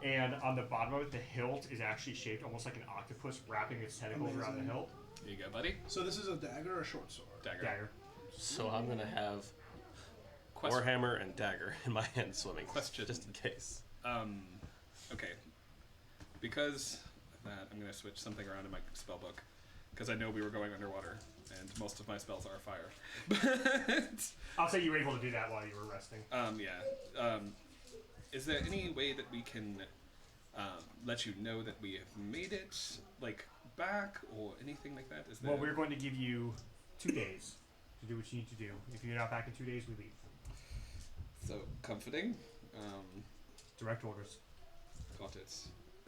and on the bottom of it, the hilt is actually shaped almost like an octopus wrapping its tentacles around the Amazing. hilt. Here you go, buddy. So this is a dagger or a short sword? Dagger. Dagger. So I'm gonna have Question. warhammer and dagger in my hand swimming. Question. Just in case. Okay. Because of that, I'm gonna switch something around in my spell book, because I know we were going underwater, and most of my spells are fire. But I'll say you were able to do that while you were resting. yeah. Is there any way that we can let you know that we have made it, like back or anything like that? Is there? Well, we're going to give you 2 days to do what you need to do. If you're not back in 2 days, we leave. So comforting. Direct orders. Got it.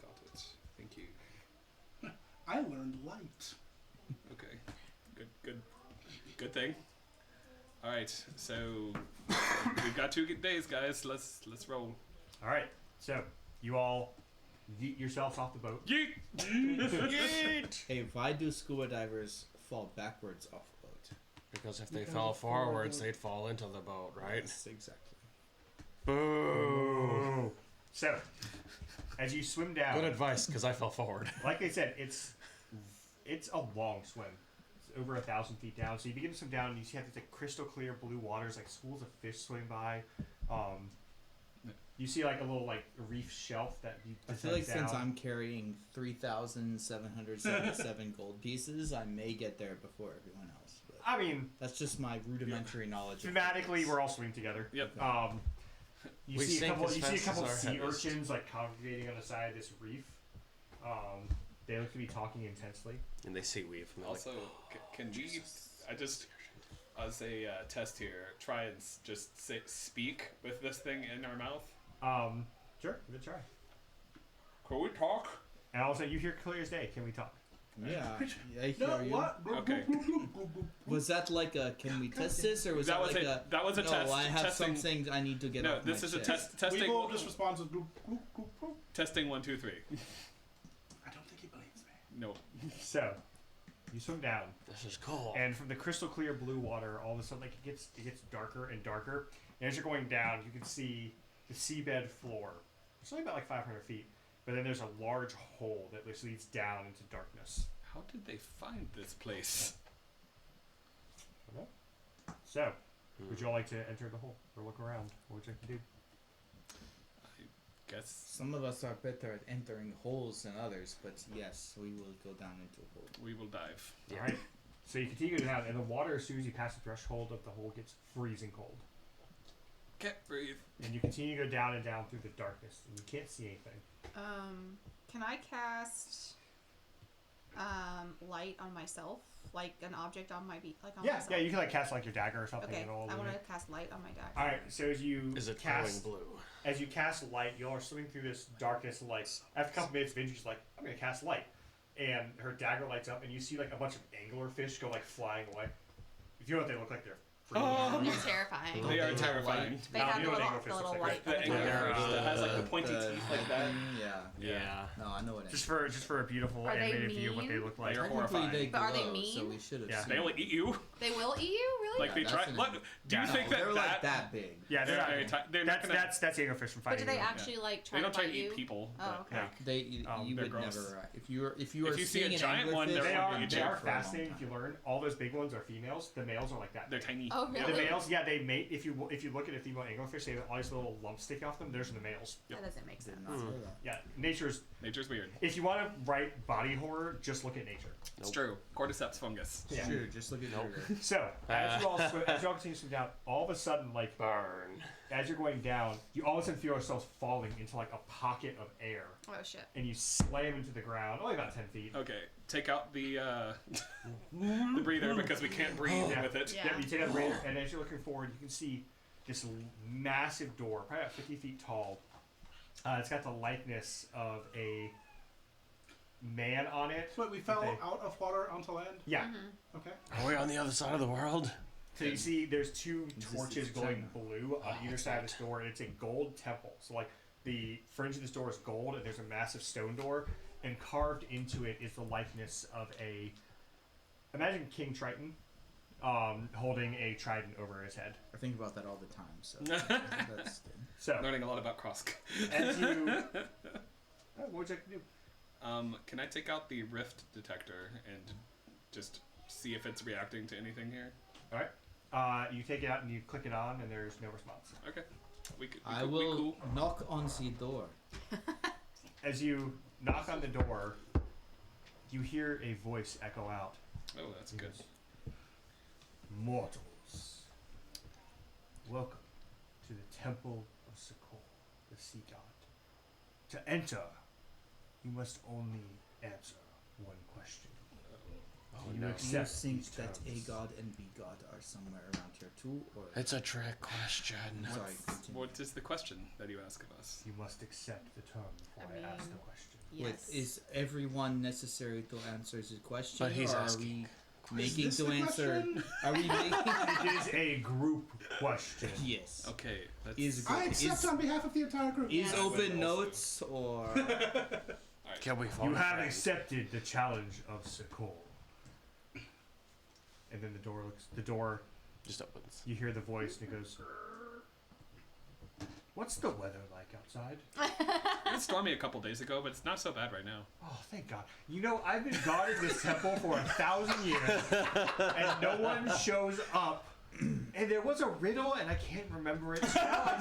Got it. Thank you. I learned light. Okay. Good thing. All right. So we've got 2 days, guys. Let's roll. All right. So you all yeet yourselves off the boat. Yeet! Hey, why do scuba divers fall backwards off a boat? Because if they Okay, fell forwards, forward. they'd fall into the boat, right? Yes, exactly. Boo! So as you swim down, Good advice, because I fell forward. like I said, it's a long swim. It's over 1,000 feet down. So you begin to swim down, and you see these like crystal clear blue waters, like schools of fish swimming by. You see like a little like reef shelf that you. I feel like down. since I'm carrying 3,777 gold pieces, I may get there before everyone else. But I mean, that's just my rudimentary knowledge. Thematically, we're all swimming together. Yep. You We see a sink couple. as You see a fast couple as our sea head is. urchins like congregating on the side of this reef. They look to be talking intensely. And they see weave. And they're Also, can we? I just, as a test here, try and just speak with this thing in our mouth. Sure, give it a try. Can we talk? And all of a sudden, you hear clear as day. Can we talk? Yeah, I hear No, you. what? Okay. Was that like a can we test this, or was that, like a that was a no, test. I have testing, something I need to get No, off this my is a chest. testing. Weevil just responds with goop, goop, goop, goop. Testing 1, 2, 3. I don't think he believes me. No. So, you swim down, This is cool. and from the crystal clear blue water, all of a sudden, like it gets darker and darker. And as you're going down, you can see the seabed floor. It's only about like 500 feet, but then there's a large hole that just leads down into darkness. How did they find this place? So, would you all like to enter the hole or look around? What would you like to do? I guess. Some of us are better at entering holes than others, but yes, we will go down into a hole. We will dive. All right. So you continue down, and the water, as soon as you pass the threshold of the hole, gets freezing cold. Can't breathe. And you continue to go down and down through the darkness, and you can't see anything. Can I cast light on myself, like an object on my on myself? Yeah, you can like cast like your dagger or something. Okay, and all I over want it. to cast light on my dagger. All right. So as you Is it cast, glowing blue? as you cast light, you all are swimming through this darkness. And like after a couple minutes, Vinji's like, "I'm gonna cast light," and her dagger lights up, and you see like a bunch of anglerfish go like flying away. If you know what they look like, they're freaking They're terrifying. They are terrifying. They No, have you the know what little, anglerfish the little looks light. The on the anglerfish dagger. that has like the pointy teeth like that. Yeah. No, I know what it just is. for a beautiful Are they animated view of what they mean? look like. They're Technically, horrifying. they But are they glow, so mean? we should have Yeah, seen. They only eat you. They will eat you, really? Like they that's try. an- What? Do you No, think they're that like that big? Yeah, they're They're not. very they're not That's gonna. that's anglerfish from But fighting. do they you. actually like try They don't to try bite to you? eat people. Oh, but, okay. Yeah. like, They you they're would gross. never if you are If you see seeing a an giant one, anglerfish, they're They one are to eat they you are for a long fascinating. If time. you learn, all those big ones are females. The males are like that. They're tiny. Oh, really? The males, yeah, they mate. If you look at a female anglerfish, they have all these little lumps sticking off them. Those are the males. That doesn't make sense. Did not know that. Yeah, nature's. Nature's weird. If you want to write body horror, just look at nature. It's true. Cordyceps fungus. Yeah. Sure, just look at Jupiter. So as you all continue to swim down, all of a sudden, like Burn. as you're going down, you all of a sudden feel yourselves falling into like a pocket of air, Oh, shit. and you slam into the ground, only about 10 feet. Okay, take out the the breather because we can't breathe Yeah. with it. Yeah. Yeah, you take out the breather, and as you're looking forward, you can see this massive door, probably about 50 feet tall. It's got the likeness of a man on it. But we fell Okay. out of water onto land. Yeah. Okay. Are we on the other side of the world? So you see there's two This torches is glowing China. blue on Oh, either that's side of right. this door, and it's a gold temple. So like the fringe of this door is gold, and there's a massive stone door, and carved into it is the likeness of a, imagine King Triton, holding a trident over his head. I think about that all the time. So that's good. So Learning a lot about Krosk. as you, what would you like to do? Can I take out the rift detector and just see if it's reacting to anything here? All right. You take it out and you click it on, and there's no response. Okay. We I cool, will We cool. knock on the door. As you knock on the door, you hear a voice echo out. Oh, that's good. Mortals, welcome to the Temple of Sakor, the sea god. To enter, you must only answer one question. Oh Do you no. Do you accept think these that A terms? god and B god are somewhere around here too, or It's a trick question. sorry? Continue. What is the question that you ask of us? You must accept the term before I, ask the mean- question. Wait, Yes. is everyone necessary to answer the question? But he's or asking. Are we Is making this to the answer? question? Are we making? It is a group question. Yes. Okay. That's, Is I accept on behalf of the entire group. is Yes. open notes or Can we phone You a have friend? accepted the challenge of Sakor. And then the door, Just opens. you hear the voice, and it goes, what's the weather like outside? it was stormy a couple days ago, but it's not so bad right now. Oh, thank God. You know, I've been guarding this temple for 1,000 years, and no one shows up, and And there was a riddle, and I can't remember it. So now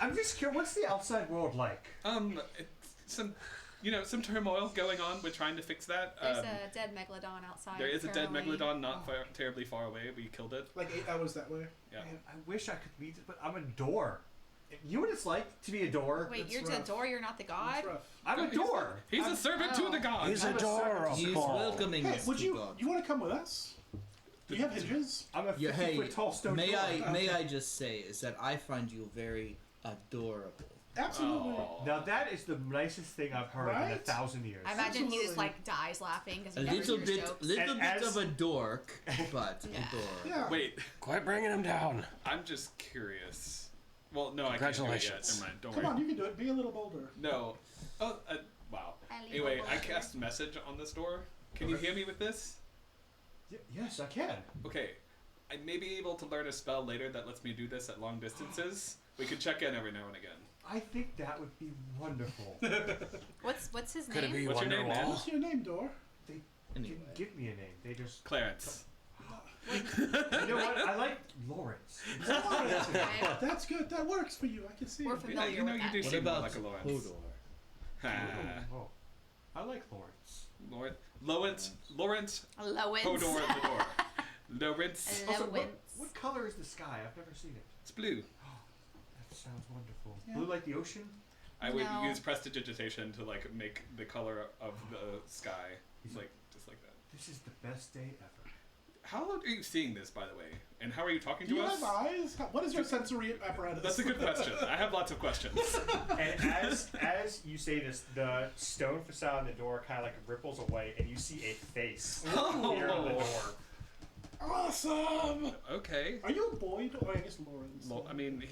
I'm just curious. What's the outside world like? It's some turmoil going on. We're trying to fix that. There's a dead megalodon outside. There is a dead currently. megalodon not terribly far away. We killed it. Like 8 hours that way. Yeah. Man, I wish I could meet it, but I'm a door. You know what it's like to be a door? Wait, That's you're rough. the door. You're not the god. It's rough. I'm a door. He's a servant to the gods. He's I'm a adorable. He's welcoming Hey, us would to you God. want to come with us? Do you have hinges? I'm a 50 Yeah, hey, foot tall stone may door. I just say is that I find you very adorable. Absolutely. Oh. Now that is the nicest thing I've heard in Right? 1,000 years. I imagine he just Absolutely. like dies laughing because A he never little hears bit, jokes. And as- of a dork, but Yeah. a dork. Yeah. Wait, Quite bringing him down. I'm just curious. Well, no, I can't do it yet. Congratulations. Never mind. Don't Come worry. on, you can do it. Be a little bolder. No. Oh, wow. Anyway, I cast message on this door. Can you hear me with this? Yes, I can. Okay. I may be able to learn a spell later that lets me do this at long distances. We can check in every now and again. I think that would be wonderful. What's his Could it name? be What's your name, Wonderwall? What's your name, Door? They Anyway. didn't give me a name. They just. Clarence. You know what? I like Lawrence. Okay. That's good. That works for you. I can see. We're it. familiar you know, with you that. do What seem more about like a Lawrence. Hodor? Oh, I like Lawrence. Lawrence, Lowens. Hodor the door. Lawrence. Also, Lowens. what color is the sky? I've never seen it. It's blue. That sounds wonderful. Yeah. Blue like the ocean? I would No. use prestidigitation to like make the color of the sky like just like that. This is the best day ever. How are you seeing this, by the way? And how are you talking Do to you us? have eyes? What is your sensory apparatus? That's a good question. I have lots of questions. And as you say this, the stone facade on the door kind of like ripples away, and you see a face here on the door. Awesome! Okay. Are you a Boyd or I guess Lawrence? Well, I mean,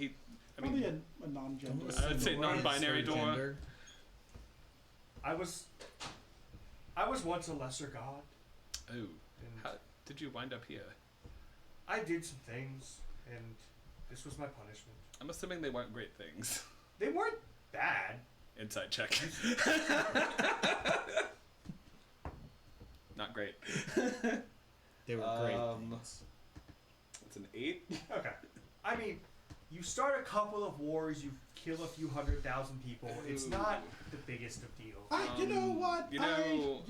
Probably a non-gender. I'd say non-binary door. Gender. I was once a lesser god, Oh, and how did you wind up here? I did some things, and this was my punishment. I'm assuming they weren't great things. They weren't bad. Inside check. Not great. They were great. It's an 8. Okay. I mean, you start a couple of wars, you kill a few 100,000 people. It's not the biggest of deals. You know what? You know-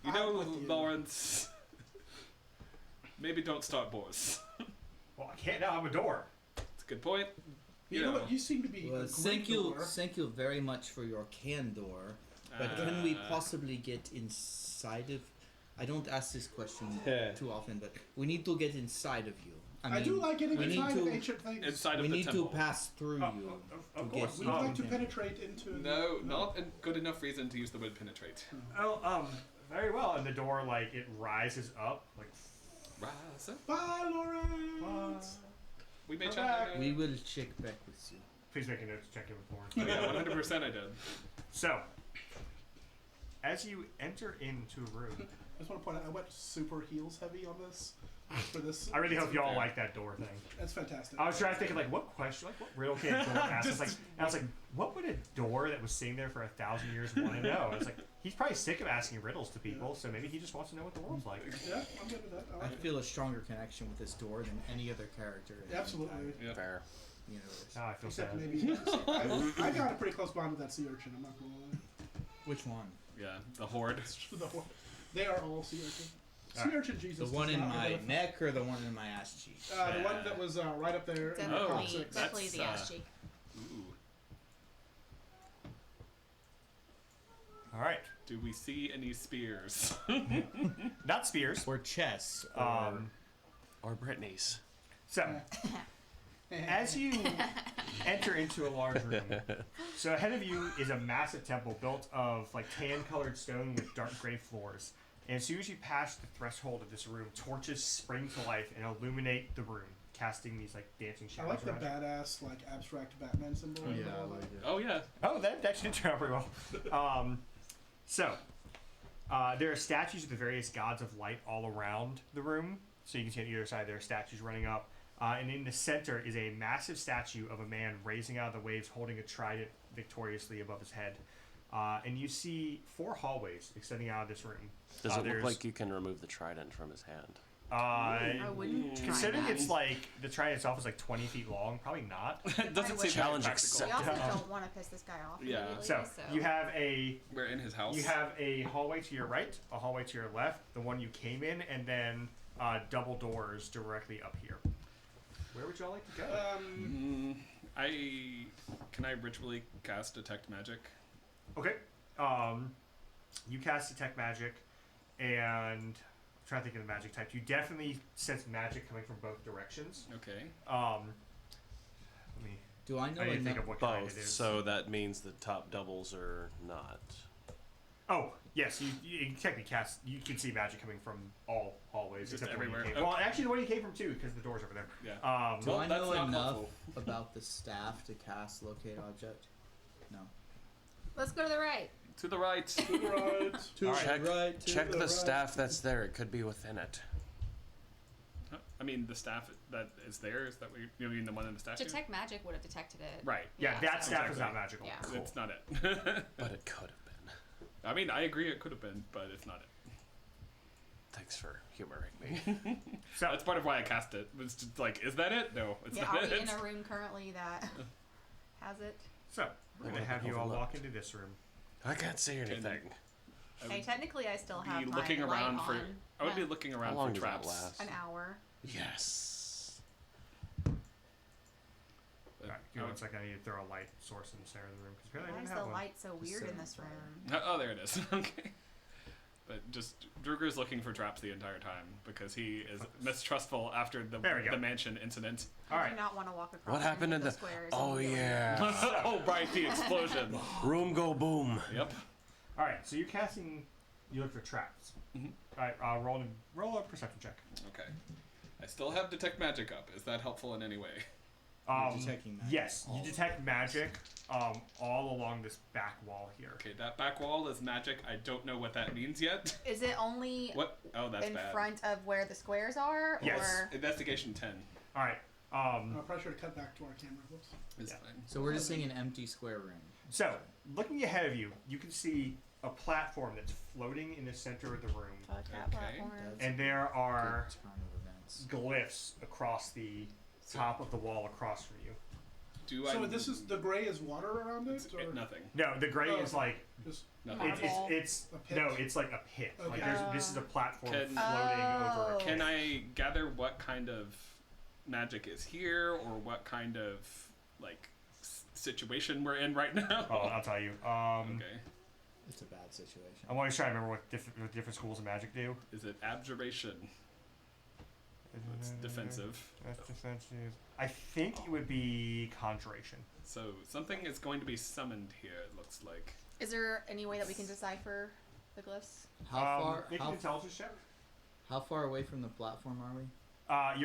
I'm with you. Lawrence. Maybe don't start wars. Well, I can't now. I'm a door. That's a good point. You know what? You seem to be Well, a great thank you door. very much for your candor. But can we possibly get inside of? I don't ask this question too often, but we need to get inside of you. I do like getting we need inside of to- ancient things. Inside we of the need temple. to pass through Oh, you of to course. get We'd like to into penetrate into. No, not a good enough reason to use the word penetrate. Oh, very well. And the door, like, it rises up, like. Rise up. Bye, Lawrence. We may Come check back. that. We will check back with you. Please make a note to check in with Oh, Lawrence. yeah, 100% I did. So, as you enter into a room, I just want to point out, I went super heels heavy on this for this. I really hope y'all like that door thing. That's fantastic. I was trying to think of like what question, like what riddle can a door ask? I was like, what would a door that was sitting there for 1,000 years want to know? I was like, he's probably sick of asking riddles to people, so maybe he just wants to know what the world's like. Yeah, I'm good with that. I I like it. feel a stronger connection with this door than any other character. In the Absolutely. entire Yeah. Fair. universe. Now I feel Except sad. maybe I got a pretty close bond with that sea urchin. I'm not gonna lie. Which one? Yeah, the horde. They are all sea urchin. Sea Alright. urchin Jesus. The one does in not my have- neck or the one in my ass cheek? The one that was right up there. in the Oh, top Definitely, six. definitely the that's, ass cheek. Ooh. All right, Do we see any spears? not spears. Or chess? Or Um, Or Brittany's. so as you enter into a large room, so ahead of you is a massive temple built of like tan-colored stone with dark gray floors. And as soon as you pass the threshold of this room, torches spring to life and illuminate the room, casting these like dancing I shadows like the around it. badass, like abstract Batman symbol. yeah, and all we that. did. Oh yeah. Oh, that actually did turn out pretty well. There are statues of the various gods of light all around the room. So you can see on either side there are statues running up. And in the center is a massive statue of a man raising out of the waves holding a trident victoriously above his head. And you see 4 hallways extending out of this room. Does it look there's- like you can remove the trident from his hand? I wouldn't try Considering that. it's like the trident itself is like 20 feet long, probably not. It doesn't seem Challenge practical. We also accepted. don't want to piss this guy off. Yeah. immediately, So you have a We're in his house. hallway to your right, a hallway to your left, the one you came in, and then double doors directly up here. Where would y'all like to go? Can I ritually cast detect magic? Okay. You cast detect magic, and I'm trying to think of the magic type. You definitely sense magic coming from both directions. Okay. Let me. Do I know I need to think enough? of what kind it Both. is. So that means the top doubles are not. Oh, yes, you technically cast. You can see magic coming from all hallways, Just except everywhere. Where you came. Well, actually, the one you came from too, because the door's over there. Yeah. Do Well, I that's know not enough helpful. about the staff to cast locate object? No. Let's go to the right. To the right. To the right. To Check, the right. To check the right. staff that's there. It could be within it. I mean, the staff that is there. Is that what you mean? The one in the statue? Detect magic would have detected it. Right. Yeah, that so- staff is not Exactly. magical. Yeah. It's not it. But it could have been. I mean, I agree it could have been, but it's not it. Thanks for humoring me. So That's part of why I cast it. Was just like, is that it? No, it's Yeah, not are it. we in a room currently that has it? we're gonna have you all walk into this room. I can't see anything. I Hey, would technically, I still have be my looking light around for. on. I would be Yeah. looking How around long for does that traps. last? An hour. Yes. Alright, give me 1 second. I need to throw a light source in the center of the room because apparently I Why didn't is have the one. light so weird in set this on room? Oh, there it is. Okay. But just Druger's looking for traps the entire time because he is mistrustful after There we go. the mansion incident. I Alright. do not want to walk across. What happened in the the? squares? Oh immediately. yeah. Oh, right, the explosion. Room go boom. Yep. Alright, so you're casting. You look for traps. Mhm. Alright, roll a perception check. Okay. I still have detect magic up. Is that helpful in any way? You're detecting magic Yes, you all detect magic all along this back wall here. Okay, that back wall is magic. I don't know what that means yet. Is it only What? Oh, that's in bad. front of where the squares are? Yes. Or Investigation 10 Alright, Probably should have cut back to our camera. Whoops. is Yeah. fine. So we're just seeing an empty square room. so looking ahead of you, you can see a platform that's floating in the center of the room. Fuck that Okay. platform. That's And there are good turn of events. glyphs across the top of the wall across from you. Do So I? this is the gray is water around it, or nothing. No, the gray Oh. is like just Nothing. Marble. it's A pit? no, it's like a pit. Like Okay. this is a platform Can- floating over a Oh. pit. Can I gather what kind of magic is here, or what kind of like situation we're in right now? Oh, I'll tell you. Okay. It's a bad situation. I'm always trying to remember what different schools of magic do. Is it abjuration? It's defensive. That's defensive. I think it would be conjuration. So something is going to be summoned here. It looks like. Is there any way that we can decipher the glyphs? How far? Make an intelligence check. How far away from the platform are we?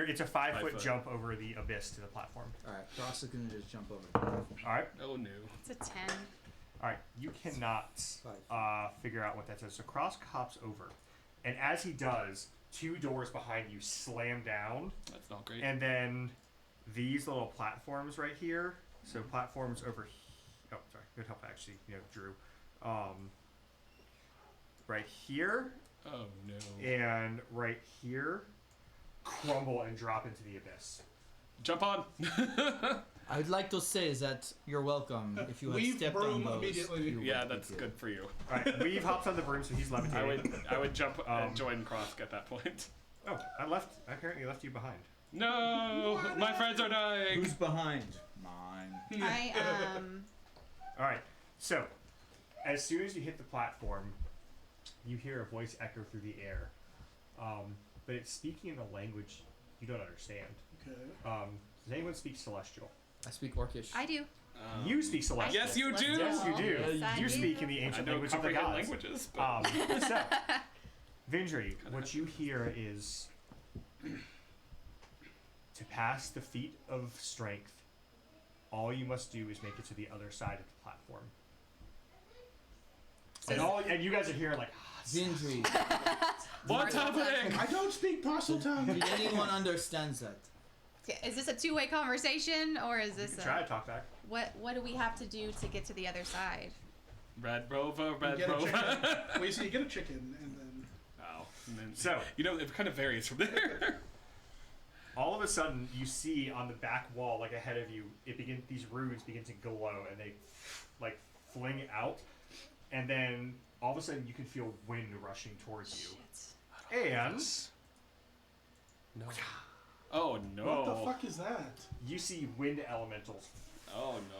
It's a 5 foot foot. jump over the abyss to the platform. All right, Cross is gonna just jump over the platform. All right, Oh no. It's a 10. all right. You cannot figure out what that says. So Cross hops over, and as he does, 2 doors behind you slam down, That's not great. and then these little platforms right here. So platforms over. Oh, sorry. Good help, actually. Drew. Right here Oh no. and right here crumble and drop into the abyss. Jump on. I would like to say that you're welcome. If you had Leave stepped on broom those, immediately. you Yeah, would be that's good for you. All right, Weave hops on the broom, so he's levitating. I would jump Um, and join Cross at that point. Oh, I apparently left you behind. No, my friends are dying. Who's behind? Mine. I All right, so as soon as you hit the platform, you hear a voice echo through the air, but it's speaking in a language you don't understand. Okay. Does anyone speak Celestial? I speak Orcish. I do. You speak Celestial. Yes, you do. Yes, you do. Yes, I you do. speak in the I ancient know language of the comprehend gods. languages, but So, Vindri, what you hear is to pass the feat of strength, all you must do is make it to the other side of the platform. And you guys are hearing like, Vindri, what's happening? I don't speak parcel tongue. did anyone understands that? Is this a two-way conversation, or is you this can try to talk back. what do we have to do to get to the other side? Red Rover, Red You get a Rover. chicken. Well, you see, you get a chicken, and then Oh, And then, So it kind of varies from there. all of a sudden, you see on the back wall, like ahead of you, these runes begin to glow, and they like fling out, and then all of a sudden you can feel wind rushing towards you. And No. Oh no! What the fuck is that? you see wind elementals Oh no!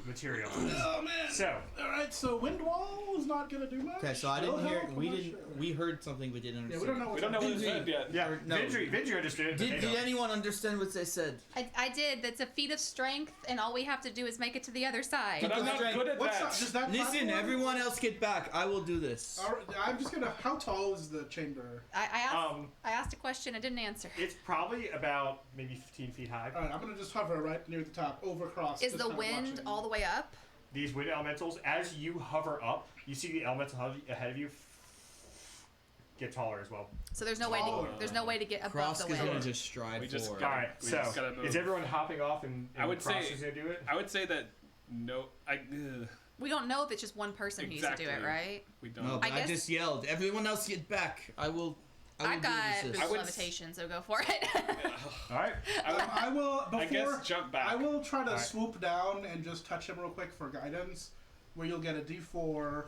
material. Oh man. So All right, so wind wall is not gonna do much. Okay, so I It'll didn't hear. help, We I'm not didn't. sure. We heard something we didn't Yeah, understand. we don't know. We don't know what it said yet. yeah, No. Vindri understood it. but they Did don't. anyone understand what they said? I did. That's a feat of strength, and all we have to do is make it to the other side. But I'm not Strength. good at What's that. up? Does that Listen, platform- everyone else get back. I will do this. All right, I'm just gonna. How tall is the chamber? I asked a question. I didn't answer. It's probably about maybe 15 feet high. All right, I'm gonna just hover right near the top, over cross. Is just the kinda wind watching. all the way up? These wind elementals, as you hover up, you see the elemental ahead of you get taller as well. So there's no way to get above Cross the is gonna wind. just stride We just forward. got- Alright, We so just gotta move. is everyone hopping off and I would Cross say- is going to do it? I would say that no. We don't know if it's just one person who needs to do it, Exactly. right? We don't. No, but I guess- just yelled. Everyone else get back. I will. I've got do boost this. would- levitation, so go for it. Alright. I will. Before, I guess jump back. I will try to Alright. swoop down and just touch him real quick for guidance, where you'll get a D4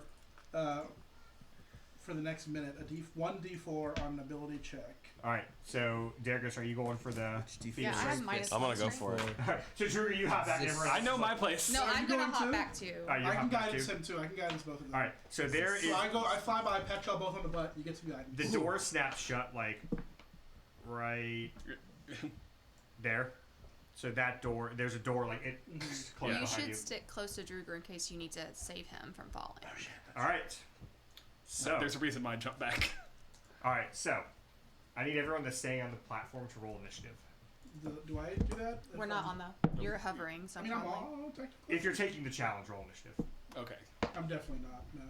for the next minute. One D4 on an ability check. Alright, so Darius, are you going for the feat Yeah, of I have strength? minus I'm gonna one go strength. for it. Alright, so Drew, you hop back. This- Everyone I else know is my like- place. No, Are I'm you gonna going hop too? back too. Alright, you're I can hopping back guidance too. him too. I can guidance both of them. Alright, so there is So I fly by, pat y'all both on the butt. You get some guidance. the door snaps shut like right there. So that door, there's a door like it closes You behind should you. stick close to Druger in case you need to save him from falling. Alright. So There's a reason why I jump back. Alright, so I need everyone to stay on the platform to roll initiative. Do I do that? We're not on the. You're hovering, so I I'm mean, I'm probably. on technically. If you're taking the challenge, roll initiative. Okay. I'm definitely not. No.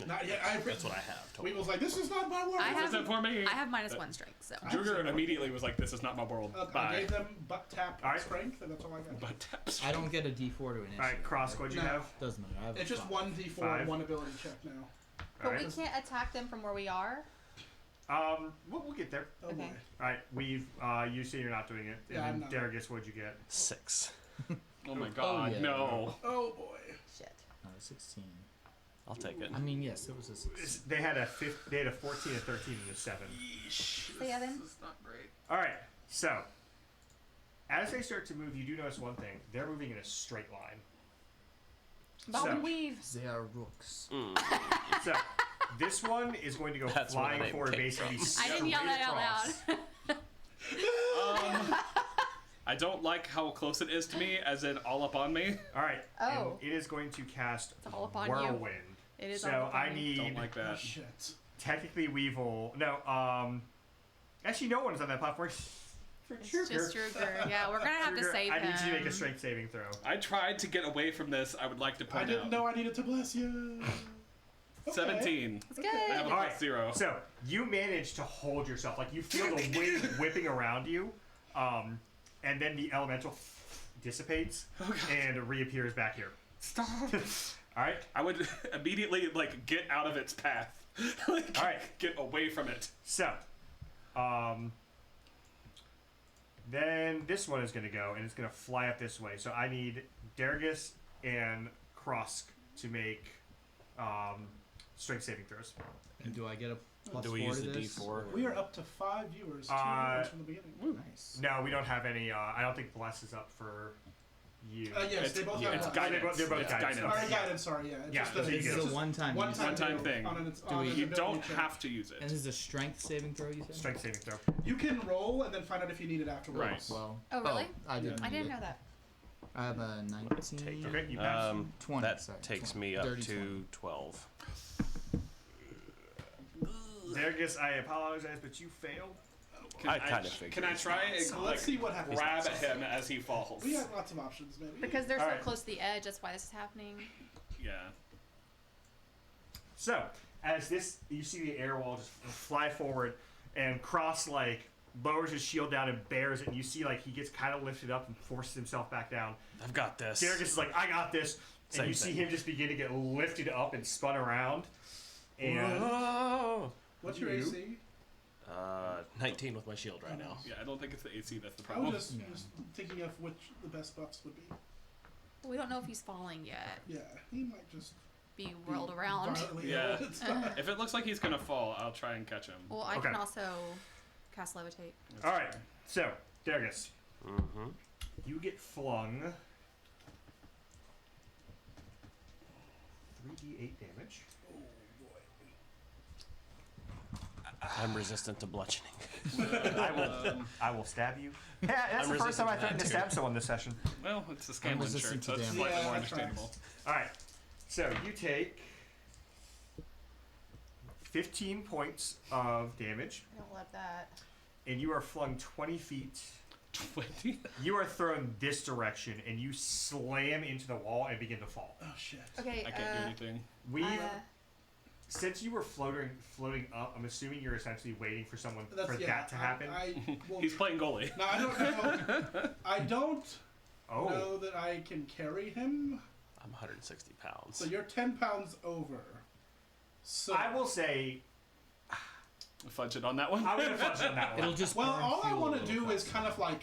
Not yet. That's what I have. We was like, this is not my world. I have- Is it for me? I have minus one strength, so. Druger immediately was like, "This is not my world." I Bye. gave them butt tap Alright. strength, and that's all I got. But taps. I don't get a D4 to initiate. Alright, Cross, what'd you No. have? Doesn't matter. I have a It's just 5. one D4 5. and one ability check now. But we Alright. can't attack them from where we are. We'll get there. Oh Okay. boy. Alright, you say you're not doing it. Yeah, I'm And not. then Darius, what'd you get? 6. Oh my god, yeah. no. Oh boy. Shit. 16. I'll take it. I mean, yes, it was a 16. They had a 14, a 13, and a 7. Say Evan. This is not great. Alright, so as they start to move, you do notice one thing. They're moving in a straight line. Bob So- and weave. They are rooks. So this one is going to go That's where the flying name forward, came basically. I didn't yell that out across. loud. I don't like how close it is to me, as in all up on me. Alright, Oh. and it is going to cast It's all up on you. Whirlwind. It is so all up on I you. need Don't like Oh, that. shit. technically Weevil. No, actually no one's on that platform. For It's just Druger. Yeah, we're gonna have to Druger, save I him. need you to make a strength saving throw. I tried to get away from this. I would like to I point didn't out. know I needed to bless you. Okay. 17. It's good. I have a Alright. +0. So you manage to hold yourself, like you feel the wind whipping around you, and then the elemental dissipates and reappears back here. Stop. All right. I would immediately like get out of its path. Like, All right. Get away from it. So, then this one is going to go and it's going to fly up this way. So I need Darius and Krosk to make strength saving throws. And do I get a plus Do we 4 use to the this? D4? We are up to 5 viewers, 2 viewers from the beginning. Nice. No, we don't have any. I don't think Bless is up for you. Yes, they both yeah, have it's one. guidance. They're both It's guidance. guidance. Sorry, guidance, sorry, yeah. It's Yeah, just so you it's get It's it. a one-time one use. time One-time deal thing. On an, Do on we- an You ability don't check. have to use it. And this is a strength saving throw, you said? Strength saving throw. You can roll and then find out if you need it afterwards. Well, Oh, really? I didn't. I need didn't it. know that. I have a 19. Okay, you pass. 20. That sorry, takes 20. me up Dirty to 20. 12. Darius, I apologize, but you failed. Can I kind of figured. Can I try and So like let's see what happens. grab at him as he falls? We have lots of options, maybe. Because they're All so right. close to the edge, that's why this is happening. Yeah. So, as this, you see the air wall just fly forward, and Cross like lowers his shield down and bears it, and you see like he gets kind of lifted up and forces himself back down. I've got this. Darius is like, I got this, and Same you see thing. him just begin to get lifted up and spun around, And Whoa! What's your AC? 19 with my shield right now. Yeah, I don't think it's the AC that's the I problem. was just thinking of which the best buffs would be. We don't know if he's falling yet. Yeah, he might just Be whirled around. violently Yeah. ill and stuff. If it looks like he's gonna fall, I'll try and catch him. Well, I Okay. can also cast levitate. all right, so Dargus, Mm-hmm. you get flung 3d8 damage. I'm resistant to bludgeoning. I will stab you. Yeah, that's I'm the first time I resistant to threatened to that, stab someone this session. Well, it's a Scanlan resistant shirt, to so it's damage. slightly Yeah, more that understandable. All right, so you take 15 points of damage, I don't love that. and you are flung 20 feet. 20? You are thrown this direction, and you slam into the wall and begin to fall. Oh shit. Okay. I can't do anything. We've since you were floating up, I'm assuming you're essentially waiting for someone for that to happen. Well, He's playing goalie. no, I don't know. I don't Oh, know that I can carry him. I'm 160 pounds. So you're 10 pounds over. So I will say Fudge it on that one. I'm gonna fudge on that one. It'll just. Well, burn all I fuel want a to little do is faster. kind of like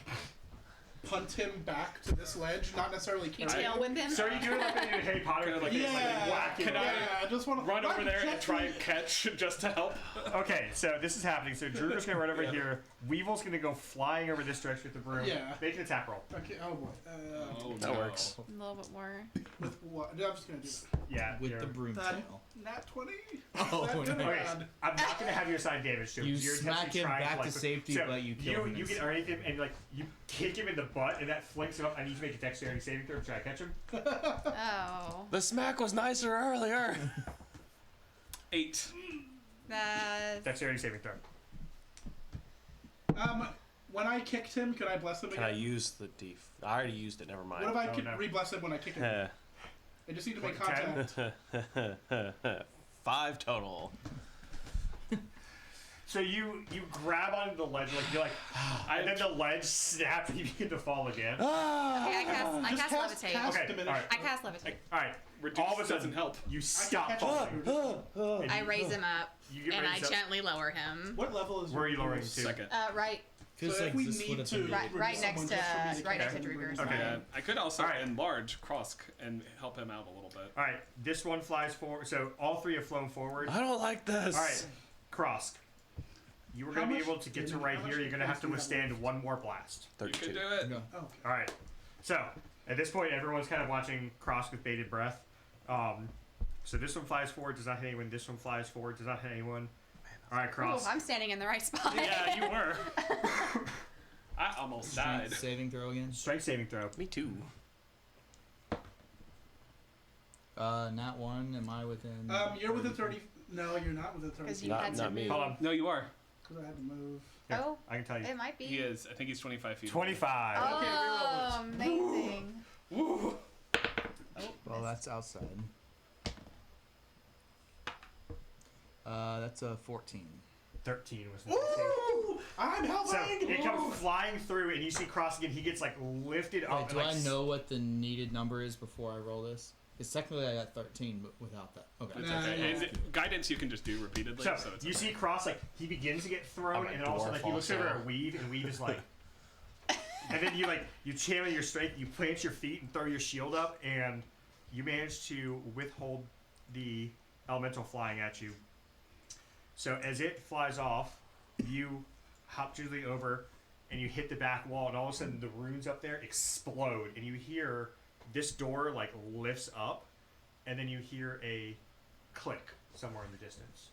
punt him back to this ledge, not necessarily You carry him. tailwind him? So are you doing like a Harry Potter? Kinda like- Yeah, whack him. Can I I just want to Run over there and try and catch just to help. Okay, so this is happening. So Drew's gonna run over Yeah. here. Weevil's gonna go flying over this direction with the broom. Yeah. Make an attack roll. Okay. Oh boy. That works. A little bit more. With what? No, I'm just gonna do Yeah. With you're- the broom that. tail. Nat 20. Oh, That no. Okay, bad. I'm not gonna have you assign damage to him. You You're smack essentially him trying back like, to safety, so but you kill him. You can earn him, and like you kick him in the butt, and that flinks him up. I need you to make a dexterity saving throw to try to catch him. Oh. The smack was nicer earlier. 8. Dexterity saving throw. When I kicked him, could I bless him Can I again? use the def? I already used it. Never What if mind. I Oh, could no. re-bless him when I kick him? I just need to make Like 10? contact. 5 total. So you grab onto the ledge, like you're like, and then the ledge snaps, and you begin to fall again. Okay, I cast levitate. cast Okay, diminish. all right. I cast levitate. All right. Reduce All of a sudden, doesn't help. you stop catch falling. And I you- raise him up You get and I raised up. gently lower him. What level is Where are you your lowering bonus? to? Second. Right, Feels So like if we this need would have to- been right, right Someone next just for me to, to right next catch to him. Druger's. Okay. And I could also All right. enlarge Krosk and help him out a little bit. All right, this one flies forward. So all three have flown forward. I don't like this. All right, Krosk. You were How going to be much able to get to right how much here. You're going to have to points do you have withstand one more blast. You can 32. do it. No. Oh, okay. All right. So at this point, everyone's kind of watching Krosk with bated breath. So this one flies forward, does not hit anyone. This one flies forward, does not hit anyone. All right, Oh, Krosk. I'm standing in the right spot. Yeah, you were. I almost died. Strength saving throw again. Strength saving throw. Me too. Nat 1. Am I within? You're within 30. No, you're not within 30. Because you Not- had to not me. move. Hold on. No, you are. Because I had to move. Here, Oh, I can tell you. it might be. He is. I think he's 25 feet. 25. Oh, amazing. Woo. Well, that's outside. That's a 14. 13 was the DC. Woo! I'm helping! So it comes flying through, and you see Krosk again. He gets like lifted up. Wait, and, do like, I know what the needed number is before I roll this? Because technically I got 13, but without that. Okay. It's Nah, okay. yeah. And guidance you can just do repeatedly. So, So it's you okay. see Krosk, like, he begins to get thrown, I'm a and then all of a sudden, like, he dwarf looks over also. at Weave, and Weave is like... and then you channel your strength, you plant your feet and throw your shield up, and you manage to withhold the elemental flying at you. So as it flies off, you hop gingerly over, and you hit the back wall, and all of a sudden, the runes up there explode, and you hear this door, like, lifts up, and then you hear a click somewhere in the distance.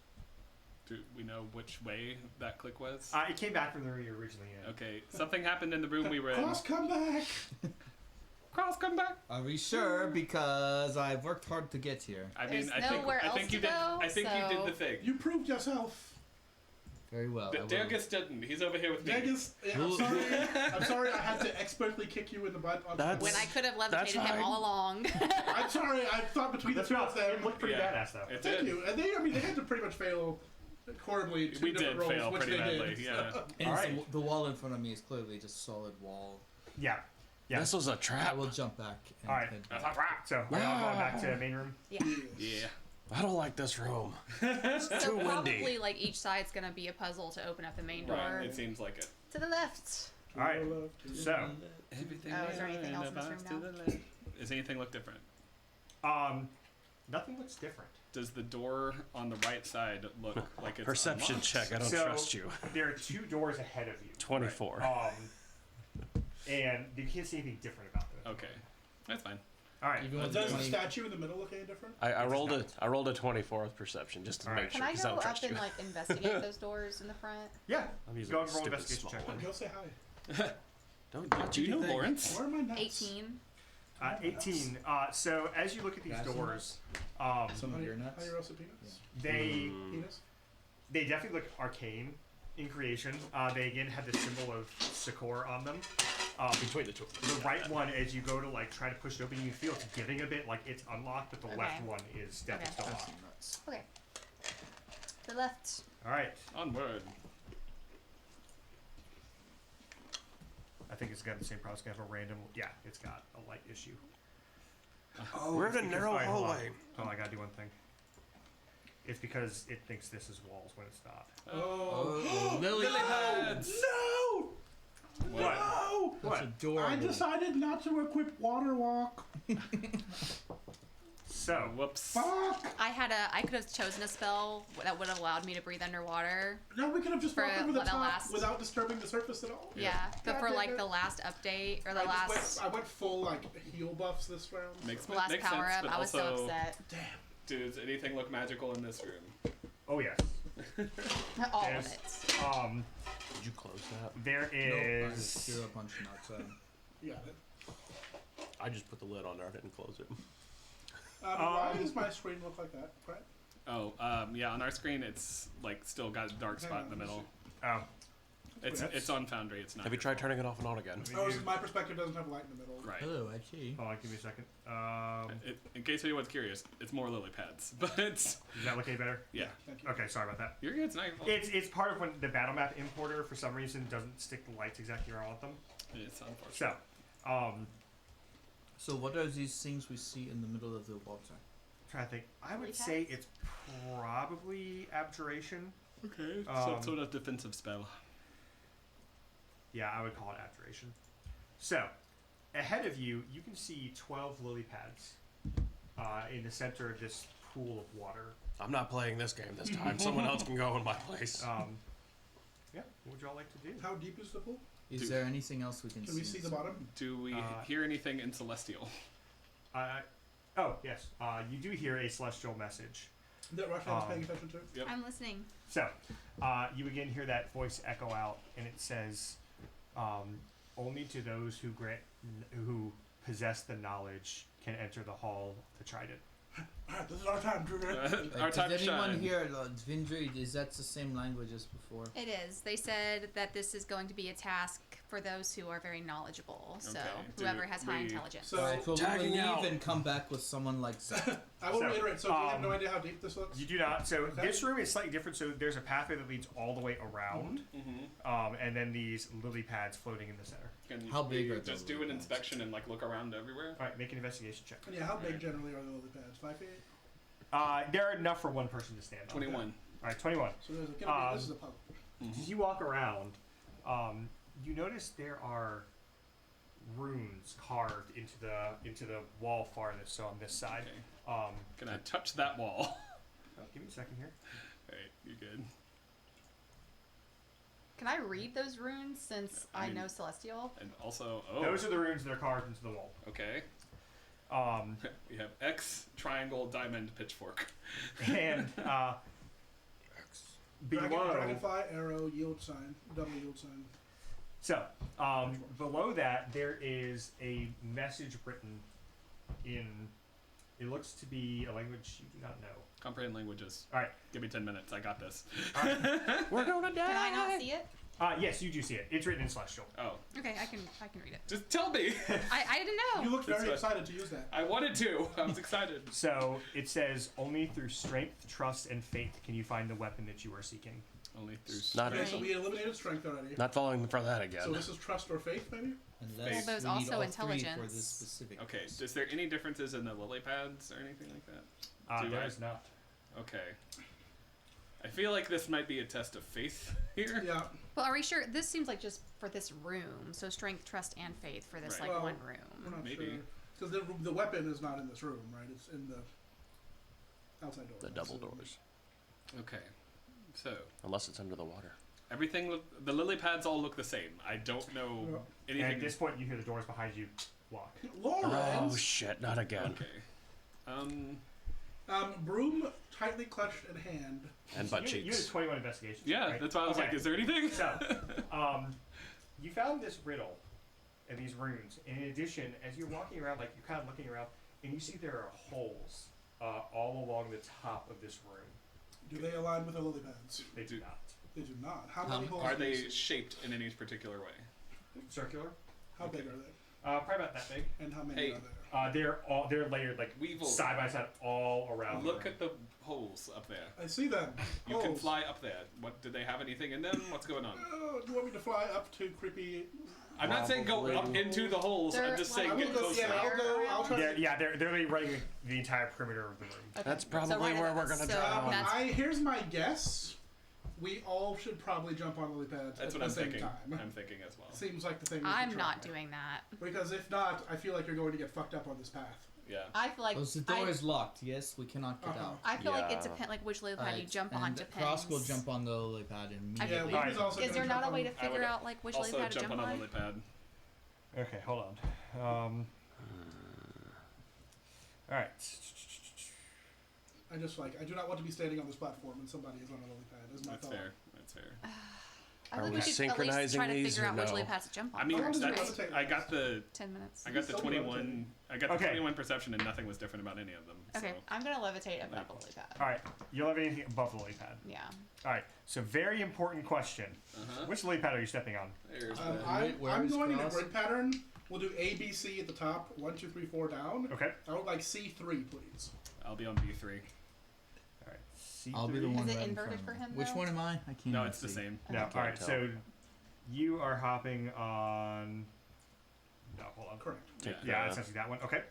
Do we know which way that click was? It came back from the room you were originally in. Okay, something happened in the room we were in. Cross, come back! Krosk, come back. Are we sure? Because I've worked hard to get here. I mean, There's I think nowhere I else think you to did. go, I think you so- did the thing. You proved yourself. Very well. I will. Dergus didn't. He's over here with me. Vegas, I'm sorry I had to expertly kick you in the butt. On That's- When I could have That's levitated him fine. all along. I'm sorry, I thought between the That's two right. of them. It looked pretty Yeah. badass, though. It Thank did. you. And they had to pretty much fail horribly. Two We different did roles, fail which pretty they badly. did. Yeah. And All it's right. the wall in front of me is clearly just solid wall. Yeah. Yeah. This was a I trap. will jump back. And All right. head back. So, we're all going back to the main room. Yeah. Yeah. I don't like this room. It's So too probably windy. like each side's gonna be a puzzle to open up the main door. Right, it seems like it. To the left. All right. So, Everything Oh, is there anything else in this room to the left. Does anything look different? nothing looks different. Does the door on the right side look like it's Perception unlocked? check. I don't So, trust you. There are 2 doors ahead of you. 24. And you can't see anything different about them. Okay, that's fine. All right. Even with Does the 20 statue in the middle look any different? I rolled a 24 with perception just to All make right. sure Can I because I go don't up trust and you. like investigate those doors in the front? Yeah. I'm using Go a and roll stupid investigation small check. one. Go say hi. Don't Do you know Lawrence? Where are my nuts? 18. 18. So as you look at these Grassy doors, Some of your nuts. How you roasted peanuts? they Penis? they definitely look arcane in creation. They again have the symbol of Sakor on them. Between the two. The right one, as you go to like try to push it open, you feel it's giving a bit, like it's unlocked, but the left Okay. one is definitely still Okay. locked. Okay. The left. All right. Onward. I think it's got the same problem. It's gonna have a random. Yeah, it's got a light issue. We're in a Because- narrow all right, hold on. hallway. Oh, I gotta do one thing. It's because it thinks this is walls when it's not. Oh, lily pads. No! What? No! That's What? adorable. I decided not to equip water walk. So, Whoops. Fuck! I could have chosen a spell that would have allowed me to breathe underwater. No, we could have just For walked over the the top last- without disturbing the surface at all. Yeah. But God for damn like it. the last update or the I just last I went full like heal buffs this round. Makes, the last makes power sense, up, but I was so also, upset. does anything look magical in this room? oh yes. All of There's- it. Did you close that? There Nope, I is. threw a bunch of nuts out. You got it. I just put the lid on there. I didn't close it. Why does my screen look like that? Right? Oh, yeah. On our screen, it's like still got a dark spot in the middle. Oh, It's on Foundry. It's not. Have you tried turning it off and on again? Oh, it's 'cause my perspective doesn't have light in the middle. Right. Hello, actually. hold on, give me a second. In case anyone's curious, it's more lily pads, but Does that look any better? yeah, Thank you. Okay, sorry about that. you're good. It's not your fault. It's part of when the battle map importer for some reason doesn't stick the lights exactly where I want them. It's unfortunate. So, So what are these things we see in the middle of the water? trying to think. I would Really say fast? it's probably abjuration. Okay. Um, Some sort of defensive spell. Yeah, I would call it abjuration. So, ahead of you, you can see 12 lily pads in the center of this pool of water. I'm not playing this game this time. Someone else can go in my place. Yeah, what would y'all like to do? How deep is the pool? Is there anything else we can see? Can we see the bottom? Do we hear anything in Celestial? Oh, yes. You do hear a celestial message. That Russian's paying attention to? Yep. I'm listening. So, you again hear that voice echo out, and it says, "Only to those who possess the knowledge can enter the hall to Trident." Alright, this is our time, Drew. Our time to Does anyone shine. here, Dvindri, is that the same language as before? It is. They said that this is going to be a task for those who are very knowledgeable. So Okay. whoever Do has high we- intelligence. So, Alright, well, we will Tagging leave out. and come back with someone like Zach. I will So, reiterate, so you have no idea how deep this looks? You do not. So Okay. this room is slightly different. So there's a pathway that leads all the way around, and then these lily pads floating in the center. Can How big we are the just do lily an pads? inspection and like look around everywhere? All right, make an investigation check. And yeah, how big generally are the lily pads? 5 feet? There are enough for one person to stand on. 21. All right, 21. So there's gonna be, this is a puzzle. As you walk around, you notice there are runes carved into the wall farthest. So on this side. Okay. Can I touch that wall? Give me a second here. Alright, you good? Can I read those runes since I I mean- know Celestial? And also, oh, Those are the runes that are carved into the wall. okay. Um, We have X, triangle, diamond, pitchfork. and below. Dragonfly, arrow, yield sign, double yield sign. So, below that, there is a message written in. It looks to be a language you do not know. Comprehend languages. All right. Give me 10 minutes. I got this. We're gonna die. Can I not see it? Yes, you do see it. It's written in Celestial. Oh, Okay, I can read it. just tell me. I didn't know. You look That's very what- excited to use that. I wanted to. I was excited. So it says, "Only through strength, trust, and faith can you find the weapon that you are seeking." Only through. Not, Okay, so we eliminated strength already. not falling for that again. So this is trust or faith, maybe? Unless Well, there's we need also all three for intelligence. this specific. Okay. Is there any differences in the lily pads or anything like that? There I- is not. Okay. I feel like this might be a test of faith here. Yeah. Well, are we sure? This seems like just for this room. So strength, trust, and faith for this Right. like Well, one We're room. not Maybe. sure. Because the weapon is not in this room, right? It's in the outside door. The double doors. Okay. So Unless it's under the water. everything, the lily pads all look the same. I don't know And anything. at this point, you hear the doors behind you lock. Lawrence! Oh shit! Not again. Okay. Broom tightly clutched in hand. And butt You had cheeks. 21 investigations. Yeah, right? that's why I was Okay. like, is there anything? So, you found this riddle and these runes. And in addition, as you're walking around, like you're kind of looking around, and you see there are holes all along the top of this room. Do they align with the lily pads? They do not. They do not. How many holes Are do you they see? shaped in any particular way? Circular. How big are they? Probably about that big. And how many Hey. are there? They're layered like Weevil. side by side all around. Look the at the holes up there. I see them. You can Holes. fly up there. What, do they have anything in them? What's going on? Oh, do you want me to fly up to creepy? I'm not saying go up Probably. into the holes. They're I'm just like- saying I will get go. closer. Yeah, I'll go. I'll try. They're running the entire perimeter of the room. Okay. That's probably So right where about- we're gonna so drown. that's- Here's my guess. We all should probably jump on lily pads That's at what the I'm same thinking. time. I'm thinking as well. Seems like the thing. We should I'm try. not doing that. Because if not, I feel like you're going to get fucked up on this path. Yeah. I feel like Oh, so the door is locked. Yes, we cannot get out. I feel like it Yeah. depends. Like which lily pad you Alright, jump and on depends. Cross will jump on the lily pad I immediately. Yeah, think- we Alright. also Is gonna there jump not a way to on- I would figure out like which lily Also pad to jump jump on a on? lily pad. Okay, hold on. All right. I do not want to be standing on this platform and somebody is on a lily pad. Is my That's thought. fair. That's fair. I Are think we we should at least synchronizing try to these figure or out which no? lily pads to jump on. I mean, How long does it that's, take? I got the 10 minutes. I got the Still 21. I got the Okay. 21 perception, and nothing was different about any of them. Okay. So. I'm gonna levitate above the lily pad. All right. You'll have anything above the lily pad. Yeah. All right. So very important question. Uh-huh. Which lily pad are you stepping on? There's I'm Where is going in a Cross? grid pattern. We'll do A, B, C at the top. 1, 2, 3, 4 down. Okay. I would like C3, please. I'll be on B3. All right. C3. I'll be the one Is it right in inverted front for of him, Which though? one am I? I can't. No, even it's the see. same. No. Okay. All right. tell. So you are hopping on. No, hold on. Correct. Take Yeah, the- that's actually that one. Okay.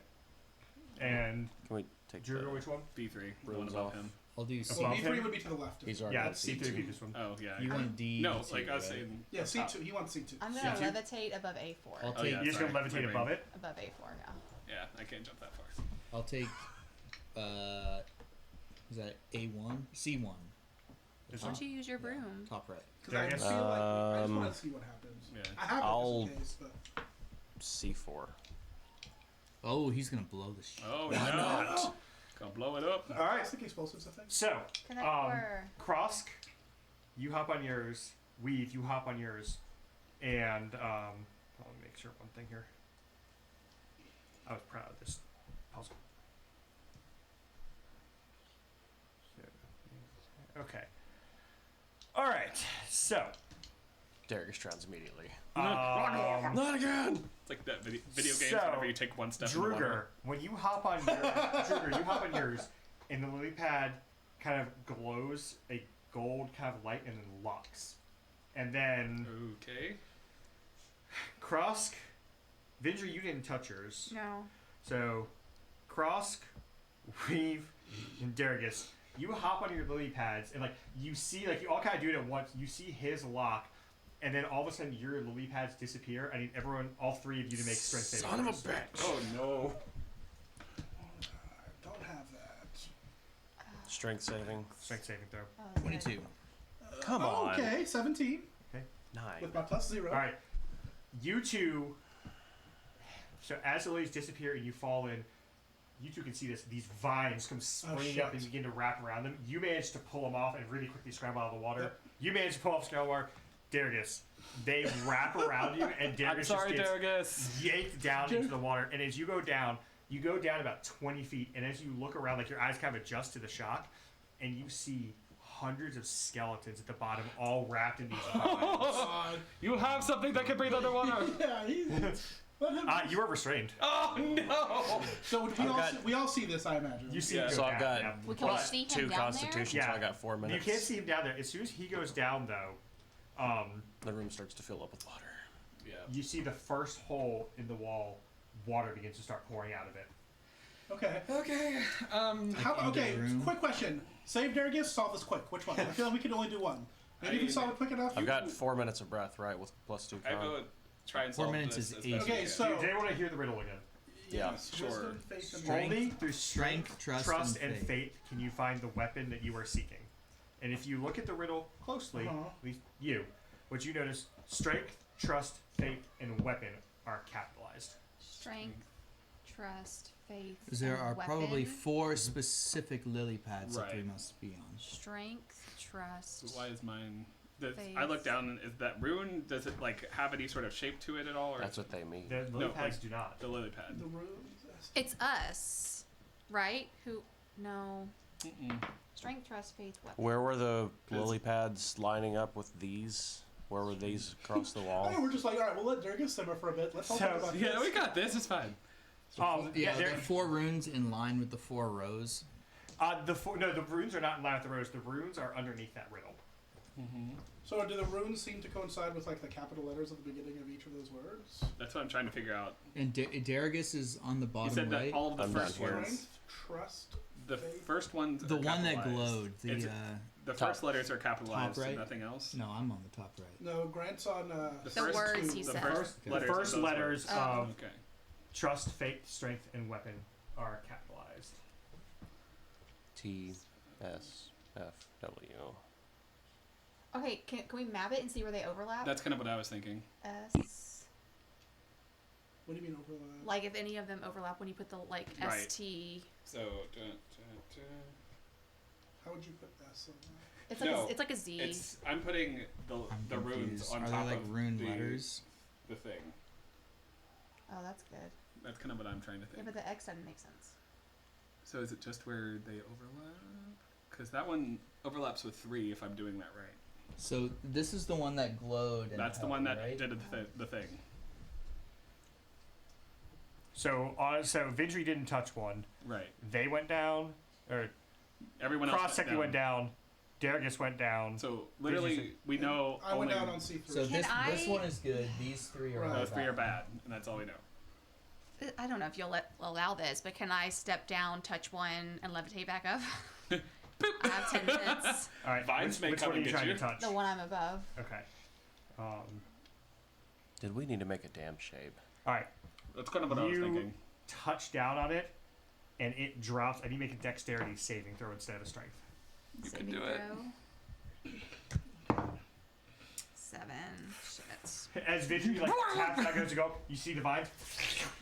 And Can we take Drew, the which one? B3. The one Runes above off. him. I'll do Above Well, C. B3 him? would be to the left. He's already Yeah, at C3 would be this one. Oh yeah. You want D? No, to like I was right? saying. Yeah, C2. He wants C2. I'm gonna C2? levitate above A4. I'll Oh, take. yeah. You're just sorry, gonna my levitate brain. above it. Above A4, yeah. Yeah, I can't jump that far. I'll take. Is that A1? C1. This Why one. don't you use your broom? Top right. Because I Darius? feel like I just want to see what happens. Yeah. I have I'll- it just in case, but C4. Oh, he's gonna blow the shit. Oh Why no! not? Gonna blow it up. All right. plastic explosives, I think. So, Can I pour? Krosk, you hop on yours. Weave, you hop on yours. And, I'll make sure one thing here. I was proud of this puzzle. Okay. All right. So, Darius drowns immediately. not again. It's like that video games So, whenever you take one step in the Druger, water. when you hop on yours, Druger, you hop on yours, and the lily pad kind of glows a gold kind of light and then locks. And then Okay. Krosk, Vindra, you didn't touch yours. No. So, Krosk, Weave, and Darius, you hop on your lily pads, and like you see, like you all kind of do it at once. You see his lock, and then all of a sudden your lily pads disappear. I need everyone, all three of you, to make strength saving Son of a throws. bitch. Oh no. I don't have that. Strength saving. Strength saving throw. Oh, 22. Come on. Okay, 17 9. with my plus 0. All right, you two. So as the lilies disappear and you fall in, you two can see this. These vines come springing up and shit. begin to wrap around them. You manage to pull them off and really quickly scramble out of the water. Yep. You manage to pull off scramble water. Darius, they wrap around you, and Darius I'm sorry, just gets Darius. yanked down into the water. And as you go down about 20 feet. And as you look around, like your eyes kind of adjust to the shock, and you see hundreds of skeletons at the bottom, all wrapped in these vines. God. You have something that can breathe underwater. Yeah, let him. You are restrained. Oh no! So we all see this, I imagine. You see Yeah. him go So I've down, got yeah. Well, can we But see him 2 down constitution, there? so I Yeah. got 4 you minutes. can't see him down there. As soon as he goes down, though, The room starts to fill up with water. Yeah. you see the first hole in the wall. Water begins to start pouring out of it. Okay. Okay. Quick question. Save Dargus, solve this quick. Which one? I feel like we can only do one. Maybe if we solve it quick enough. I've got 4 minutes of breath, right, with +2 I con. go try and 4 solve minutes this is as easy. best we Okay, can. so Do you want to hear the riddle again? Yeah. yes, Sure. wisdom, faith, and Only through strength, trust, trust, and and faith can you find the weapon that you are seeking. And if you look at the riddle closely, Uh-huh. at least you, what you notice, strength, trust, faith, and weapon are capitalized. Strength, trust, faith. There and are weapon. probably 4 specific lily pads that we Right. must be on. Strength, trust. Why is mine? I Faith. look down. And is that rune? Does it like have any sort of shape to it at all? Or That's what they mean. The lily No, pads like- do not. the lily pad. the runes. It's us, right? Who? No. Mm-mm. Strength, trust, faith, weapon. Where were the lily pads lining up with these? Where were these across the I wall? know, we're just like, all right, we'll let Dargus simmer for a bit. Let's all So, talk about Yeah, this. we got this. It's fine. Yeah, there- the 4 runes in line with the 4 rows. the runes are not in line with the rows. The runes are underneath that riddle. So do the runes seem to coincide with like the capital letters at the beginning of each of those words? That's what I'm trying to figure out. And Daragus is on the You bottom said right. that all of the I'm first down here. ones. Strength, trust. The faith. first ones. The are one that capitalized. glowed. It's- The Top- first letters are capitalized right? and nothing else. No, I'm on the top right. No, Grant's on. The The words two. he The said. first The letters. first of those letters words. Oh. of Okay. trust, faith, strength, and weapon are capitalized. T, S, F, W. Okay, can we map it and see where they overlap? That's kind of what I was thinking. S. What do you mean overlap? Like if any of them overlap when you put the like Right. ST. So. How would you put S on that? It's like No, it's like a Z. It's. I'm putting the I'm the runes confused. on Are top they like of rune the, letters? the thing. Oh, that's good. That's kind of what I'm trying to Yeah, think. but the X doesn't make sense. So is it just where they overlap? Because that one overlaps with 3 if I'm doing that right. So this is the one that glowed. And That's the held, one that right? did the thing. So Vindri didn't touch one. Right. They went down, or Everyone else Cross Second went down. Dargus went down. So literally, we know I went only down on C3. So Can this I- one is good. These 3 are Right. all those 3 are bad. bad, and that's all we know. I don't know if you'll allow this, but can I step down, touch one, and levitate back up? I have 10 minutes. All right, Vines may which come one are and you get trying you. to touch? The one I'm above. Okay. Did we need to make a damn shape? All right. That's kind of what I was You thinking. touch down on it, and it drops. I need to make a dexterity saving throw instead of a strength. You can Saving do it. throw. 7. Shit. As Vindri taps back goes to go, you see the vine,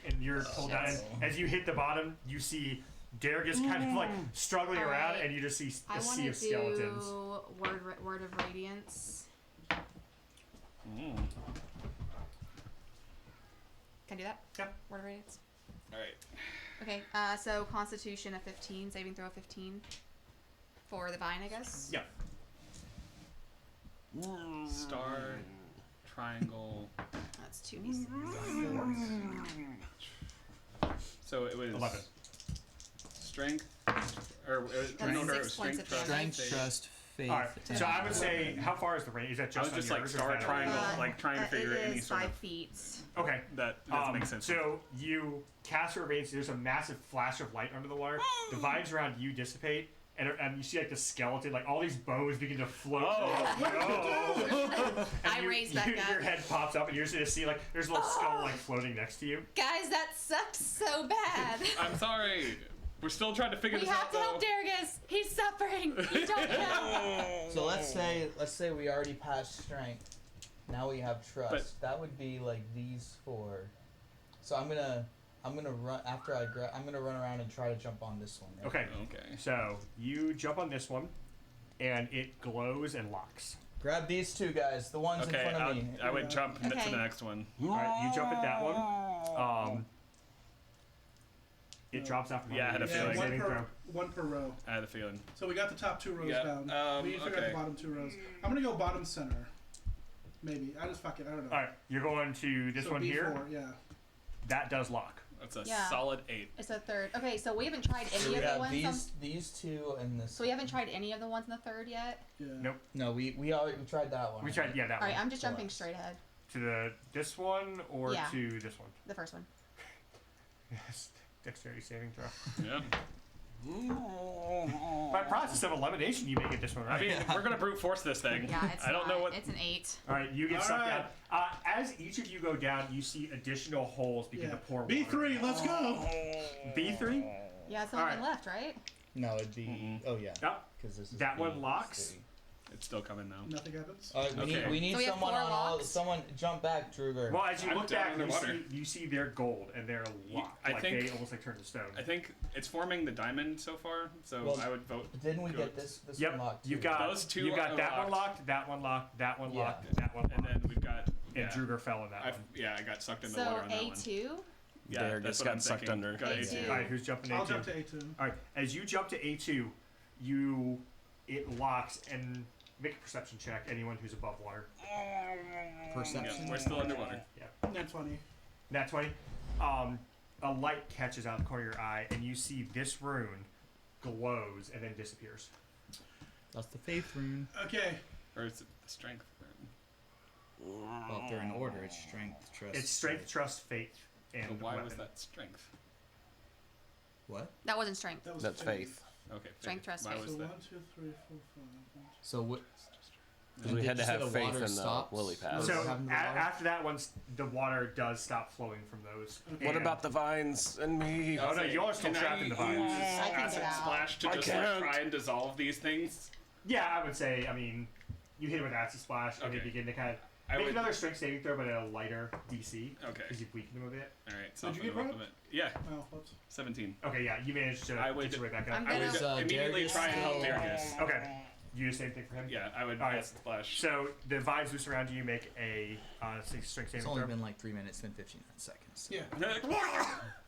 and you're pulled down. And as you hit the bottom, you see Dargus kind of like struggling All around, right. and you just see I a want sea to of skeletons. do word of radiance. Mm. Can I do that? Yeah. Word of radiance. All right. Okay. So Constitution of 15, saving throw of 15 for the vine, I guess. Yeah. Star, triangle. That's 2. So it was 11. Strength, or it was, That's no, no, it 6 was points strength, of trust, damage. Strength, faith. trust, faith. All right. and So I would weapon. say, how far is the range? Is that I just was just on like yours, or star, is that- triangle, like trying to figure it any is sort 5 of feet. Okay. that doesn't make sense. So you cast your range. There's a massive flash of light under the water. The vines around you dissipate, and you see like the skeleton, like all these bones begin to float. I raised back Your up. head pops up, and you're just gonna see like there's a little skull like floating next to you. Guys, that sucked so bad. I'm sorry. We're still trying to figure We this have out, to though. help Dargus. He's suffering. You don't know. So let's say we already passed strength. Now we have trust. But- that would be like these 4. So I'm gonna run after I'm gonna run around and try to jump on this one. Right? Okay. Okay. So you jump on this one, and it glows and locks. Grab these 2 guys, the ones in Okay, front of me. I would jump to Okay. the next one. All right, you jump at that one. It drops after. Yeah, I had a feeling. Saving throw. one per row. I had a feeling. So we got the top 2 rows Yeah, down. We need to figure out okay. the bottom 2 rows. I'm gonna go bottom center. Maybe. I just fuck it. I don't know. All right, you're going to this So one B4, here. Yeah. That does lock. That's a Yeah. solid 8. It's a 3rd. Okay, so we haven't tried So any we of the have ones. On, these 2 and this. so we haven't tried any of the ones in the 3rd yet. Yeah. Nope. No, we tried that one. We tried, yeah, that All right, one. I'm just jumping Relax. straight ahead. To this one or Yeah. to this one? The first one. Yes. dexterity saving throw. Yeah. By process of elimination, you make it this one, right? I mean, we're gonna brute force this thing. Yeah, it's I don't know what. It's an 8. All right, you get All sucked right. down. As each of you go down, you see additional holes begin to pour water. B3, let's go. B3? Yeah, it's the All only right. left, right? No, it'd be. Oh yeah. Yep. Because this is That one B3. locks. It's still coming now. Nothing happens. Okay. We need So we have someone 4 on all. locks? Someone jump back, Druger. Well, as you I'm look down back, underwater. you see they're gold and they're locked. I like think- they almost like turn to stone. I think it's forming the diamond so far, so Well, I would vote. Didn't we go get with- this Yep, one locked? you've too? got Those two You've got are that one locked. locked, that one locked, that one Yeah. locked, that one locked. And then we've got. And Druger fell in that one. Yeah, I got sucked in the So water on that one. A2. Yeah, There, that's just what got I'm sucked thinking. under. Got A2. All right, who's jumping A2? I'll jump to A2. All right, as you jump to A2, it locks and make a perception check. Anyone who's above water. Perception. Yeah, we're still underwater. That's funny. Nat 20. A light catches out of the corner of your eye, and you see this rune glows and then disappears. That's the faith rune. Okay. Or is it the strength? Well, if they're in order, it's strength, trust. It's strength, trust, faith, and So why weapon. was that strength? What? That wasn't strength. That was That's faith. Okay. Strength, trust, Why faith. was So that? 1, 2, 3, 4, 5. So what? Because we had to have faith in the stops? lily pad. So Having the water? after that one, the water does stop flowing from those. What And- about the vines and me? Oh no, you are still Can trapped I in the vines. use I can get acid out. splash to I just can't. try and dissolve these things? Yeah, I would say. I mean, you hit it with acid splash, and they Okay. begin to kind of I make would. another strength saving throw, but at a lighter DC Okay. because you've weakened them a bit. All right. Did you soften get them up red? a bit. Yeah. Oh, whoops. 17. Okay, yeah, you managed to I would- get your way back up. I'm I gonna- would So, immediately Darius try and help will- Darius. Okay, you do the same thing for him. Yeah, I would All right. acid splash. So the vines loose around you. Make a strength It's saving only throw. been like 3 minutes and 59 seconds. Yeah.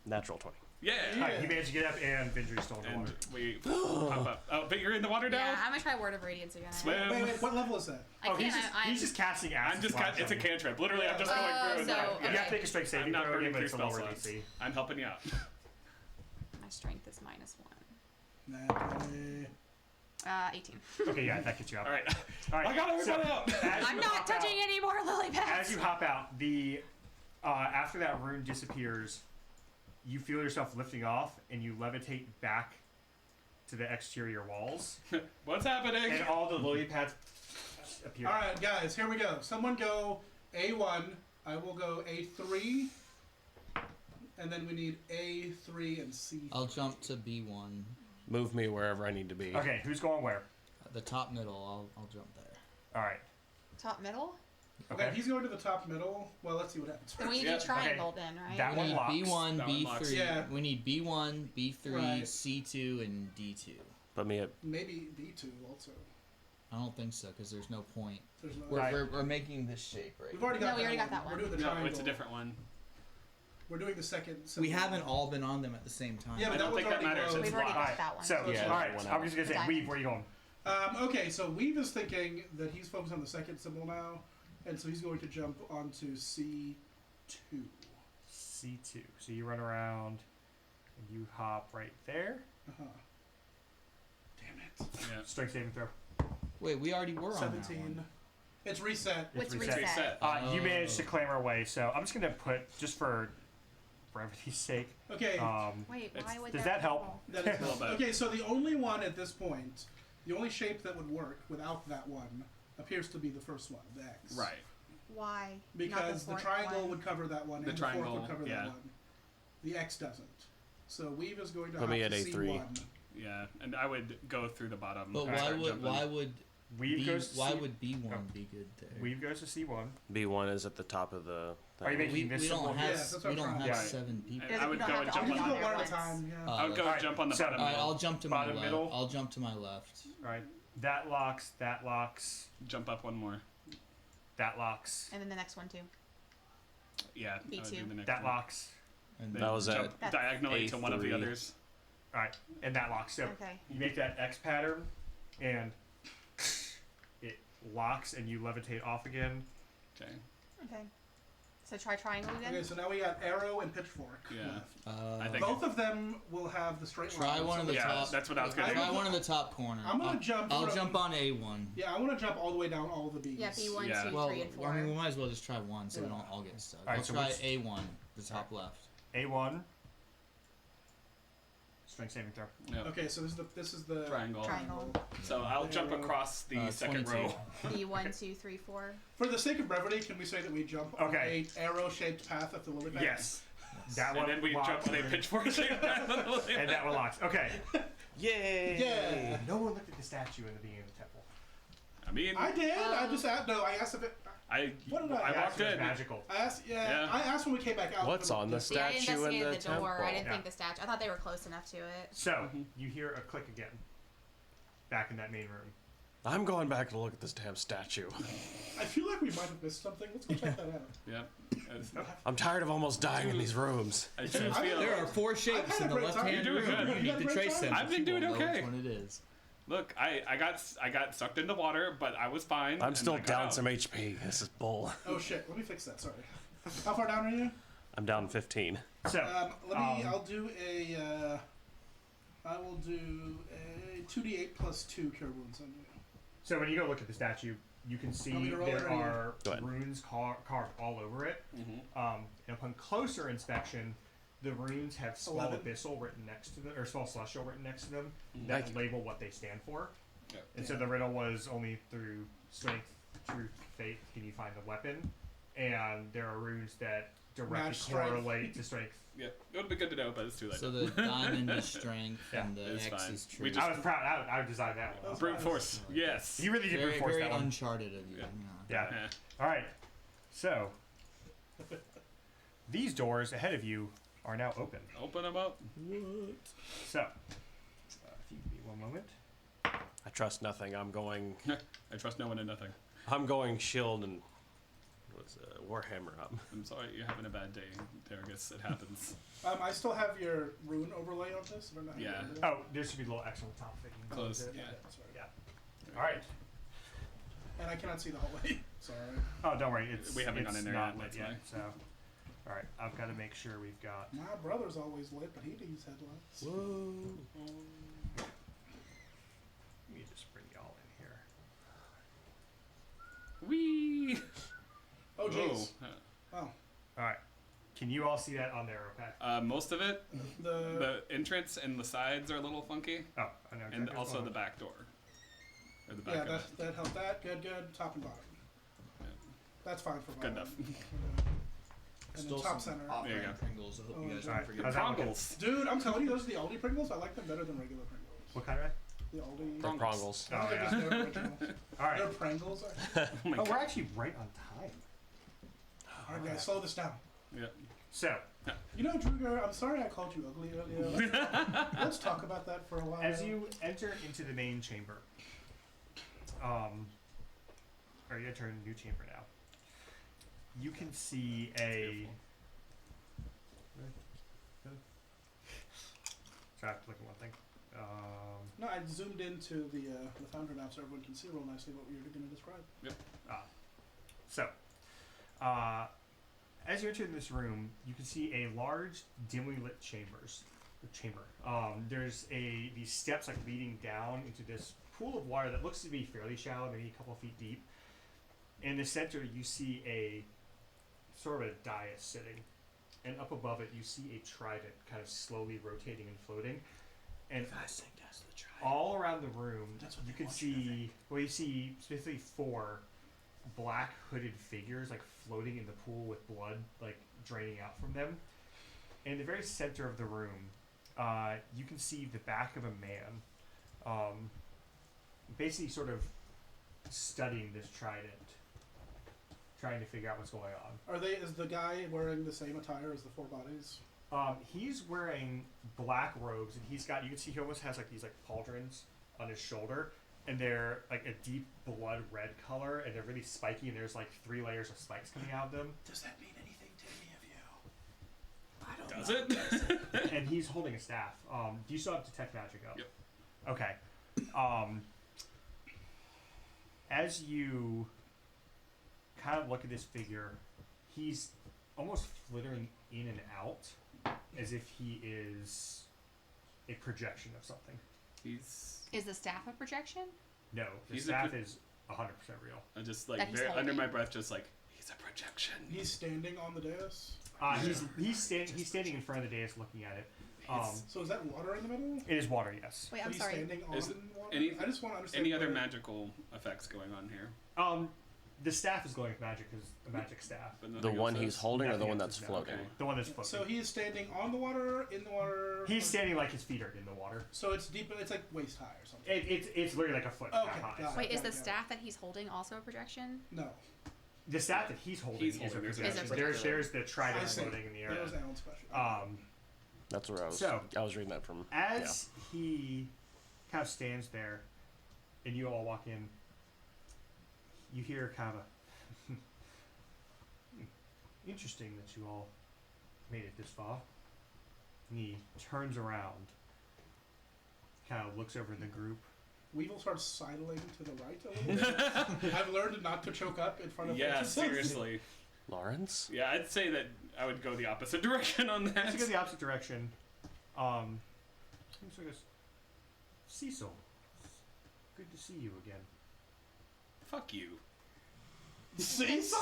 Natural 20. Yeah. All right, you managed to get up, and Vindry's still in the And water. we pop up. Oh, but you're in the water now? Yeah, I'm gonna try Word of Radiance again. Swim. Wait, what level is that? I Oh, can't. he's just casting acid. I'm just splash it's a on you. cantrip. Literally, I'm just going through. so, and You have to okay. make a strength saving I'm not throw burning again, but through it's a spell lower slots. DC. I'm helping you out. My strength is -1. Nah, 18. Okay, yeah, that gets you up. All right. All right. I got everybody so, out. as I'm you not hop touching out, any more lily pads. As you hop out, the after that rune disappears, you feel yourself lifting off, and you levitate back to the exterior walls, What's happening? and all the lily pads appear. All right, guys, here we go. Someone go A1. I will go A3. And then we need A3 and C. I'll jump to B1. Move me wherever I need to be. Okay, who's going where? The top middle, I'll jump there. All right. Top middle? Okay. If he's going to the top middle, well, let's see what happens. Then we need Yeah, to triangle then, right? That We one need locks. B1, That one locks. B3. Yeah. We need B1, B3, Right. C2, and D2. Put me at. Maybe D2 also. I don't think so, because there's no point. There's no. Right. making this shape right We've already No, got we that already one. got that one. We're doing the No, triangle. it's a different one. We're doing the second. We symbol. haven't all been on them at the same time. Yeah, but I that don't one's think that already matters. closed. It's We've already locked. got that one. So, Yeah, all right. one I'm just gonna say, Diamond. Weave, where are you going? Okay, so Weave is thinking that he's focused on the second symbol now, and so he's going to jump onto C2. C2. So you run around, and you hop right there. Uh-huh. Damn it. Yeah. Strength saving throw. Wait, we already were on that 17. one. It's reset. What's reset. reset? Reset. You managed to clamber away, so I'm just gonna put, just for brevity's sake. Okay. Wait, why would Does that help? That is A little bit. okay, so the only one at this point, the only shape that would work without that one appears to be the first one, the X. Right. Why? Because the fourth triangle one? would cover that one, The and the fourth triangle, would cover yeah. that one. The X doesn't. So Weave is going to Put hop me to at A3. C1. Yeah, and I would go through the bottom. But and start jumping. Weave goes to C- would B1 be good there? Weave goes to C1. B1 is at the top of the. Are you making we, this we symbol don't here? have Yeah, that's what we I'm don't trying. have Yeah. 7 people. And I would You don't go have and to jump We all on just be go the. on one at a there time. once. Yeah. I would go Alright, jump on the so- bottom. All right, middle. I'll jump to my Bottom left. middle. I'll jump to my left. Right. That locks. That locks. Jump up one more. That locks. And then the next one too. Yeah. I would B2. do the next That one. locks. And Then That was jump at diagonally to one of the A3. others. All right, and that locks. So Okay. you make that X pattern, and it locks, and you levitate off again. Okay. Okay. So try triangle again. Okay, so now we got arrow and pitchfork. Yeah. left. I think. Both of them will have the straight Try line. one of the Yeah, top. that's what I was gonna Try do. one of the top corner. I'm gonna jump I'll from- jump on A1. Yeah, I want to jump all the way down all the B's. Yeah, B1, Yeah. 2, Well, 3, and 4. I mean, we might as well just try one so we Yeah. don't all get stuck. Alright, I'll so try what's- A1, the top left. A1. Strength saving throw. Yep. Okay, so this is the Triangle. Triangle. So I'll jump across the second 22. row. The 1, 2, 3, 4. For the sake of brevity, can we say that we jump on a arrow-shaped path up the lily pad? Yes. That And one then we locks. jump on a pitchfork shaped path on the lily And that one locks. Okay. Yay! Yeah. No one looked at the statue in the beginning of the temple. I mean, I did. I just asked. No, I asked if it. What did I I ask? walked It was in. magical. I asked. Yeah, Yeah. I asked when we came back out. What's on the See, I statue in investigated the the door. temple? I didn't Yeah. think the statue. I thought they were close enough to it. So, you hear a click again. Back in that main room. I'm going back to look at this damn statue. I feel like we might have missed something. Let's go check that out. Yep. It's- I'm tired of almost dying in these rooms. I do feel. There are 4 shapes had in a the great time. left-hand You're doing room. good. You need to trace them. I've been but you doing won't know okay. which one it is. Look, I got sucked into water, but I was fine. I'm and still I got down out. some HP. This is bull. Oh shit! Let me fix that. Sorry. How far down are you? I'm down 15. So, Let me. I'll do a. I will do a 2d8 plus 2 cure wounds on you. so when you go look at the statue, you can see Want me to roll it there or you- are Go ahead. runes carved all over it. And upon closer inspection, the runes have small 11. abyssal written next to them, or small celestial written next to them Thank that you. label what they stand for. Yep. And so the riddle was only through strength, truth, faith can you find the weapon, and there are runes that directly Match strength. correlate to strength. Yeah, it would be good to know, but it's too late. So the diamond is strength Yeah, and the it's X fine. is We truth. just- I was proud. I designed that one. Brute force. Yes. You really did Very, brute force very that one. uncharted of you. Yeah. Yeah. Yeah. Yeah. All right. So these doors ahead of you are now open. Open them up. So if you give me one moment. I trust nothing. I'm going I trust no one and nothing. shield and what's Warhammer up. I'm sorry you're having a bad day, Dargus. It happens. I still have your rune overlay on this. I don't know how you Yeah. do that. Oh, there should be a little X on the top that you can Close, close it. yeah. Sorry. Yeah. All right. And I cannot see the hallway. Sorry. Oh, don't worry. It's We haven't gone in there not yet, lit that's yet. why. So, all right. I've got to make sure we've got. My brother's always lit, but he needs headlights. Whoa. Let me just bring y'all in here. Whee! Oh jeez. Whoa. Oh. All right. Can you all see that on there? Okay. Most of it, The the entrance and the sides are a little funky, Oh, I know. and exactly also what's the on. back door. Or the back yeah, of it. that helped. That good. Top and bottom. Yeah. That's fine for Good bottom. enough. And Still then top some center. There you off-brand go. Pringles. I hope you guys Alright. don't forget. How's that looking? Prongles. Dude, I'm telling you, those are the Aldi Pringles. I like them better than regular Pringles. What kind of? The Aldi. Prong- Prongles. I don't Oh, think yeah. it's their original. All right. They're Pringles. Oh my Oh, we're god. actually right on time. All right, guys, slow this down. Yeah. So, You know, Druger, I'm sorry I called you ugly earlier. Let's talk about that for a while. as you enter into the main chamber, or you enter a new chamber now, you can see a. So I have to look at one thing. No, I zoomed into the founder now so everyone can see real nicely what we were going to describe. So, as you enter this room, you can see a large, dimly lit chamber. There's these steps like leading down into this pool of water that looks to be fairly shallow, maybe a couple feet deep. In the center, you see a sort of a dais sitting, and up above it, you see a trident kind of slowly rotating and floating. And all around the room, you can see, you see specifically 4 black hooded figures like floating in the pool with blood like draining out from them. In the very center of the room, you can see the back of a man, basically sort of studying this trident, trying to figure out what's going on. Is the guy wearing the same attire as the 4 bodies? He's wearing black robes, and you can see he almost has like these like pauldrons on his shoulder, and they're like a deep blood red color, and they're really spiky, and there's like 3 layers of spikes coming out of them. Does that mean anything to any of you? Does it? And he's holding a staff. Do you still have detect magic up? Yep. Okay. As you kind of look at this figure, he's almost flittering in and out as if he is a projection of something. Is the staff a projection? No, the He's a staff pro- is 100% real. I just That like he's very under holding? my breath, just like he's a projection. He's standing on the dais. He's standing in front of the dais looking at it. So is that water in the middle? It is water, yes. Wait, Are I'm you sorry. standing on Is it water? any- I just want to understand. Any other where- magical effects going on here? The staff is glowing with magic because a magic staff. But The nothing one else he's is? holding or the Nothing one else that's is floating? Okay. The one that's floating. So he is standing on the water, in the water. He's standing like his feet are in the water. So it's deep. It's like waist high or something. It's literally like a foot Okay, high. got it. Wait, is the Got it. staff that he's holding also a projection? No, The staff that he's holding is a holding is a projection. projection. There's the I trident see. floating in the That air. was Alan's question. That's where I was. So, I was reading that from. As he kind of stands there, and you all walk in, you hear kind of a interesting that you all made it this far. And he turns around, kind of looks over the group. Weevil starts sidling to the right a little bit. I've learned not to choke up in front of Yeah, waitresses. seriously. Lawrence? Yeah, I'd say that I would go the opposite direction on that. As you go the opposite direction, so he goes, Cecil, good to see you again. Fuck you. Cecil?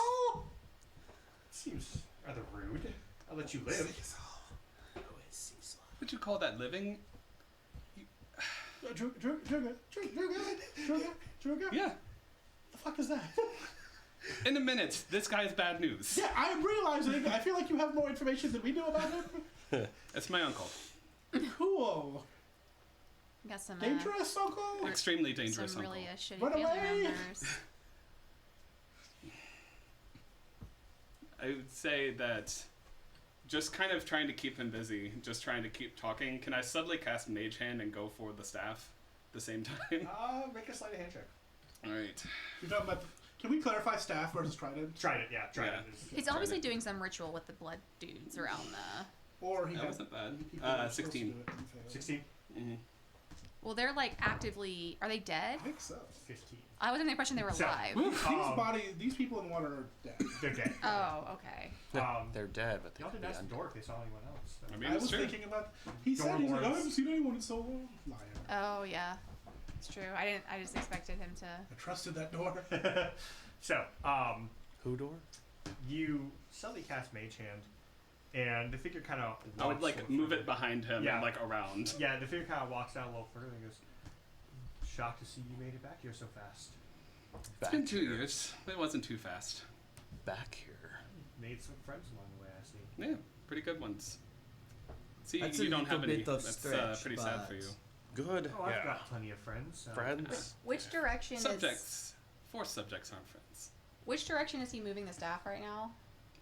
Seems rather rude. I'll let you live. Would you call that living? Druga. Yeah. The fuck is that? In a minute. This guy is bad news. Yeah, I'm realizing. I feel like you have more information than we do about him. It's my uncle. Cool. Got some Dangerous, uncle? Extremely dangerous some uncle. really shitty Run family away! members. I would say that just kind of trying to keep him busy, just trying to keep talking. Can I suddenly cast Mage Hand and go for the staff at the same time? Make a sleight of hand check. Alright. You're talking about. Can we clarify staff versus trident? Trident, yeah. Trident Yeah. is... He's obviously doing some ritual with the blood dudes around the. Or he That had wasn't bad. people who were supposed to 16. do it and failed. 16? Mm-hmm. Well, they're like actively. Are they dead? I think so. 15. I was under the impression they were So- alive. These people in the water are dead. They're dead. Oh, okay. They're dead, but they Y'all could didn't be ask the door if they saw anyone else. So. I mean, I it's was true. thinking about. He said he's like, I haven't seen anyone in so long. Liar. Oh yeah, it's true. I just expected him to. I trusted that door. So, Who door? you suddenly cast Mage Hand, and the figure kind of I would like move it behind him Yeah. and like around. Yeah, the figure kind of walks down a little further and goes, shocked to see you made it back here so fast. It's been 2 years, but it wasn't too fast. Back here. Made some friends along the way, I see. Yeah, pretty good ones. See, That's you a don't have little any. bit of That's stretch, pretty sad for but- you. Good. Oh, I've yeah. got plenty of friends. Friends. Which direction is? Subjects. 4 subjects aren't friends. Which direction is he moving the staff right now?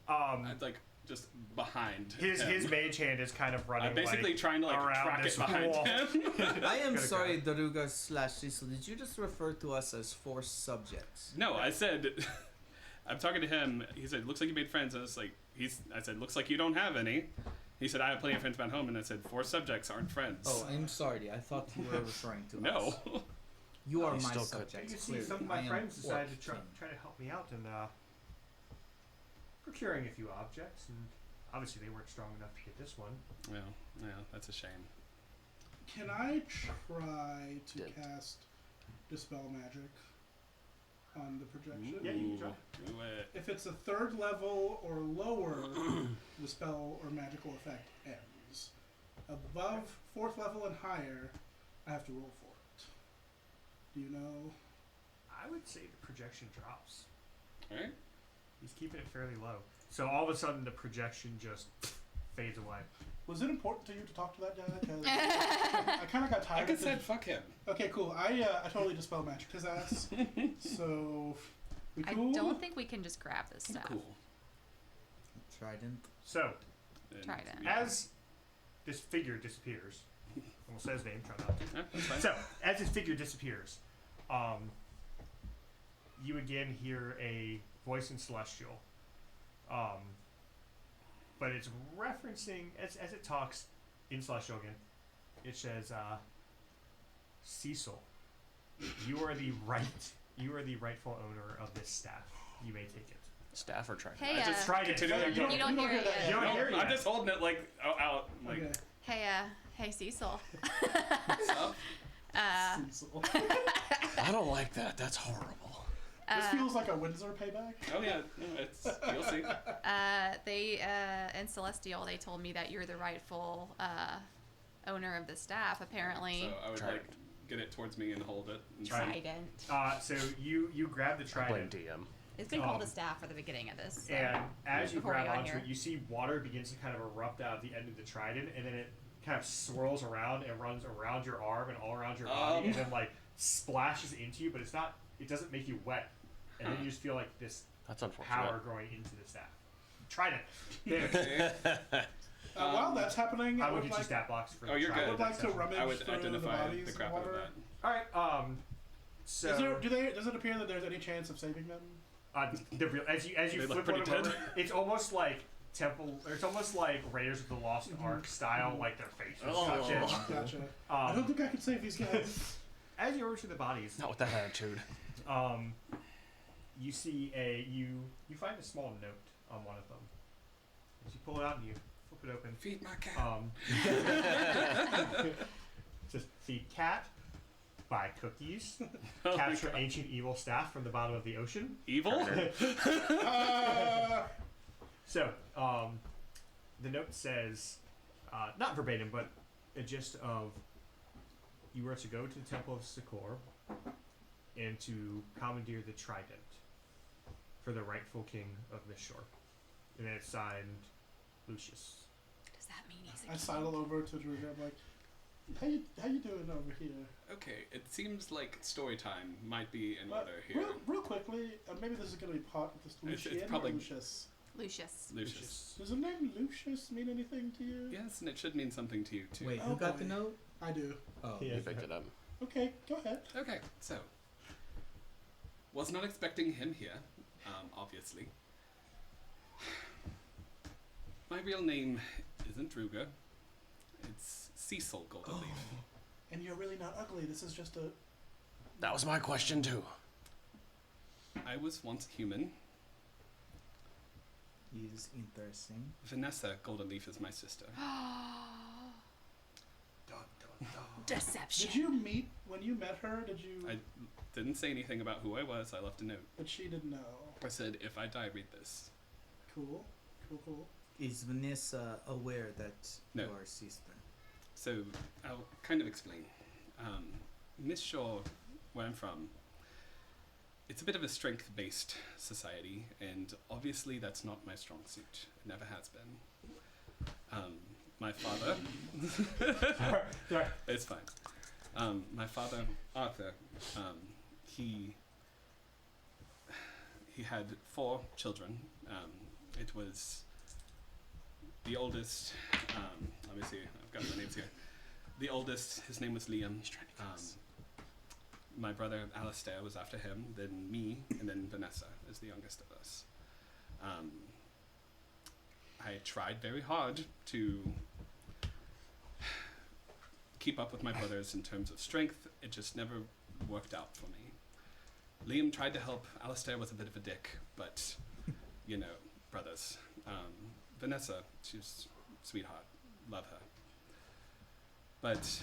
I'd like just behind His him. Mage Hand is kind of running I'm basically like, trying to like around track this it behind wall. him. I am Gotta sorry, Daruga / Cecil. Did you just refer to us as 4 subjects? No, I said, I'm talking to him. He said, "Looks like you made friends." I was like, I said, "Looks like you don't have any." He said, "I have plenty of friends back home," and I said, 4 subjects aren't friends." Oh, I'm sorry. I thought you were referring to us. no. You are You my still could. subject. You can see Clearly. some of I my am friends decided to try orc. to help me out in procuring a few objects, and obviously they weren't strong enough to get this one. Yeah, that's a shame. Can I try to Did. cast Dispel Magic on the projection? Yeah, you can try. Do it. If it's a 3rd level or lower, the spell or magical effect ends. Above 4th level and higher, I have to roll for it. Do you know? I would say the projection drops. Alright. He's keeping it fairly low. So all of a sudden the projection just fades away. Was it important to you to talk to that guy? 'Cause I kind of got tired. Like I of said, the- fuck him. Okay, cool. I totally Dispel Magic his ass. So we I cool? don't think we can just grab this stuff. Cool. Trident. So And, Trident. yeah. as this figure disappears, I won't say his name, try not to. Yeah, that's fine. So, as his figure disappears, you again hear a voice in Celestial. But it's referencing, as it talks in Celestial again, it says, Cecil, you are the rightful owner of this staff. You may take it. Staff or trident? Hey, I just Tried it. continue to go. you don't hear it You yet. don't No, hear it I'm yet. just holding it like out. Like, Okay. Hey, Cecil. what's up? Cecil. I don't like that. That's horrible. This feels like a Windsor payback. Oh yeah, no, it's you'll see. They in Celestial, they told me that you're the rightful owner of the staff, apparently. So I would like get it towards me and hold it. And Trident. So you grab the trident. DM. It's been called a staff for the beginning of this. So. And as you Before we grab got onto here. it, you see water begins to kind of erupt out of the end of the trident, and then it kind of swirls around and runs around your arm and all around your body, and then like splashes into you, but it's not. It doesn't make you wet, and then you just feel like this That's unfortunate. power growing into the staff. Trident. There. While that's happening, I I will would get you like, stat blocks for Oh, the you're trident. I would like to rummage I would through the identify bodies the crap in out of water. that. All right. So Is there, does it appear that there's any chance of saving them? as you They look flip pretty one over, dead. it's almost like Temple. Or it's almost like Raiders of the Lost Ark style, like their faces. touch it. Gotcha. I don't think I can save these guys. As you over to the bodies, Not with that attitude. you see you find a small note on one of them. As you pull it out and you flip it open. Feed my cat. It says feed cat, buy cookies, Oh my capture God. ancient evil staff from the bottom of the ocean. Evil? So, the note says, not verbatim, but a gist of you were to go to the Temple of Sikor and to commandeer the trident for the rightful king of this shore. And then it's signed Lucius. Does that mean he's a I sidle over to Drew. I'm like, how you doing over here? Okay, it seems like story time might be in But order here. real quickly, maybe this is going to be part of this It's Lucian probably- or Lucius. Lucius. Lucius. Does the name Lucius mean anything to you? Yes, and it should mean something to you too. Wait, Oh, who got the boy. note? I do. Oh. Yeah. You picked it up. Okay, go ahead. Okay, so was not expecting him here, obviously. My real name isn't Ruger. It's Cecil Goldenleaf. And you're really not ugly. This is just a. That was my question too. I was once human. Is interesting. Vanessa Goldenleaf is my sister. Deception. Did you meet when you met her? Did you? I didn't say anything about who I was. I left a note. But she didn't know. I said, if I die, read this. Cool. Cool. Is Vanessa aware that No. you are sister? So I'll kind of explain. Miss Shaw, where I'm from, it's a bit of a strength-based society, and obviously that's not my strong suit. It never has been. My father... Sorry. It's fine. My father, Arthur, he had 4 children. It was the oldest... let me see, I've got the names here. The oldest, his name was Liam. My brother Alistair was after him, then me, and then Vanessa is the youngest of us. I tried very hard to keep up with my brothers in terms of strength. It just never worked out for me. Liam tried to help. Alistair was a bit of a dick, but, you know, brothers. Vanessa, she's a sweetheart. Love her. But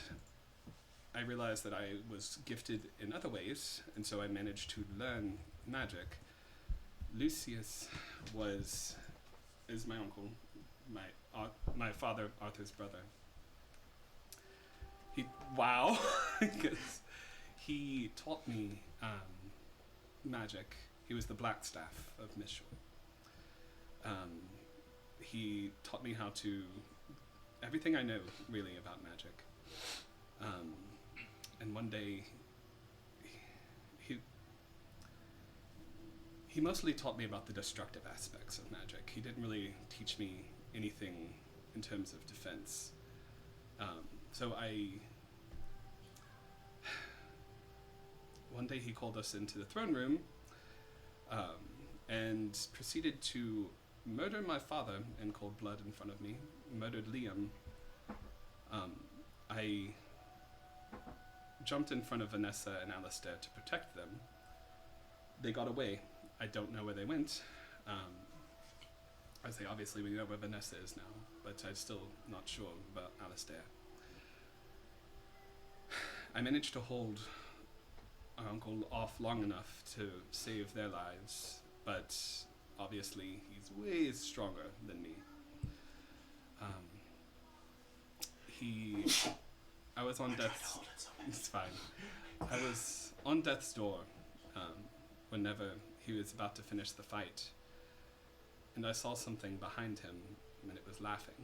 I realized that I was gifted in other ways, and so I managed to learn magic. Lucius is my uncle, my father, Arthur's brother. He taught me magic. He was the black staff of Miss Shaw. He taught me how to everything I know really about magic. And one day, he mostly taught me about the destructive aspects of magic. He didn't really teach me anything in terms of defense. One day he called us into the throne room and proceeded to murder my father in cold blood in front of me, murdered Liam. I jumped in front of Vanessa and Alistair to protect them. They got away. I don't know where they went. I say obviously we know where Vanessa is now, but I'm still not sure about Alistair. I managed to hold our uncle off long enough to save their lives, but obviously he's way stronger than me. I was on death's. It's fine. I was on death's door whenever he was about to finish the fight, and I saw something behind him, and it was laughing.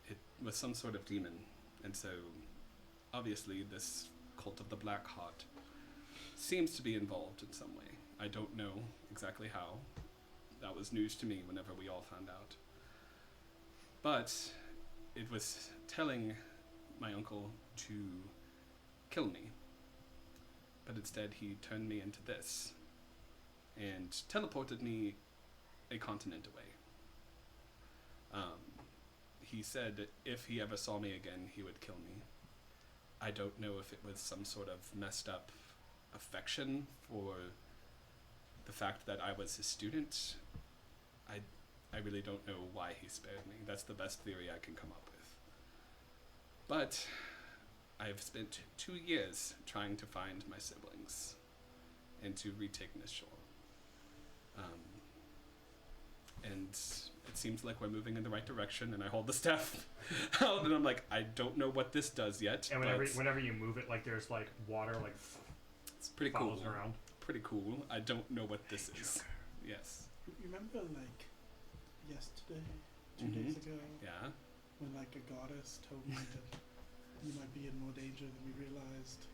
It was some sort of demon, and so obviously this cult of the Black Heart seems to be involved in some way. I don't know exactly how. That was news to me whenever we all found out. But it was telling my uncle to kill me. But instead he turned me into this and teleported me a continent away. He said if he ever saw me again, he would kill me. I don't know if it was some sort of messed up affection for the fact that I was his student. I really don't know why he spared me. That's the best theory I can come up with. But I've spent 2 years trying to find my siblings and to retake this shore. And it seems like we're moving in the right direction, and I hold the staff out, and I'm like, I don't know what this does yet. And whenever you move it, like there's like water, like it's pretty cool. follows around. Pretty cool. I don't know what this is. Yes. You remember, like, yesterday, 2 Mhm. days ago, Yeah. when, like, a goddess told me that you might be in more danger than we realized?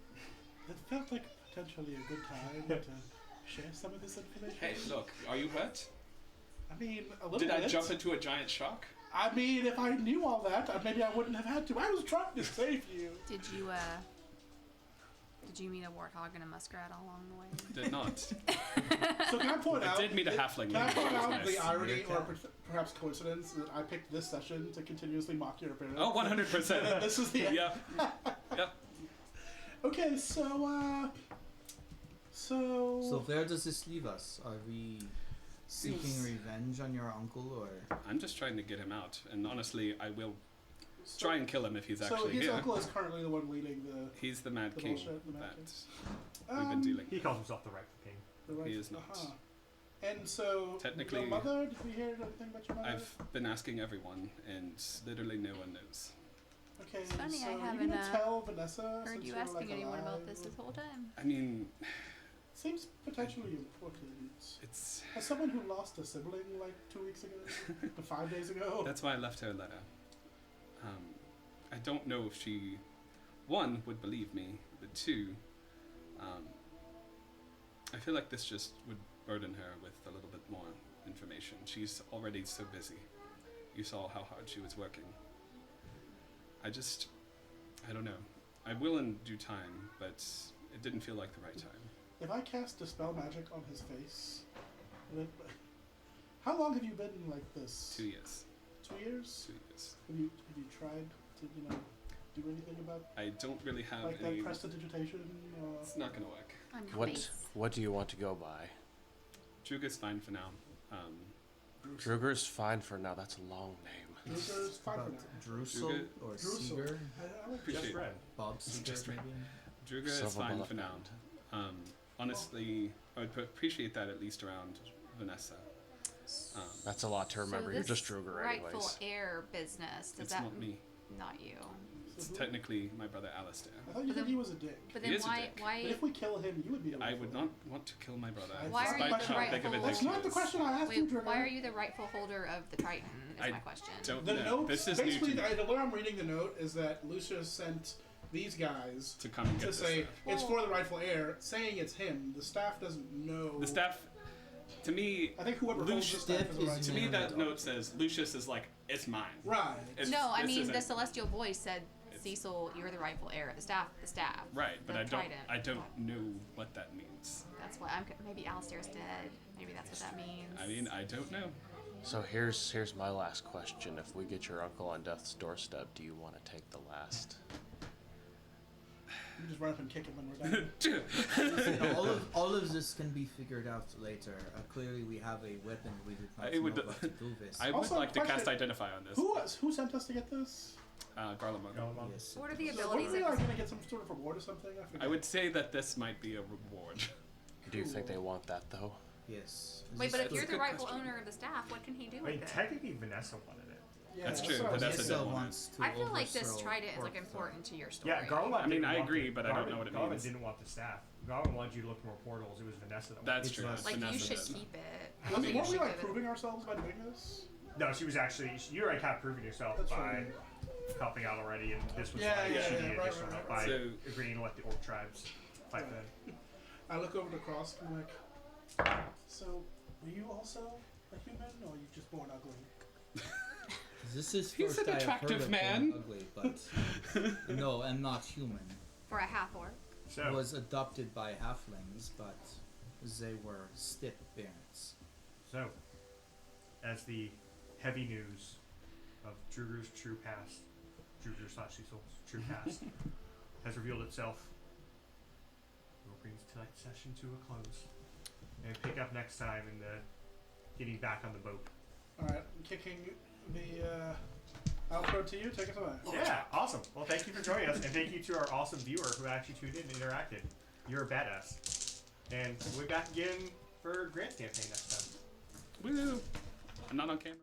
It felt like potentially a good time to share some of this information. Hey, look, are you hurt? I mean, a little Did bit. I jump into a giant shark? I mean, if I knew all that, maybe I wouldn't have had to. I was trying to save you. Did you meet a warthog and a muskrat along the way? Did not. So can I point out? I did meet a halfling. Can I point out Nice. the irony, or perhaps coincidence, that I picked this session to continuously mock your appearance? Oh, 100%. And this is the end. Yep. Yep. Okay, so So where does this leave us? Are we seeking Seems- revenge on your uncle, or I'm just trying to get him out, and honestly, I will try and kill him if he's so actually his here. uncle is currently the one leading the He's the Mad the King bullshit, the Mad that King. we've been dealing He with. calls himself the rightful king. The right, He is not. And so Technically- your mother. Did we hear anything about your mother? I've been asking everyone, and literally no one knows. Okay, It's funny, so I you haven't, gonna tell Vanessa? Heard since you you're, asking like, anyone about alive? this whole time. I mean, Seems potentially important. it's As someone who lost a sibling like 2 weeks ago, 5 days ago. that's why I left her a letter. I don't know if she, one, would believe me, but two, I feel like this just would burden her with a little bit more information. She's already so busy. You saw how hard she was working. I don't know. I will in due time, but it didn't feel like the right time. If I cast Dispel Magic on his face, how long have you been like this? 2 years. 2 years? 2 years. Have you tried to do anything about I don't really have like any. that prestidigitation? It's not gonna work. On your What face. what do you want to go by? Druga's fine for now. Druger's fine for now. That's a long name. Druger's fine for about now. Drusel Druga- or Drusel. Seeger? I like Appreciate Just it. red. Bob Seeger, Just maybe? Druga is Silver fine bullet for now. Honestly, I would appreciate that at least around Vanessa. That's a lot to remember. So You're this just Druger rightful anyways. heir business. Does It's that not me. Not you. It's technically my brother Alistair. I thought you But said then- he was a dick. But He then is a why dick. But why if we kill him, you would be the I rightful would not want to kill my brother, Why are you despite the how big of a rightful- dick That's he not the is. question I asked you, wait, Druger. why are you the rightful holder of the Triton? Is I my question. Don't The know. note, This is new basically, to me. the way I'm reading the note is that Lucius sent these guys To come and get to this say stuff. it's for the rightful heir, saying it's him. The staff doesn't know. The staff, to me, I think whoever holds the Lucius, staff is the is right to me Yeah. that note says Lucius is like, it's mine. Right. It's, No, I this mean isn't- the celestial voice said, "Cecil, you're the rightful heir." The staff. Right, but the I don't. Trident. I don't know what that means. That's why maybe Alistair's dead. Maybe that's what that means. I mean, I don't know. So here's my last question. If we get your uncle on death's doorstep, do you want to take the last? You just run up and kick him when we're done. No, all of this can be figured out later. Clearly, we have a weapon. We did not I would- know what to do with. I would Also, like to question- cast Identify on this. Who sent us to get this? Garlemald. Yes. What are the So abilities weren't we of like this? gonna get some sort of reward or something? I forget. I would say that this might be a reward. Do you think they want that though? Yes. Wait, but if That's you're a the good rightful question. owner of the staff, what can he do I with mean, it? technically Vanessa wanted it. Yeah, That's true. what I was Vanessa thinking. didn't want wants to I feel like this overthrow trident is like Orc, important to your story. Yeah, Garland. I mean, didn't I want agree, the- but I don't know what it Garland means. didn't want the staff. Garland wanted you to look more portals. It was Vanessa that. That's It true. was. Like Vanessa you should does. keep it. I Was think it, you weren't we should like give it- proving ourselves by doing this? No, she was actually. You already kept proving yourself That's by right. helping out already, and this was Yeah, like yeah, she yeah, needed right, additional right, help right. by So- agreeing to let the orc tribes fight them. I look over to Cross and I'm like, so were you also a human, or were you just born ugly? This is He's first an I have heard attractive of man. being ugly, but no, I'm not human. For a half orc. I So was adopted by halflings, but they were step parents. So, as the heavy news of Druger's true past, Druger/Cecil's true past, has revealed itself, we'll bring tonight's session to a close and pick up next time in the getting back on the boat. Alright, kicking the outro to you. Take us away. Yeah, awesome. Well, thank you for joining us, and thank you to our awesome viewer who actually tuned in and interacted. You're a badass. And we'll be back again for Grant's campaign next time. Woo! I'm not on camera.